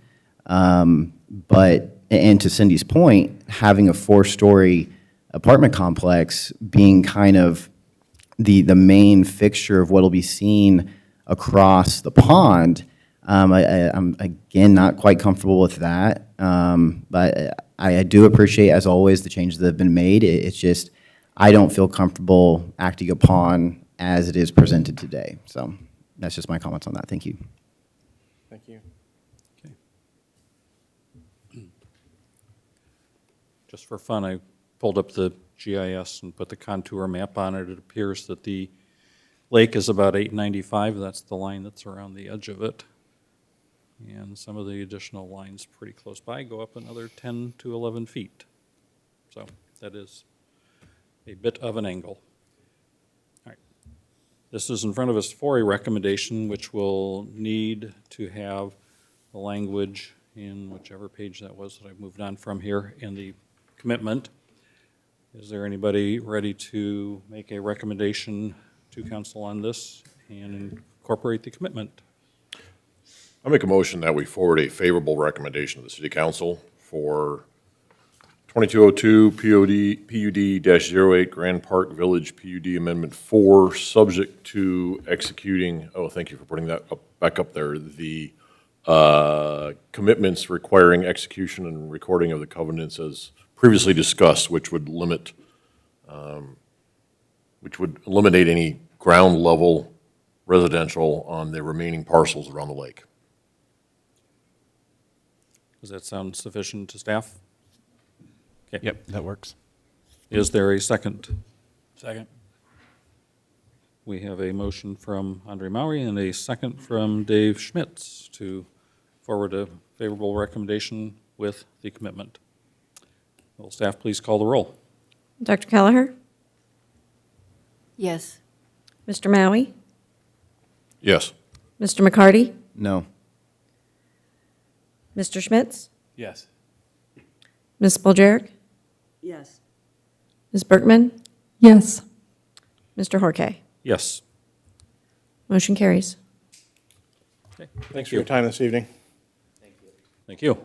But, and to Cindy's point, having a 4-story apartment complex being kind of the main fixture of what will be seen across the pond, I'm, again, not quite comfortable with that. But I do appreciate, as always, the changes that have been made. It's just, I don't feel comfortable acting upon as it is presented today. So that's just my comments on that. Thank you. Thank you. Just for fun, I pulled up the GIS and put the contour map on it. It appears that the lake is about 895. That's the line that's around the edge of it. And some of the additional lines pretty close by go up another 10 to 11 feet. So that is a bit of an angle. All right. This is in front of us for a recommendation, which will need to have the language in whichever page that was that I moved on from here in the commitment. Is there anybody ready to make a recommendation to council on this and incorporate the commitment? I make a motion that we forward a favorable recommendation to the city council for 2202 PUD-08 Grand Park Village PUD Amendment 4, subject to executing, oh, thank you for putting that back up there, the commitments requiring execution and recording of the covenants as previously discussed, which would limit, which would eliminate any ground level residential on the remaining parcels around the lake. Does that sound sufficient to staff? Okay. Yep, that works. Is there a second? Second. We have a motion from Andre Maury and a second from Dave Schmitz to forward a favorable recommendation with the commitment. Will staff please call the roll? Dr. Kelleher? Yes. Mr. Maui? Yes. Mr. McCarty? No. Mr. Schmitz? Yes. Ms. Boljeric? Yes. Ms. Bergman? Yes. Mr. Horkay? Yes. Motion carries. Okay. Thanks for your time this evening. Thank you.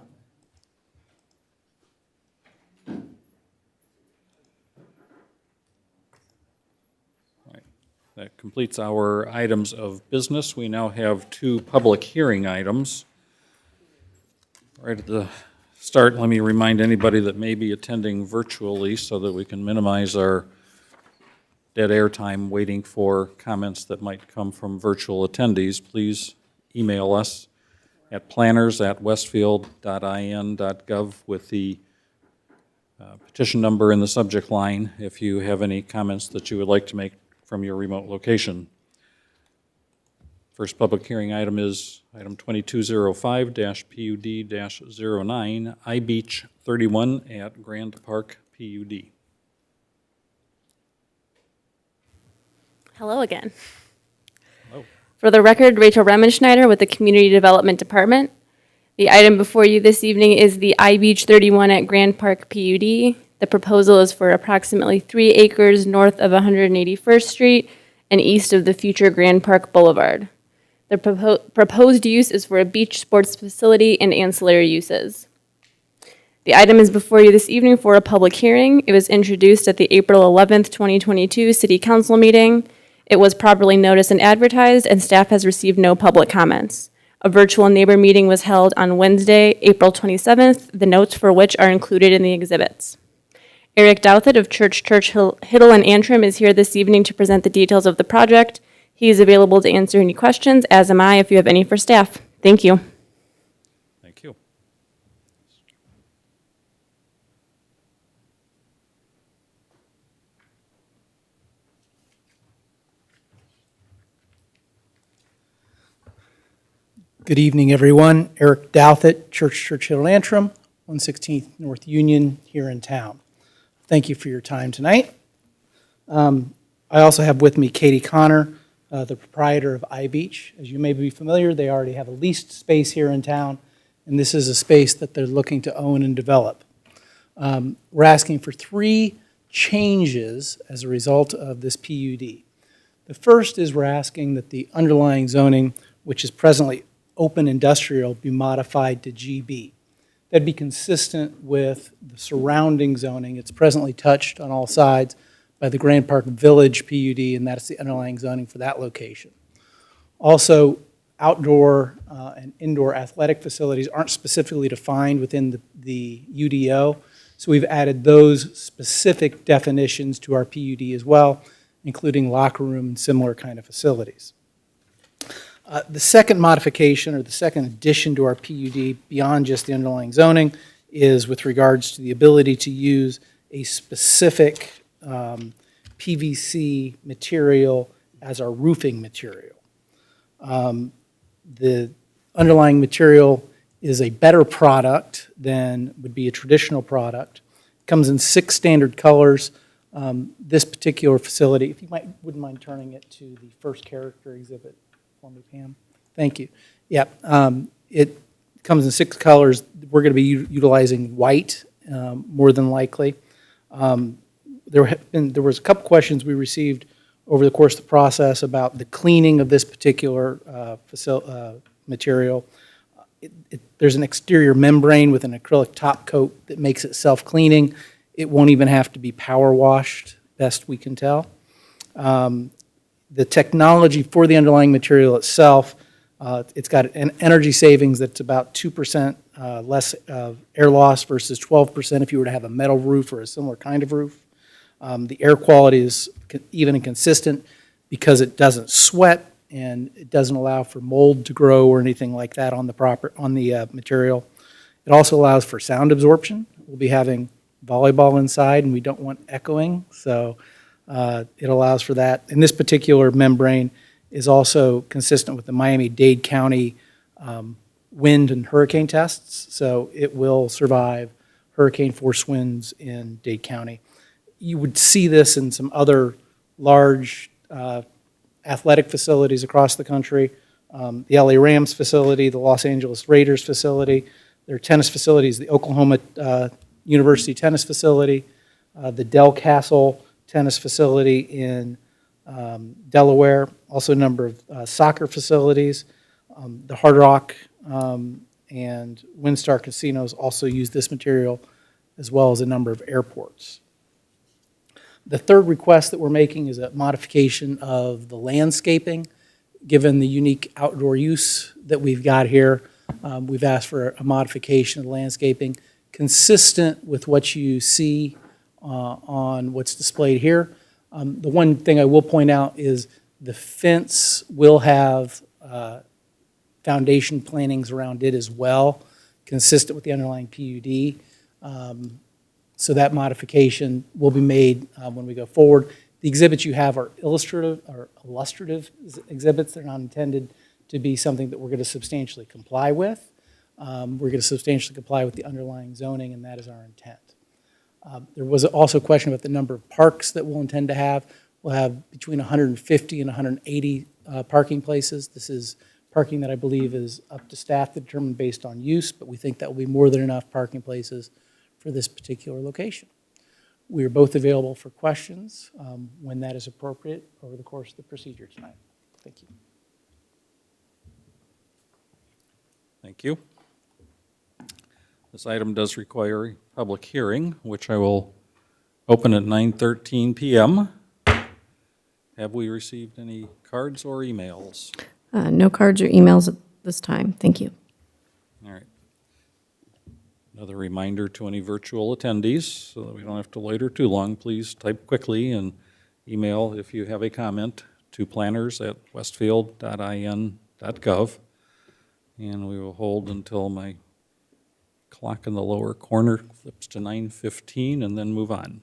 All right. That completes our items of business. We now have 2 public hearing items. Right at the start, let me remind anybody that may be attending virtually so that we can minimize our dead air time waiting for comments that might come from virtual attendees. Please email us at planners@westfield.in.gov with the petition number in the subject line if you have any comments that you would like to make from your remote location. First public hearing item is item 2205-PUD-09, iBeach 31 at Grand Park PUD. Hello again. Hello. For the record, Rachel Remenschneider with the Community Development Department. The item before you this evening is the iBeach 31 at Grand Park PUD. The proposal is for approximately 3 acres north of 181st Street and east of the future Grand Park Boulevard. The proposed use is for a beach sports facility and ancillary uses. The item is before you this evening for a public hearing. It was introduced at the April 11th, 2022 City Council meeting. It was properly noticed and advertised, and staff has received no public comments. A virtual neighbor meeting was held on Wednesday, April 27th, the notes for which are included in the exhibits. Eric Douthit of Church Hiddle and Antrim is here this evening to present the details of the project. He is available to answer any questions, as am I if you have any for staff. Thank you. Thank you. Good evening, everyone. Eric Douthit, Church Hiddle Antrim, 116th North Union here in town. Thank you for your time tonight. I also have with me Katie Connor, the proprietor of iBeach. As you may be familiar, they already have a leased space here in town, and this is a space that they're looking to own and develop. We're asking for 3 changes as a result of this PUD. The first is we're asking that the underlying zoning, which is presently open industrial, be modified to GB. That'd be consistent with the surrounding zoning. It's presently touched on all sides by the Grand Park Village PUD, and that's the underlying zoning for that location. Also, outdoor and indoor athletic facilities aren't specifically defined within the UDO, so we've added those specific definitions to our PUD as well, including locker room and similar kind of facilities. The second modification, or the second addition to our PUD beyond just the underlying zoning, is with regards to the ability to use a specific PVC material as our roofing material. The underlying material is a better product than would be a traditional product. It comes in 6 standard colors. This particular facility, if you wouldn't mind turning it to the first character exhibit for me, Pam. Thank you. Yeah, it comes in 6 colors. We're going to be utilizing white more than likely. There was a couple questions we received over the course of the process about the cleaning of this particular material. There's an exterior membrane with an acrylic top coat that makes it self-cleaning. It won't even have to be power washed, best we can tell. The technology for the underlying material itself, it's got an energy savings that's about 2% less air loss versus 12% if you were to have a metal roof or a similar kind of roof. The air quality is even and consistent because it doesn't sweat and it doesn't allow for mold to grow or anything like that on the material. It also allows for sound absorption. We'll be having volleyball inside and we don't want echoing, so it allows for that. And this particular membrane is also consistent with the Miami-Dade County wind and hurricane tests, so it will survive hurricane force winds in Dade County. You would see this in some other large athletic facilities across the country. The LA Rams facility, the Los Angeles Raiders facility, their tennis facilities, the Oklahoma University tennis facility, the Del Castle tennis facility in Delaware, also a number of soccer facilities. The Hard Rock and WinStar casinos also use this material, as well as a number of airports. The third request that we're making is a modification of the landscaping. Given the unique outdoor use that we've got here, we've asked for a modification of the landscaping consistent with what you see on what's displayed here. The one thing I will point out is the fence will have foundation plantings around it as well, consistent with the underlying PUD. So that modification will be made when we go forward. The exhibits you have are illustrative exhibits. They're not intended to be something that we're going to substantially comply with. We're going to substantially comply with the underlying zoning, and that is our intent. There was also a question about the number of parks that we'll intend to have. We'll have between 150 and 180 parking places. This is parking that I believe is up to staff to determine based on use, but we think that will be more than enough parking places for this particular location. We are both available for questions when that is appropriate over the course of the procedure tonight. Thank you. Thank you. This item does require a public hearing, which I will open at 9:13 p.m. Have we received any cards or emails? No cards or emails at this time. Thank you. All right. Another reminder to any virtual attendees, so that we don't have to loiter too long, please type quickly and email if you have a comment to planners@westfield.in.gov. And we will hold until my clock in the lower corner flips to 9:15 and then move on.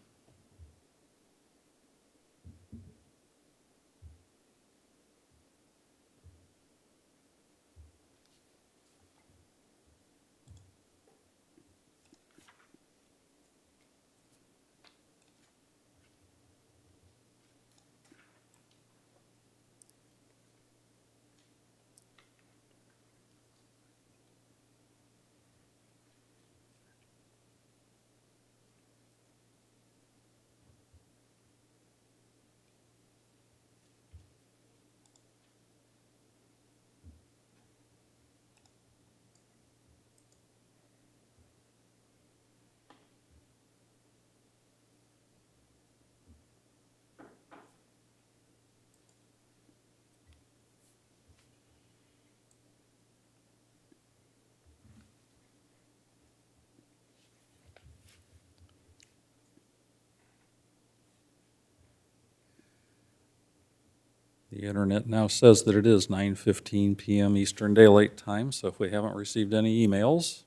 The internet now says that it is 9:15 PM Eastern Daylight Time, so if we haven't received any emails,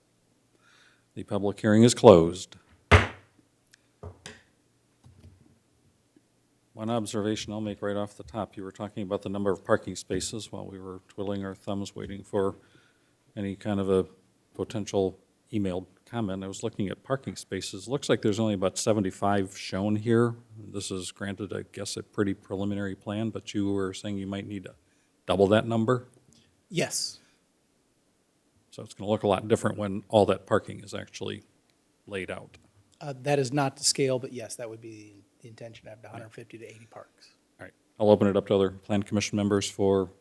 the public hearing is closed. One observation I'll make right off the top, you were talking about the number of parking spaces while we were twiddling our thumbs waiting for any kind of a potential emailed comment. I was looking at parking spaces. Looks like there's only about 75 shown here. This is granted, I guess, a pretty preliminary plan, but you were saying you might need to double that number? Yes. So it's going to look a lot different when all that parking is actually laid out. That is not to scale, but yes, that would be the intention, to have 150 to 80 parks. All right, I'll open it up to other Plan Commission members for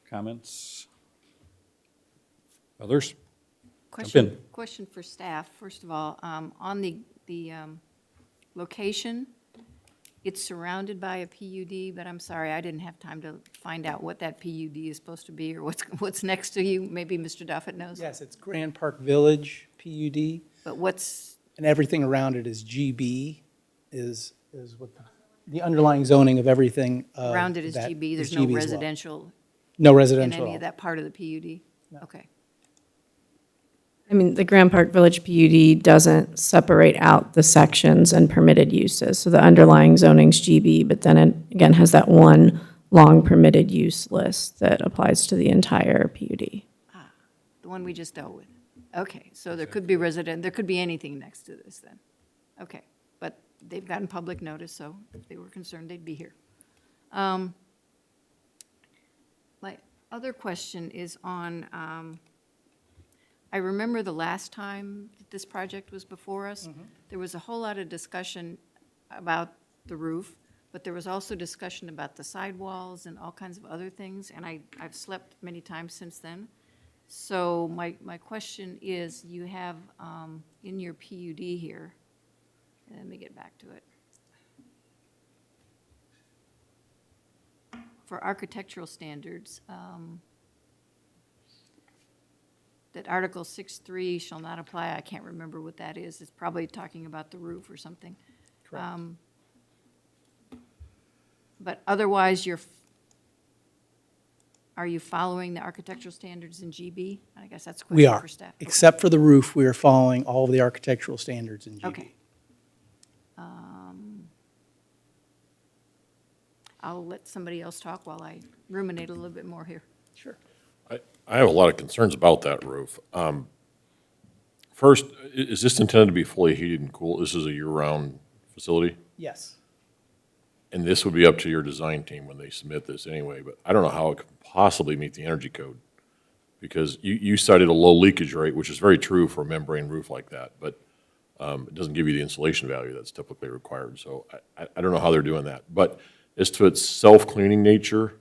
comments. Others? Jump in. Question for staff, first of all, on the location, it's surrounded by a PUD, but I'm sorry, I didn't have time to find out what that PUD is supposed to be or what's next to you. Maybe Mr. Duffett knows. Yes, it's Grand Park Village, PUD. But what's, And everything around it is GB, is what the underlying zoning of everything. around it is that GB, there's is no GB as well. residential No in residential any at of that part of the PUD? Okay. I mean, the Grand Park Village PUD doesn't separate out the sections and permitted uses. So the underlying zoning's GB, but then it, again, has that one long permitted use list that applies to the entire PUD. The one we just dealt with. Okay, so there could be there could be anything next to this then. Okay, but they've gotten public notice, so if they were concerned, they'd be here. My other question is on, I remember the last time that this project was before us, there was a whole lot of discussion about the roof, but there was also discussion about the sidewalls and all kinds of other things, and I've slept many times since then. So my question is, you have in your PUD here, let me get back to it. For architectural standards, that Article 6.3 shall not apply. I can't remember what that is. It's probably talking about the roof or something. Correct. But otherwise, are you following the architectural standards in GB? I guess that's a We question are. for staff. Except for the roof, we are following all of the architectural standards in GB. Okay. I'll let somebody else talk while I ruminate a little bit more here. Sure. I have a lot of concerns about that roof. First, is this intended to be fully heated and cooled? This is a year-round facility? Yes. And this would be up to your design team when they submit this anyway, but I don't know how it could possibly meet the energy code. Because you cited a low leakage rate, which is very true for a membrane roof like that, but it doesn't give you the insulation value that's typically required. So I don't know how they're doing that. But as to its self-cleaning nature,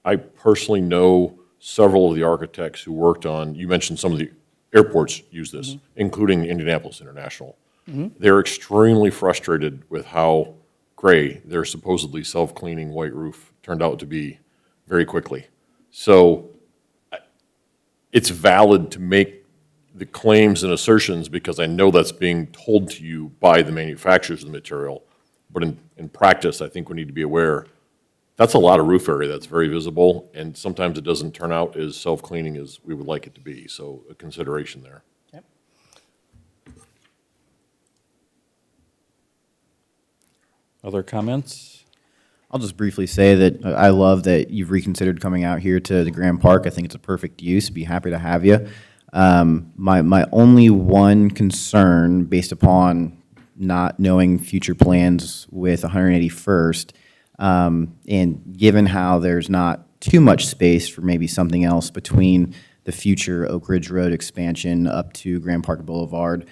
I personally know several of the architects who worked on, you mentioned some of the airports use this, including Indianapolis International. They're extremely frustrated with how gray their supposedly self-cleaning white roof turned out to be very quickly. So it's valid to make the claims and assertions because I know that's being told to you by the manufacturers of the material. But in practice, I think we need to be aware, that's a lot of roof area that's very visible, and sometimes it doesn't turn out as self-cleaning as we would like it to be. So a consideration there. Yep. Other comments? I'll just briefly say that I love that you've reconsidered coming out here to the Grand Park. I think it's a perfect use. Be happy to have you. My only one concern, based upon not knowing future plans with 181st, and given how there's not too much space for maybe something else between the future Oak Ridge Road expansion up to Grand Park Boulevard,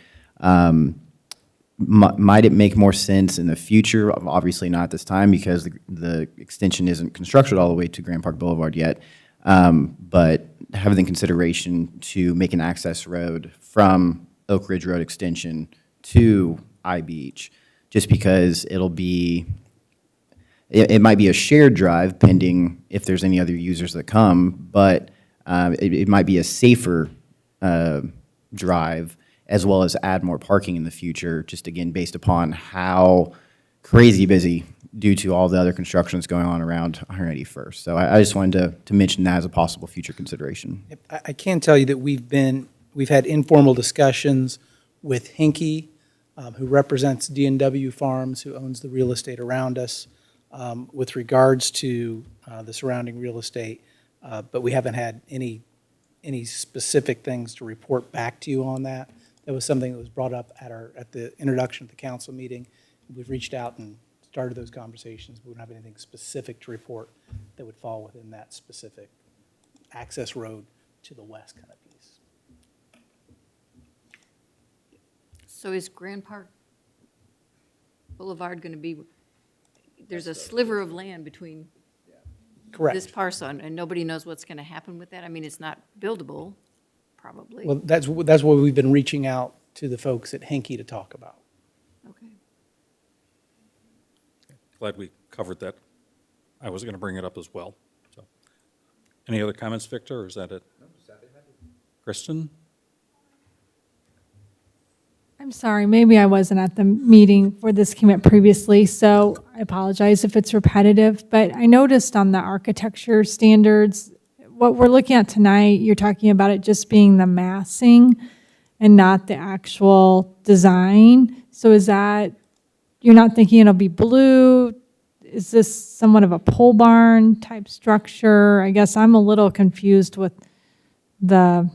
might it make more sense in the future? Obviously not at this time because the extension isn't constructed all the way to Grand Park Boulevard yet. But having the consideration to make an access road from Oak Ridge Road extension to I-Beach, just because it might be a shared drive pending if there's any other users that come, but it might be a safer drive as well as add more parking in the future, just again, based upon how crazy busy due to all the other construction that's going on around 181st. So I just wanted to mention that as a possible future consideration. I can tell you that we've had informal discussions with Hinkie, who represents D&W Farms, who owns the real estate around us, with regards to the surrounding real estate, but we haven't had any specific things to report back to you on that. That was something that was brought up at the introduction of the council meeting. We've reached out and started those conversations, but we don't have anything specific to report that would fall within that specific access road to the west kind of piece. So is Grand Park Boulevard going to be, there's a sliver of land between Correct. this parcel, and nobody knows what's going to happen with that? I mean, it's not buildable, probably. Well, that's what we've been reaching out to the folks at Hinkie to talk about. Okay. Glad we covered that. I was going to bring it up as well. So, any other comments, Victor, or is that it? Kristen? I'm sorry, maybe I wasn't at the meeting where this came up previously, so I apologize if it's repetitive, but I noticed on the architecture standards, what we're looking at tonight, you're talking about it just being the massing and not the actual design. So is that, you're not thinking it'll be blue? Is this somewhat of a pole barn type structure? I guess I'm a little confused with the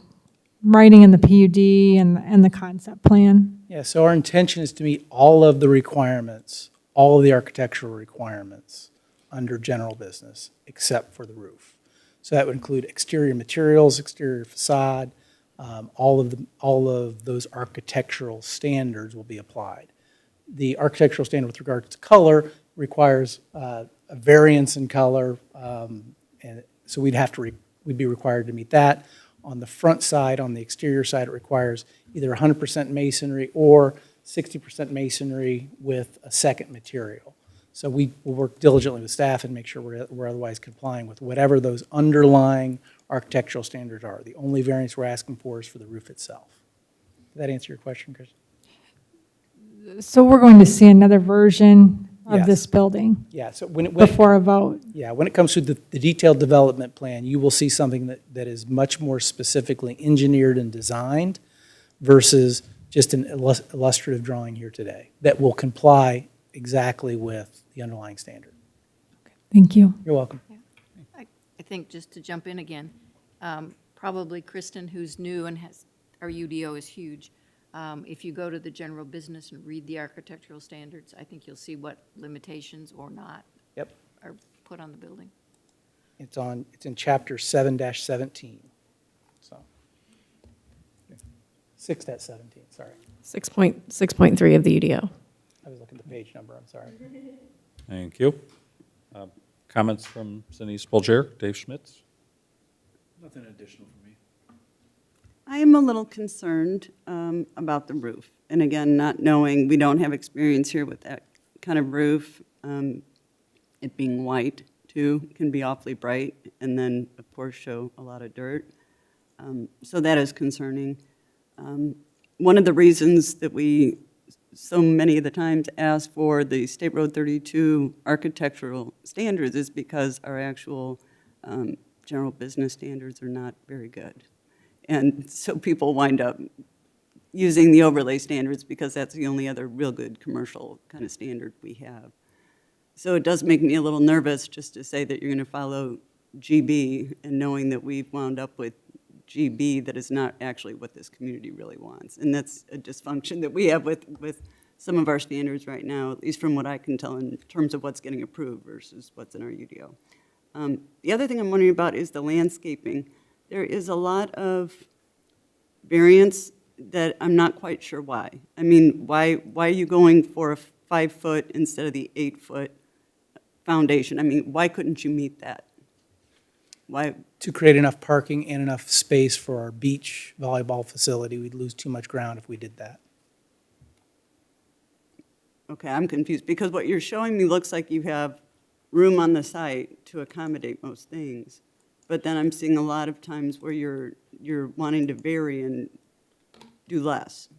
writing in the PUD and the concept plan. Yeah, so our intention is to meet all of the requirements, all of the architectural requirements under general business, except for the roof. So that would include exterior materials, exterior facade, all of those architectural standards will be applied. The architectural standard with regard to color requires a variance in color, and so we'd be required to meet that. On the front side, on the exterior side, it requires either 100% masonry or 60% masonry with a second material. So we will work diligently with staff and make sure we're otherwise complying with whatever those underlying architectural standards are. The only variance we're asking for is for the roof itself. Did that answer your question, Chris? So we're going to see another version of Yes. this building Yeah, so before a vote? Yeah, when it comes to the detailed development plan, you will see something that is much more specifically engineered and designed versus just an illustrative drawing here today that will comply exactly with the underlying standard. Thank you. You're welcome. I think, just to jump in again, probably Kristen, who's new and our UDO is huge. If you go to the general business and read the architectural standards, I think you'll see what limitations or not Yep. are put on the building. It's in chapter 7-17. So 6-17, sorry. 6.3 of the UDO. I was looking at the page number, I'm sorry. Thank you. Comments from Cindy Spolger, Dave Schmitz? Nothing additional for me. I am a little concerned about the roof. And again, not knowing, we don't have experience here with that kind of roof. It being white, too, can be awfully bright, and then, of course, show a lot of dirt. So that is concerning. One of the reasons that we so many of the times ask for the State Road 32 architectural standards is because our actual general business standards are not very good. And so people wind up using the overlay standards because that's the only other real good commercial kind of standard we have. So it does make me a little nervous just to say that you're going to follow GB and knowing that we've wound up with GB that is not actually what this community really wants. And that's a dysfunction that we have with some of our standards right now, at least from what I can tell in terms of what's getting approved versus what's in our UDO. The other thing I'm wondering about is the landscaping. There is a lot of variance that I'm not quite sure why. I mean, why are you going for a 5-foot instead of the 8-foot foundation? I mean, why couldn't you meet that? Why? To create enough parking and enough space for our beach volleyball facility. We'd lose too much ground if we did that. Okay, I'm confused, because what you're showing me looks like you have room on the site to accommodate most things. But then I'm seeing a lot of times where you're wanting to vary and do less.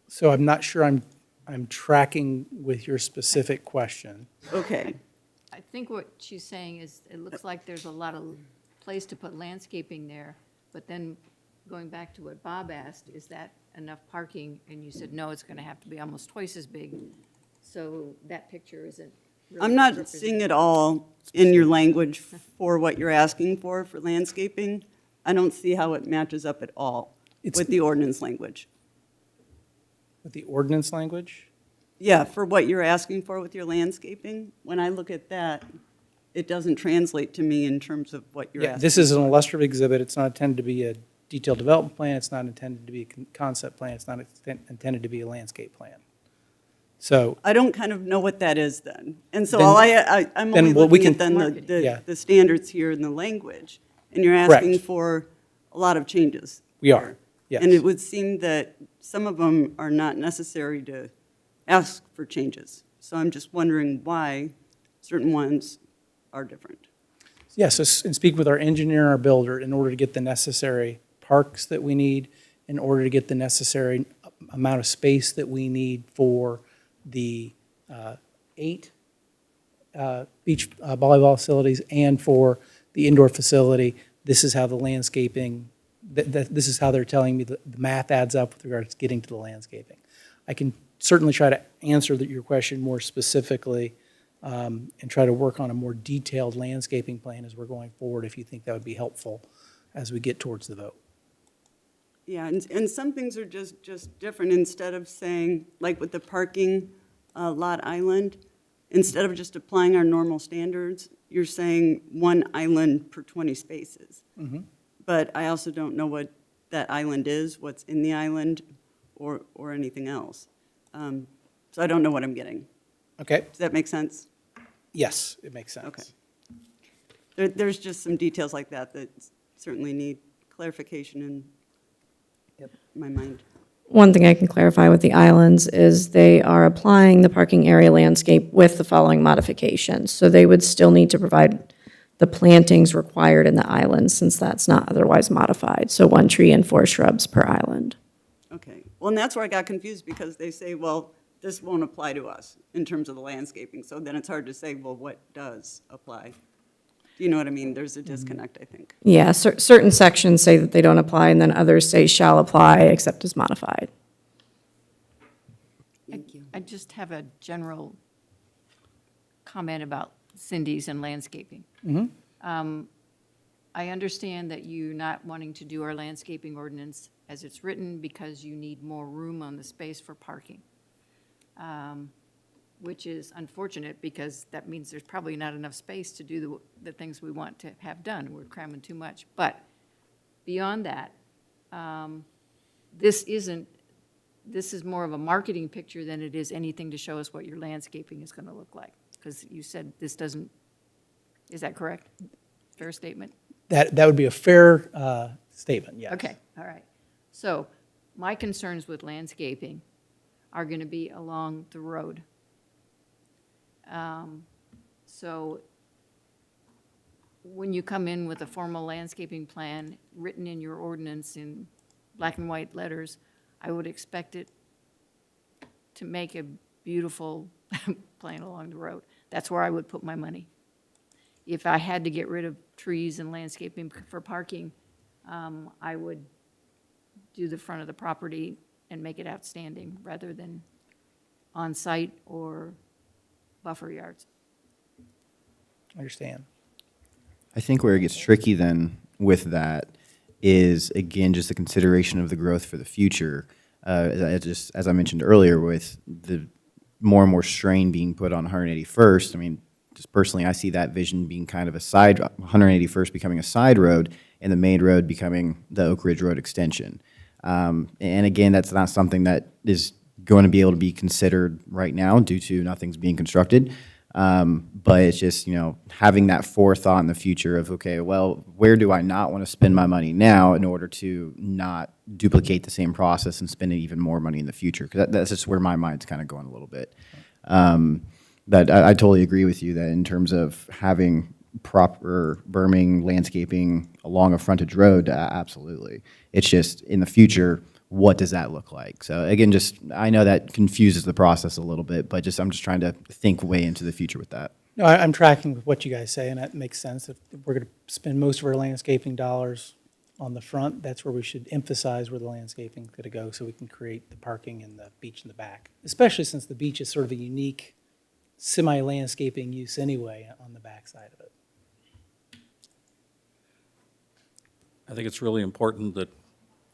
So I'm not sure I'm I'm tracking with your specific question. Okay. I think what she's saying is, it looks like there's a lot of place to put landscaping there, but then going back to what Bob asked, is that enough parking? And you said, no, it's gonna have to be almost twice as big. So that picture isn't really I'm not representative. seeing it all in your language for what you're asking for landscaping. I don't see how it matches up at all with the ordinance language. With the ordinance language? Yeah, for what you're asking for with your landscaping, when I look at that, it doesn't translate to me in terms of what you're Yeah, asking. this is an illustrative exhibit. It's not intended to be a detailed development plan. It's not intended to be a concept plan. It's not intended to be a landscape plan. So. I don't kind of know what that is then. And so Then- all I'm then only what we looking at can- then Yeah. the standards here in the language. And you're Correct. asking for a lot of changes. We are, yes. And it would seem that some of them are not necessary to ask for changes. So I'm just wondering why certain ones are different. Yes, and speak with our engineer and our builder in order to get the necessary parks that we need, in order to get the necessary amount of space that we need for the 8 beach volleyball facilities and for the indoor facility. This is how the landscaping, this is how they're telling me the math adds up with regards to getting to the landscaping. I can certainly try to answer your question more specifically and try to work on a more detailed landscaping plan as we're going forward, if you think that would be helpful as we get towards the vote. Yeah, and some things are just different. Instead of saying, like with the parking lot island, instead of just applying our normal standards, you're saying 1 island per 20 spaces. Mhm. But I also don't know what that island is, what's in the island, or anything else. So I don't know what I'm getting. Okay. Does that make sense? Yes, it makes sense. Okay. There's just some details like that that certainly need clarification in my mind. One thing I can clarify with the islands is they are applying the parking area landscape with the following modifications. So they would still need to provide the plantings required in the islands, since that's not otherwise modified. So 1 tree and 4 shrubs per island. Okay. Well, and that's where I got confused, because they say, well, this won't apply to us in terms of the landscaping. So then it's hard to say, well, what does apply? Do you know what I mean? There's a disconnect, I think. Yeah, certain sections say that they don't apply, and then others say shall apply except as modified. I just have a general comment about Cindy's and landscaping. I understand that you're not wanting to do our landscaping ordinance as it's written because you need more room on the space for parking, which is unfortunate, because that means there's probably not enough space to do the things we want to have done. We're cramming too much. But beyond that, this is more of a marketing picture than it is anything to show us what your landscaping is going to look like. Because you said this doesn't, is that correct? Fair statement? That would be a fair statement, yes. Okay, all right. So my concerns with landscaping are going to be along the road. So when you come in with a formal landscaping plan written in your ordinance in black and white letters, I would expect it to make a beautiful plan along the road. That's where I would put my money. If I had to get rid of trees and landscaping for parking, I would do the front of the property and make it outstanding rather than on-site or buffer yards. Understand. I think where it gets tricky then with that is, again, just the consideration of the growth for the future. As I mentioned earlier, with the more and more strain being put on 181st, I mean, just personally, I see that vision being kind of a 181st becoming a side road, and the main road becoming the Oak Ridge Road extension. And again, that's not something that is going to be able to be considered right now due to nothing's being constructed. But it's just, having that forethought in the future of, okay, well, where do I not want to spend my money now in order to not duplicate the same process and spend even more money in the future? Because that's just where my mind's kind of going a little bit. But I totally agree with you that in terms of having proper berming, landscaping along a frontage road, absolutely. It's just in the future, what does that look like? So again, just, I know that confuses the process a little bit, but I'm just trying to think way into the future with that. No, I'm tracking with what you guys say, and that makes sense. If we're going to spend most of our landscaping dollars on the front, that's where we should emphasize where the landscaping is going to go, so we can create the parking and the beach in the back, especially since the beach is sort of a unique semi-landscaping use anyway on the back side of it. I think it's really important that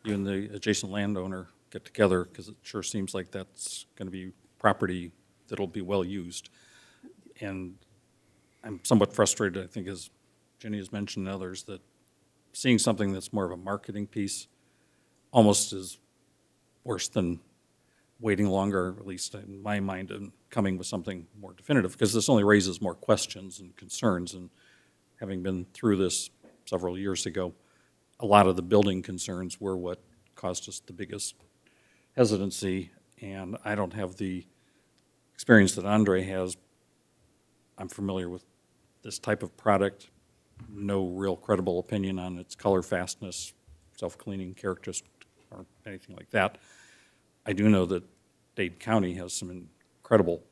you and the adjacent landowner get together, because it sure seems like that's going to be property that'll be well used. And I'm somewhat frustrated, I think, as Jenny has mentioned and others, that seeing something that's more of a marketing piece almost is worse than waiting longer, at least in my mind, and coming with something more definitive, because this only raises more questions and concerns. And having been through this several years ago, a lot of the building concerns were what caused us the biggest hesitancy, and I don't have the experience that Andre has. I'm familiar with this type of product, no real credible opinion on its color fastness, self-cleaning characteristics, or anything like that. I do know that Dade County has some incredible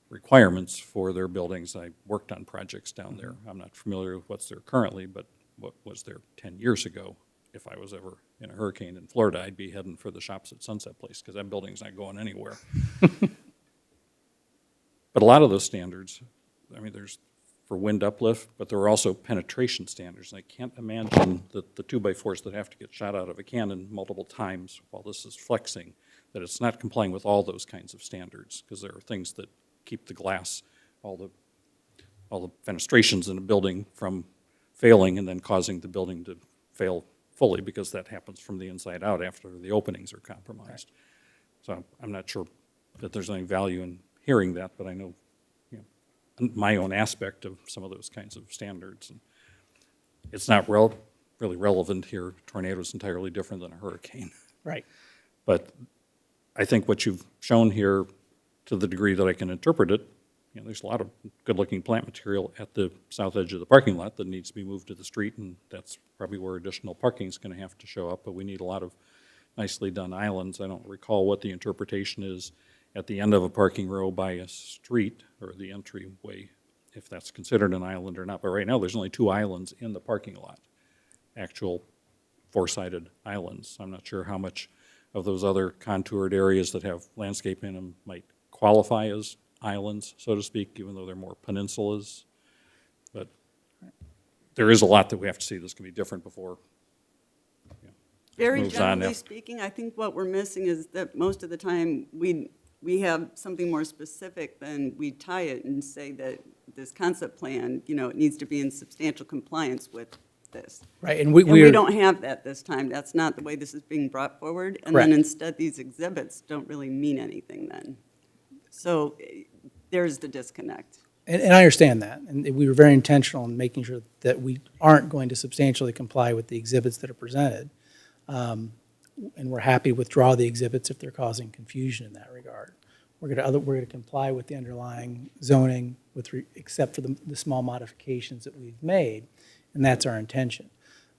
requirements for their buildings. I worked on projects down there. I'm not familiar with what's there currently, but what was there 10 years ago. If I was ever in a hurricane in Florida, I'd be heading for the shops at Sunset Place, because that building's not going anywhere. But a lot of those standards, I mean, there's for wind uplift, but there are also penetration standards. And I can't imagine that the 2x4s that have to get shot out of a cannon multiple times while this is flexing, that it's not complying with all those kinds of standards, because there are things that keep the glass, all the fenestrations in a building from failing and then causing the building to fail fully, because that happens from the inside out after the openings are compromised. Right. So I'm not sure that there's any value in hearing that, but I know, my own aspect of some of those kinds of standards. And it's not really relevant here. A tornado is entirely different than a hurricane. Right. But I think what you've shown here, to the degree that I can interpret it, there's a lot of good-looking plant material at the south edge of the parking lot that needs to be moved to the street, and that's probably where additional parking is going to have to show up, but we need a lot of nicely done islands. I don't recall what the interpretation is at the end of a parking row by a street, or the entryway, if that's considered an island or not. But right now, there's only 2 islands in the parking lot, actual 4-sided islands. I'm not sure how much of those other contoured areas that have landscape in them might qualify as islands, so to speak, even though they're more peninsulas. But there is a lot that we have to see that's going to be different before. Very generally speaking, I think what we're missing is that most of the time we have something more specific than we tie it and say that this concept plan, it needs to be in substantial compliance with this. Right, and we don't have that this time. That's not the way this is being brought forward. And Correct. Then instead, these exhibits don't really mean anything then. So there's the disconnect. And I understand that, and we were very intentional in making sure that we aren't going to substantially comply with the exhibits that are presented. And we're happy to withdraw the exhibits if they're causing confusion in that regard. We're going to comply with the underlying zoning except for the small modifications that we've made, and that's our intention.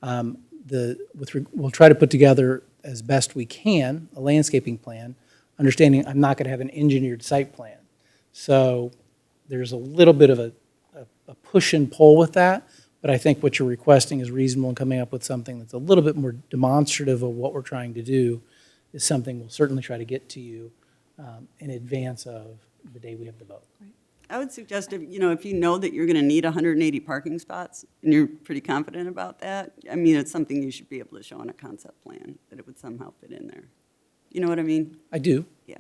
We'll try to put together as best we can a landscaping plan, understanding I'm not going to have an engineered site plan. So there's a little bit of a push and pull with that, but I think what you're requesting is reasonable, and coming up with something that's a little bit more demonstrative of what we're trying to do is something we'll certainly try to get to you in advance of the day we have the vote. Right. I would suggest if you know that you're going to need 180 parking spots and you're pretty confident about that, I mean, it's something you should be able to show on a concept plan, that it would somehow fit in there. You know what I mean? I do. Yeah.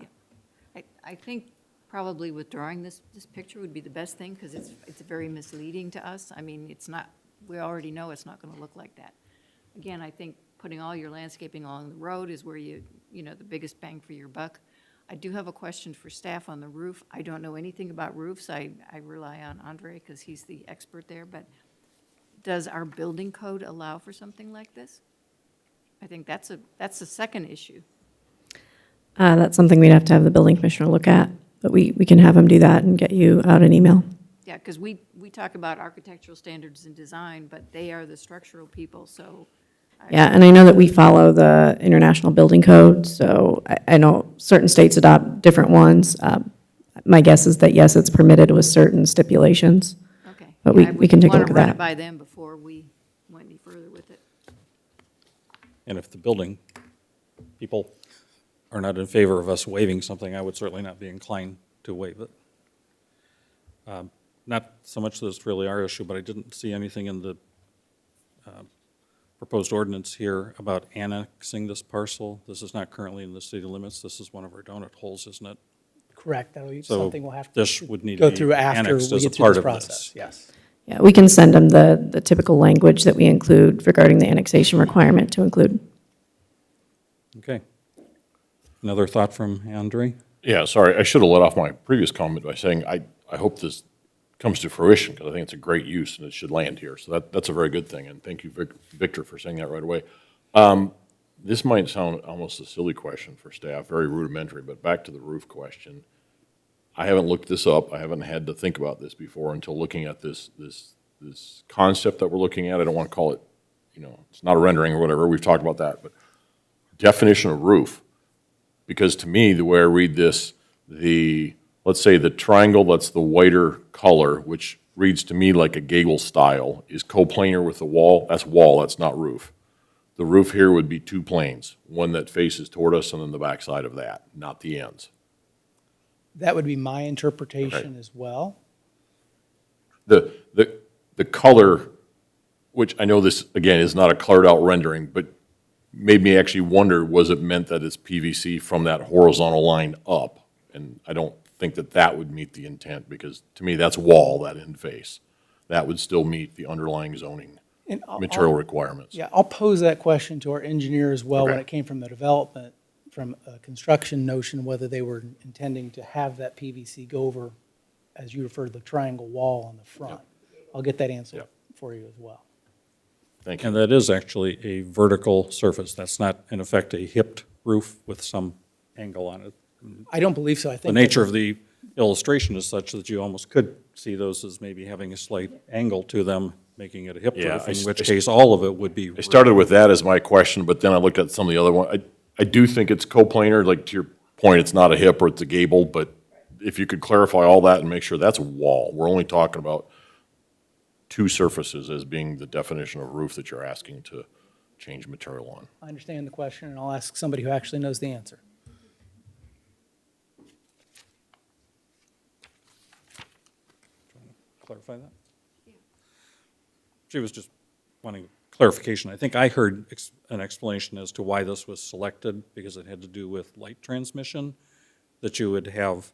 I think probably withdrawing this picture would be the best thing, because it's very misleading to us. I mean, it's not, we already know it's not going to look like that. Again, I think putting all your landscaping along the road is where the biggest bang for your buck. I do have a question for staff on the roof. I don't know anything about roofs. I rely on Andre because he's the expert there, but does our building code allow for something like this? I think that's a second issue. That's something we'd have to have the building commissioner look at, but we can have him do that and get you out an email. Yeah, because we talk about architectural standards and design, but they are the structural people, so Yeah, and I know that we follow the International Building Code, so I know certain states adopt different ones. My guess is that, yes, it's permitted with certain stipulations. Okay. But Yeah, we can take a look at want to run it that. by them before we went any further with it. And if the building people are not in favor of us waiving something, I would certainly not be inclined to waive it. Not so much that it's really our issue, but I didn't see anything in the proposed ordinance here about annexing this parcel. This is not currently in the city limits. This is one of our donut holes, isn't it? Correct. That'll be So something we'll have to this would need to go be through after annexed we as a get through part this of this. process. Yes. Yeah, we can send them the typical language that we include regarding the annexation requirement to include. Okay. Another thought from Andre? Yeah, sorry, I should have let off my previous comment by saying I hope this comes to fruition, because I think it's a great use and it should land here. So that's a very good thing, and thank you, Victor, for saying that right away. This might sound almost a silly question for staff, very rudimentary, but back to the roof question. I haven't looked this up. I haven't had to think about this before until looking at this concept that we're looking at. I don't want to call it, it's not a rendering or whatever. We've talked about that, but definition of roof. Because to me, the way I read this, let's say the triangle that's the whiter color, which reads to me like a gable style, is coplanar with the wall. That's wall, that's not roof. The roof here would be two planes, one that faces toward us and then the back side of that, not the ends. That would be my interpretation as well. The color, which I know this, again, is not a colored out rendering, but made me actually wonder, was it meant that it's PVC from that horizontal line up? And I don't think that would meet the intent, because to me, that's wall, that end face. That would still meet the underlying zoning And material requirements. Yeah, I'll pose that question to our engineer as well when it came from the development, from a construction notion, whether they were intending to have that PVC go over, as you referred to, the triangle wall on the front. I'll get that answer for you as well. Thank you. And that is actually a vertical surface. That's not, in effect, a hipped roof with some angle on it. I don't believe so. I think The nature of the illustration is such that you almost could see those as maybe having a slight angle to them, making it a hip roof, in which case all of it would be. I started with that as my question, but then I looked at some of the other ones. I do think it's coplanar, like to your point, it's not a hip or it's a gable, but if you could clarify all that and make sure that's a wall. We're only talking about two surfaces as being the definition of roof that you're asking to change material on. I understand the question, and I'll ask somebody who actually knows the answer. Clarify that? She was just wanting clarification. I think I heard an explanation as to why this was selected, because it had to do with light transmission, that you would have,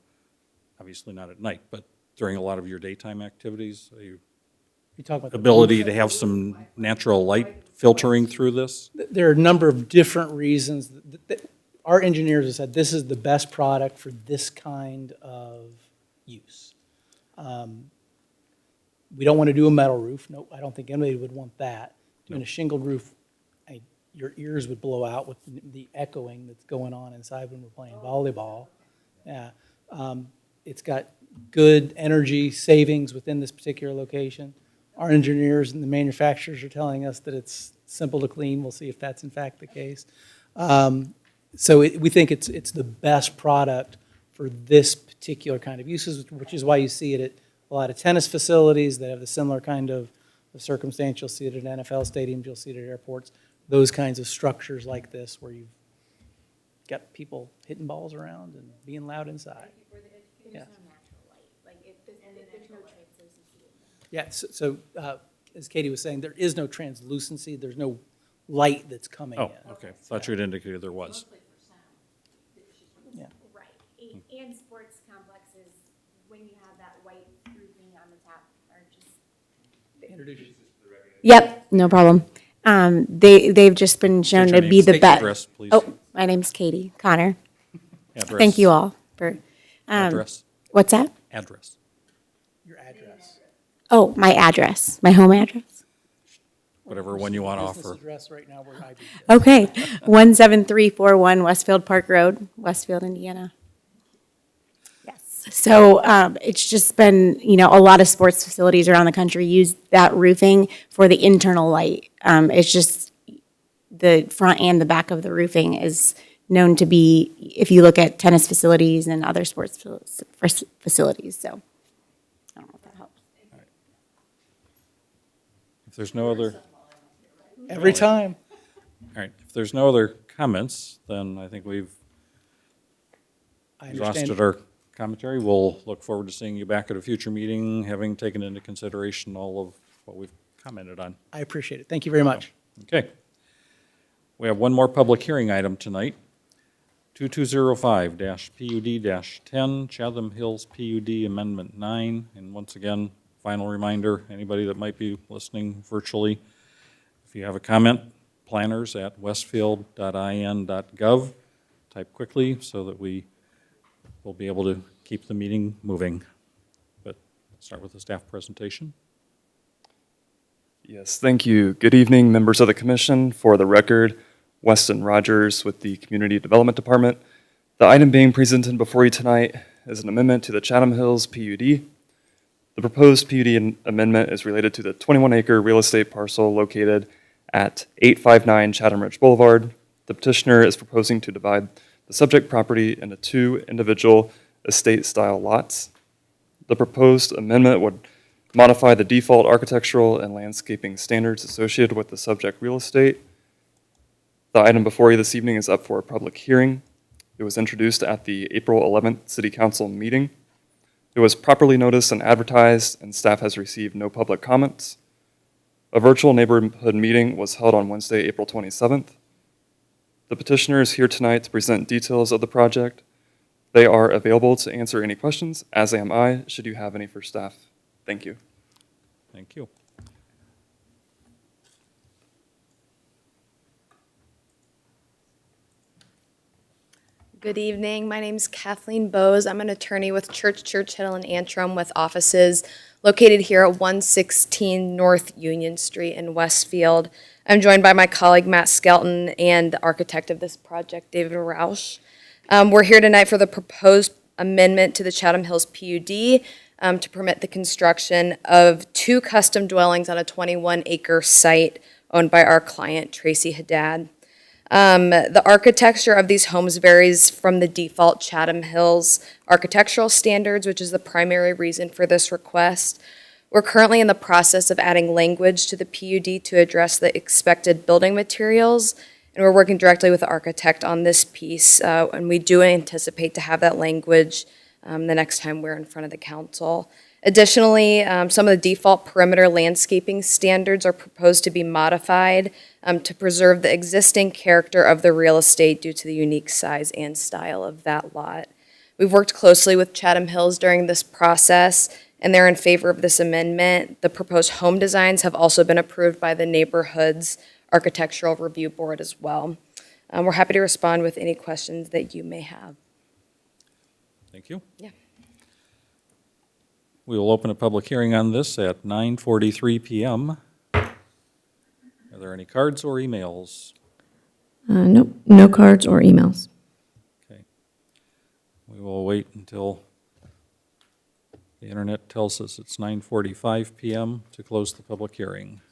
obviously not at night, but during a lot of your daytime activities, You talk about the ability to have some natural light filtering through this? There are a number of different reasons. Our engineers have said this is the best product for this kind of use. We don't want to do a metal roof. No, I don't think anybody would want that. Doing a shingled roof, your ears would blow out with the echoing that's going on inside when we're playing volleyball. Yeah, it's got good energy savings within this particular location. Our engineers and the manufacturers are telling us that it's simple to clean. We'll see if that's in fact the case. So we think it's the best product for this particular kind of uses, which is why you see it at a lot of tennis facilities that have the similar kind of circumstance. You'll see it at NFL stadiums, you'll see it at airports, those kinds of structures like this where you've got people hitting balls around and being loud inside. Yeah. Yeah, so as Katie was saying, there is no translucency, there's no light that's coming in. Oh, okay. Thought you had indicated there was. Yeah. Right, and sports complexes, when you have that white roofing on the top, are just. Introduce yourself. Yep, no problem. They've just been shown to be the best. Address, please. Oh, my name's Katie Connor. Address. Thank you all for. Address. What's that? Address. Your address. Oh, my address, my home address. Whatever one you want to Business offer. address right now, where I be. Okay, 17341 Westfield Park Road, Westfield, Indiana. Yes. So it's just been, a lot of sports facilities around the country use that roofing for the internal light. It's just, the front and the back of the roofing is known to be, if you look at tennis facilities and other sports facilities, so. I don't know if that helps. If there's no other, Every time. all right, if there's no other comments, then I think we've I understand. exhausted our commentary. We'll look forward to seeing you back at a future meeting, having taken into consideration all of what we've commented on. I appreciate it. Thank you very much. Okay. We have one more public hearing item tonight. 2205-PUD-10, Chatham Hills PUD Amendment 9. And once again, final reminder, anybody that might be listening virtually, if you have a comment, planners@westfield.in.gov. Type quickly so that we will be able to keep the meeting moving. But let's start with the staff presentation. Yes, thank you. Good evening, members of the commission. For the record, Weston Rogers with the Community Development Department. The item being presented before you tonight is an amendment to the Chatham Hills PUD. The proposed PUD amendment is related to the 21-acre real estate parcel located at 859 Chatham Ridge Boulevard. The petitioner is proposing to divide the subject property into 2 individual estate-style lots. The proposed amendment would modify the default architectural and landscaping standards associated with the subject real estate. The item before you this evening is up for a public hearing. It was introduced at the April 11th City Council meeting. It was properly noticed and advertised, and staff has received no public comments. A virtual neighborhood meeting was held on Wednesday, April 27th. The petitioner is here tonight to present details of the project. They are available to answer any questions, as am I, should you have any for staff. Thank you. Thank you. Good evening. My name is Kathleen Bowes. I'm an attorney with Church Hill and Antrim with offices located here at 116 North Union Street in Westfield. I'm joined by my colleague Matt Skelton and the architect of this project, David Roush. We're here tonight for the proposed amendment to the Chatham Hills PUD to permit the construction of 2 custom dwellings on a 21-acre site owned by our client, Tracy Haddad. The architecture of these homes varies from the default Chatham Hills architectural standards, which is the primary reason for this request. We're currently in the process of adding language to the PUD to address the expected building materials, and we're working directly with the architect on this piece, and we do anticipate to have that language the next time we're in front of the council. Additionally, some of the default perimeter landscaping standards are proposed to be modified to preserve the existing character of the real estate due to the unique size and style of that lot. We've worked closely with Chatham Hills during this process, and they're in favor of this amendment. The proposed home designs have also been approved by the neighborhood's Architectural Review Board as well. We're happy to respond with any questions that you may have. Thank you. Yeah. We will open a public hearing on this at 9:43 p.m. Are there any cards or emails? Nope, no cards or emails. Okay. We will wait until the internet tells us it's 9:45 p.m. to close the public hearing.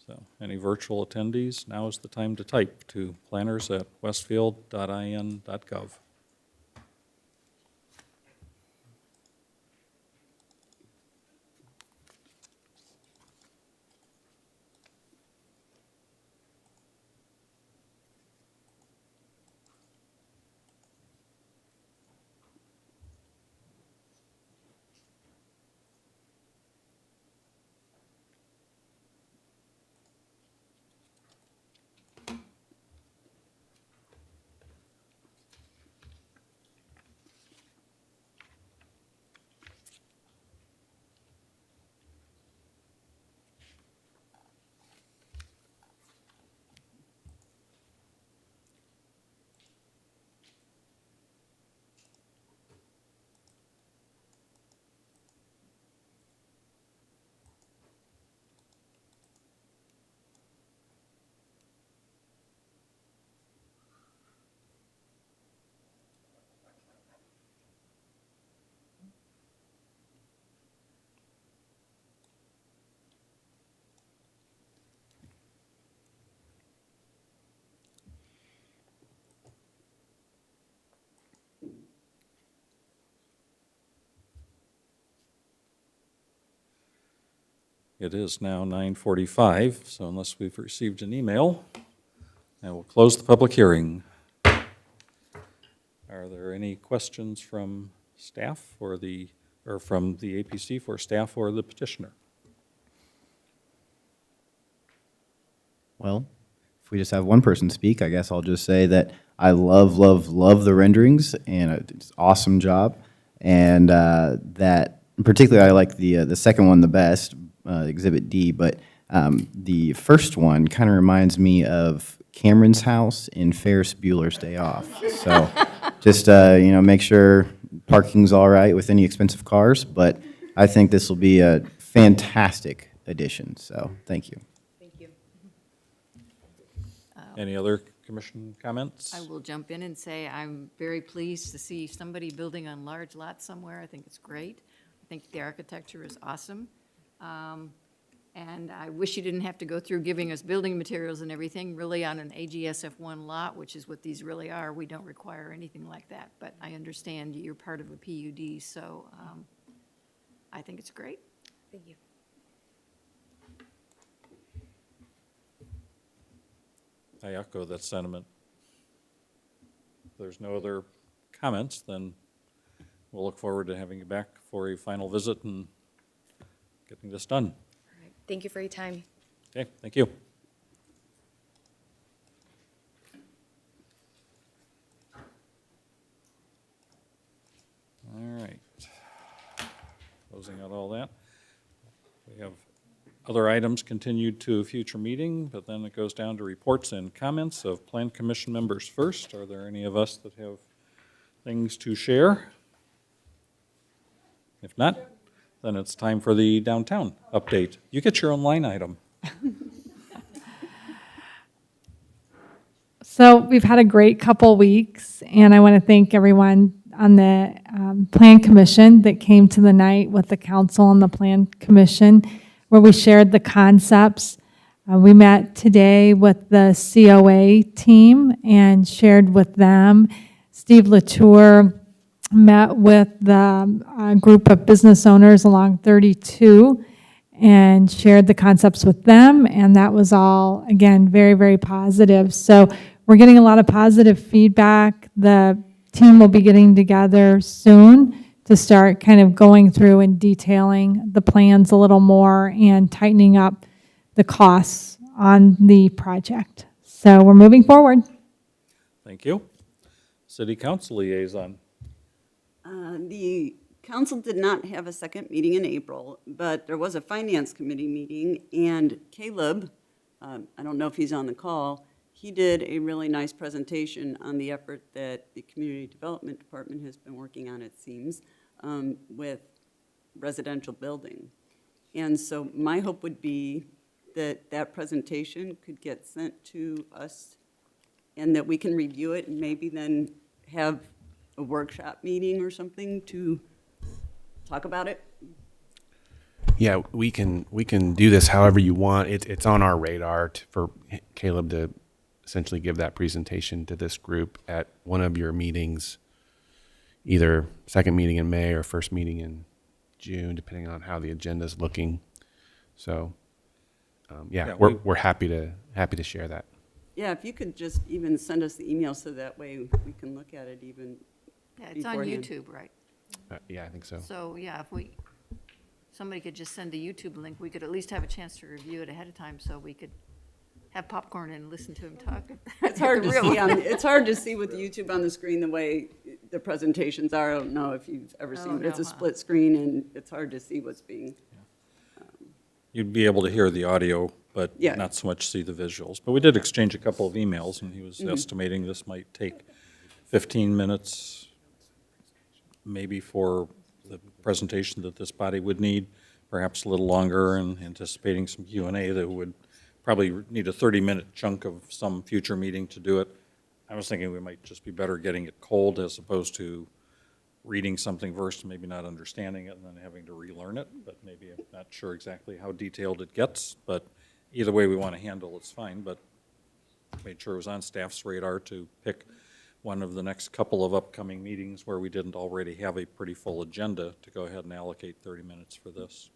So any virtual attendees, now is the time to type to planners@westfield.in.gov. It is now 9:45, so unless we've received an email, I will close the public hearing. Are there any questions from staff or from the APC for staff or the petitioner? Well, if we just have one person speak, I guess I'll just say that I love, love, love the renderings, and it's an awesome job. And that particularly I like the second one the best, Exhibit D, but the first one kind of reminds me of Cameron's house in Ferris Bueller's Day Off. So just, make sure parking's all right with any expensive cars, but I think this will be a fantastic addition, so thank you. Thank you. Any other commission comments? I will jump in and say I'm very pleased to see somebody building on large lots somewhere. I think it's great. I think the architecture is awesome. And I wish you didn't have to go through giving us building materials and everything. Really, on an AGSF1 lot, which is what these really are, we don't require anything like that. But I understand you're part of a PUD, so I think it's great. Thank you. I echo that sentiment. If there's no other comments, then we'll look forward to having you back for a final visit and getting this done. All right. Thank you for your time. Okay, thank you. All right. Closing out all that. We have other items continued to a future meeting, but then it goes down to reports and comments of Plan Commission members first. Are there any of us that have things to share? If not, then it's time for the downtown update. You get your own line item. So we've had a great couple weeks, and I want to thank everyone on the Plan Commission that came to the night with the council and the Plan Commission, where we shared the concepts. We met today with the COA team and shared with them. Steve Latour met with the group of business owners along 32 and shared the concepts with them, and that was all, again, very, very positive. So we're getting a lot of positive feedback. The team will be getting together soon to start kind of going through and detailing the plans a little more and tightening up the costs on the project. So we're moving forward. Thank you. City Council liaison. The council did not have a second meeting in April, but there was a finance committee meeting, and Caleb, I don't know if he's on the call, he did a really nice presentation on the effort that the Community Development Department has been working on, it seems, with residential building. And so my hope would be that that presentation could get sent to us and that we can review it and maybe then have a workshop meeting or something to talk about it. Yeah, we can do this however you want. It's on our radar for Caleb to essentially give that presentation to this group at one of your meetings, either second meeting in May or first meeting in June, depending on how the agenda is looking. So, we're happy to share that. Yeah, if you could just even send us the email so that way we can look at it even It's on beforehand. YouTube, right? Yeah, I think so. So, yeah, if somebody could just send a YouTube link, we could at least have a chance to review it ahead of time so we could have popcorn and listen to him talk. It's hard to see it's hard to see with YouTube on the screen the way the presentations are. I don't know if you've ever seen it. It's a split screen and it's hard to see what's being. You'd be able to hear the audio, but Yeah. not so much see the visuals. But we did exchange a couple of emails, and he was estimating this might take 15 minutes, maybe for the presentation that this body would need, perhaps a little longer, and anticipating some Q&A that would probably need a 30-minute chunk of some future meeting to do it. I was thinking we might just be better getting it cold as opposed to reading something first and maybe not understanding it and then having to relearn it, but maybe I'm not sure exactly how detailed it gets, but either way we want to handle it's fine, but made sure it was on staff's radar to pick one of the next couple of upcoming meetings where we didn't already have a pretty full agenda to go ahead and allocate 30 minutes for this.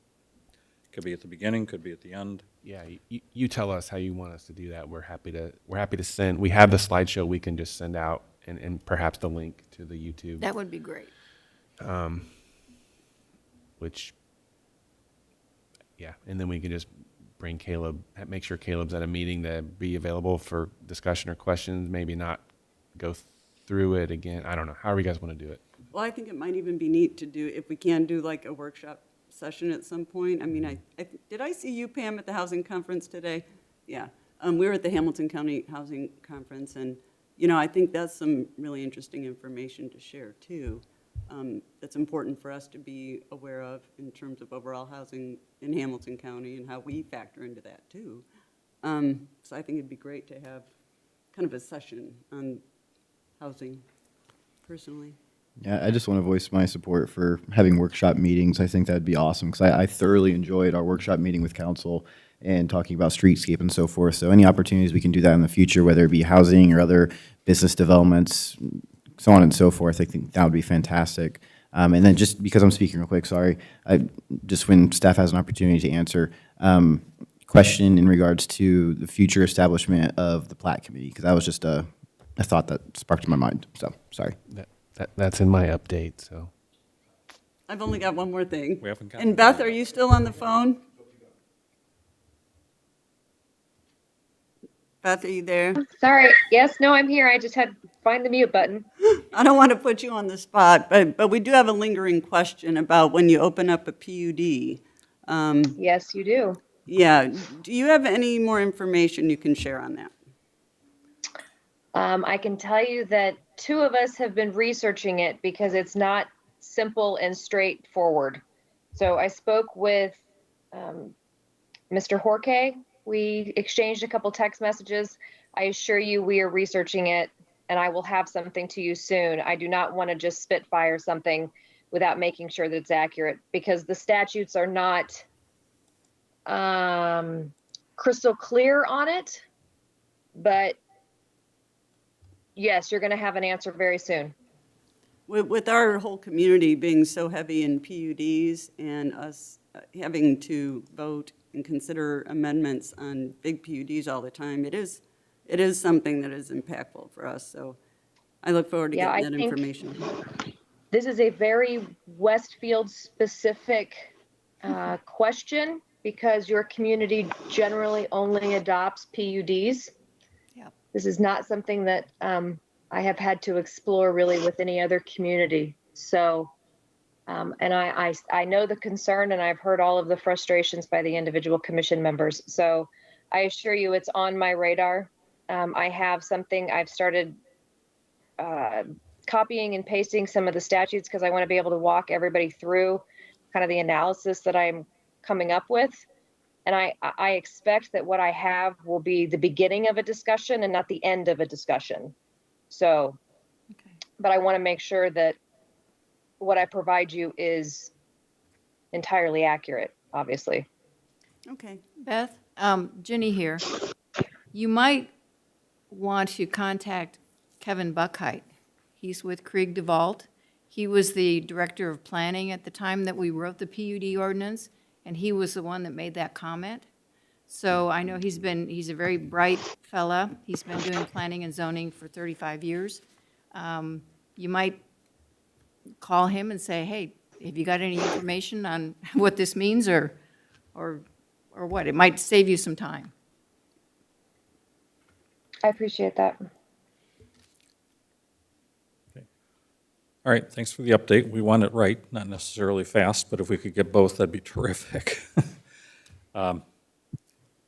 Could be at the beginning, could be at the end. Yeah, you tell us how you want us to do that. We're happy to send. We have the slideshow we can just send out, and perhaps the link to the YouTube. That would be great. Which, yeah, and then we can just bring Caleb, make sure Caleb's at a meeting to be available for discussion or questions, maybe not go through it again. I don't know. However you guys want to do it. Well, I think it might even be neat to do, if we can do like a workshop session at some point. I mean, did I see you, Pam, at the housing conference today? Yeah. We were at the Hamilton County Housing Conference, and, you know, I think that's some really interesting information to share, too. That's important for us to be aware of in terms of overall housing in Hamilton County and how we factor into that, too. So I think it'd be great to have kind of a session on housing, personally. Yeah, I just want to voice my support for having workshop meetings. I think that'd be awesome because I thoroughly enjoyed our workshop meeting with council and talking about streetscape and so forth. So any opportunities we can do that in the future, whether it be housing or other business developments, so on and so forth, I think that would be fantastic. And then just because I'm speaking real quick, sorry, just when staff has an opportunity to answer, question in regards to the future establishment of the plat committee, because that was just a thought that sparked in my mind. So sorry. That's in my update, so. I've only got one more thing. We haven't got And Beth, are you still on the phone? Beth, are you there? Sorry. Yes, no, I'm here. I just had to find the mute button. I don't want to put you on the spot, but we do have a lingering question about when you open up a PUD. Yes, you do. Yeah. Do you have any more information you can share on that? I can tell you that 2 of us have been researching it because it's not simple and straightforward. So I spoke with Mr. Horke. We exchanged a couple text messages. I assure you we are researching it, and I will have something to you soon. I do not want to just spitfire something without making sure that it's accurate, because the statutes are not crystal clear on it. But yes, you're going to have an answer very soon. With our whole community being so heavy in PUDs and us having to vote and consider amendments on big PUDs all the time, it is something that is impactful for us. So I look forward to getting that information. This is a very Westfield specific question, because your community generally only adopts PUDs. This is not something that I have had to explore really with any other community. So, and I know the concern, and I've heard all of the frustrations by the individual commission members. So I assure you it's on my radar. I have something I've started copying and pasting some of the statutes because I want to be able to walk everybody through kind of the analysis that I'm coming up with. And I expect that what I have will be the beginning of a discussion and not the end of a discussion. So, but I want to make sure that what I provide you is entirely accurate, obviously. Okay. Beth, Jenny here. You might want to contact Kevin Buckheit. He's with Krieg DeVault. He was the director of planning at the time that we wrote the PUD ordinance, and he was the one that made that comment. So I know he's a very bright fella. He's been doing planning and zoning for 35 years. You might call him and say, hey, have you got any information on what this means or what? It might save you some time. I appreciate that. All right, thanks for the update. We want it right, not necessarily fast, but if we could get both, that'd be terrific. All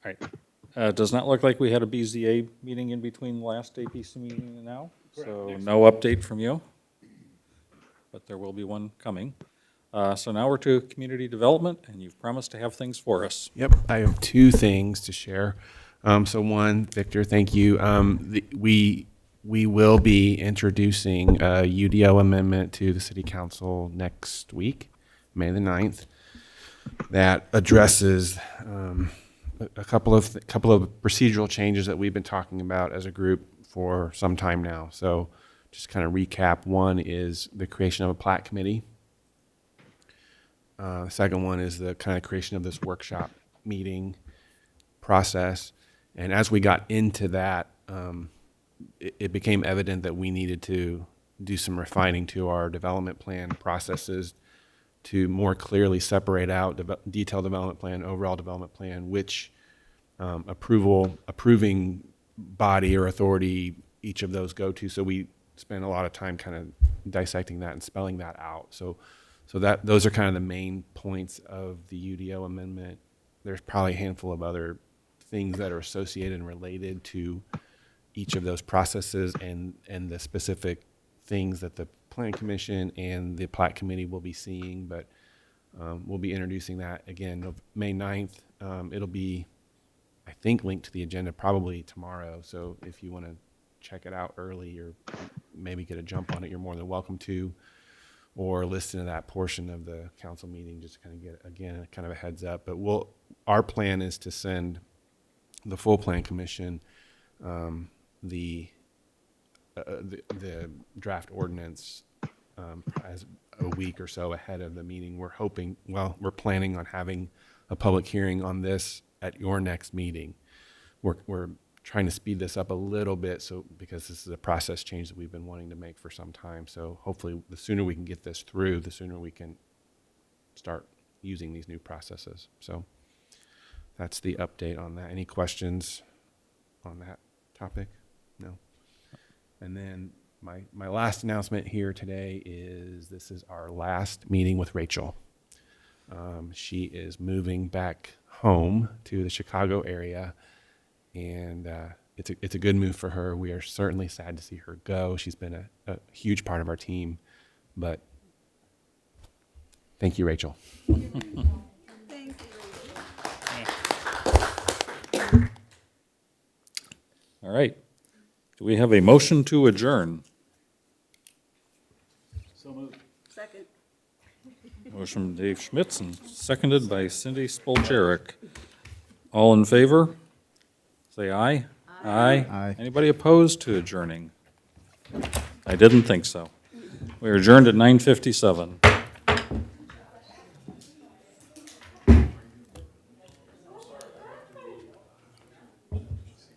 right. Does not look like we had a BZA meeting in between the last APC meeting and now, so no update from you, but there will be one coming. So now we're to community development, and you've promised to have things for us. Yep, I have 2 things to share. So one, Victor, thank you. We will be introducing a UDO amendment to the City Council next week, May the 9th, that addresses a couple of procedural changes that we've been talking about as a group for some time now. So just kind of recap. One is the creation of a plat committee. The second one is the kind of creation of this workshop meeting process. And as we got into that, it became evident that we needed to do some refining to our development plan processes to more clearly separate out detailed development plan, overall development plan, which approving body or authority each of those go to. So we spent a lot of time kind of dissecting that and spelling that out. So those are kind of the main points of the UDO amendment. There's probably a handful of other things that are associated and related to each of those processes and the specific things that the Plan Commission and the Plat Committee will be seeing, but we'll be introducing that again May 9th. It'll be, I think, linked to the agenda probably tomorrow. So if you want to check it out early or maybe get a jump on it, you're more than welcome to, or listen to that portion of the council meeting just to kind of get, again, kind of a heads up. But our plan is to send the full Plan Commission the draft ordinance as a week or so ahead of the meeting. We're planning on having a public hearing on this at your next meeting. We're trying to speed this up a little bit because this is a process change that we've been wanting to make for some time. So hopefully the sooner we can get this through, the sooner we can start using these new processes. So that's the update on that. Any questions on that topic? No. And then my last announcement here today is this is our last meeting with Rachel. She is moving back home to the Chicago area, and it's a good move for her. We are certainly sad to see her go. She's been a huge part of our team, but thank you, Rachel. All right. Do we have a motion to adjourn? So moved. Second. Motion from Dave Schmitz and seconded by Cindy Spolcherik. All in favor? Say aye. Aye. Aye. Anybody opposed to adjourning? I didn't think so. We are adjourned at 9:57.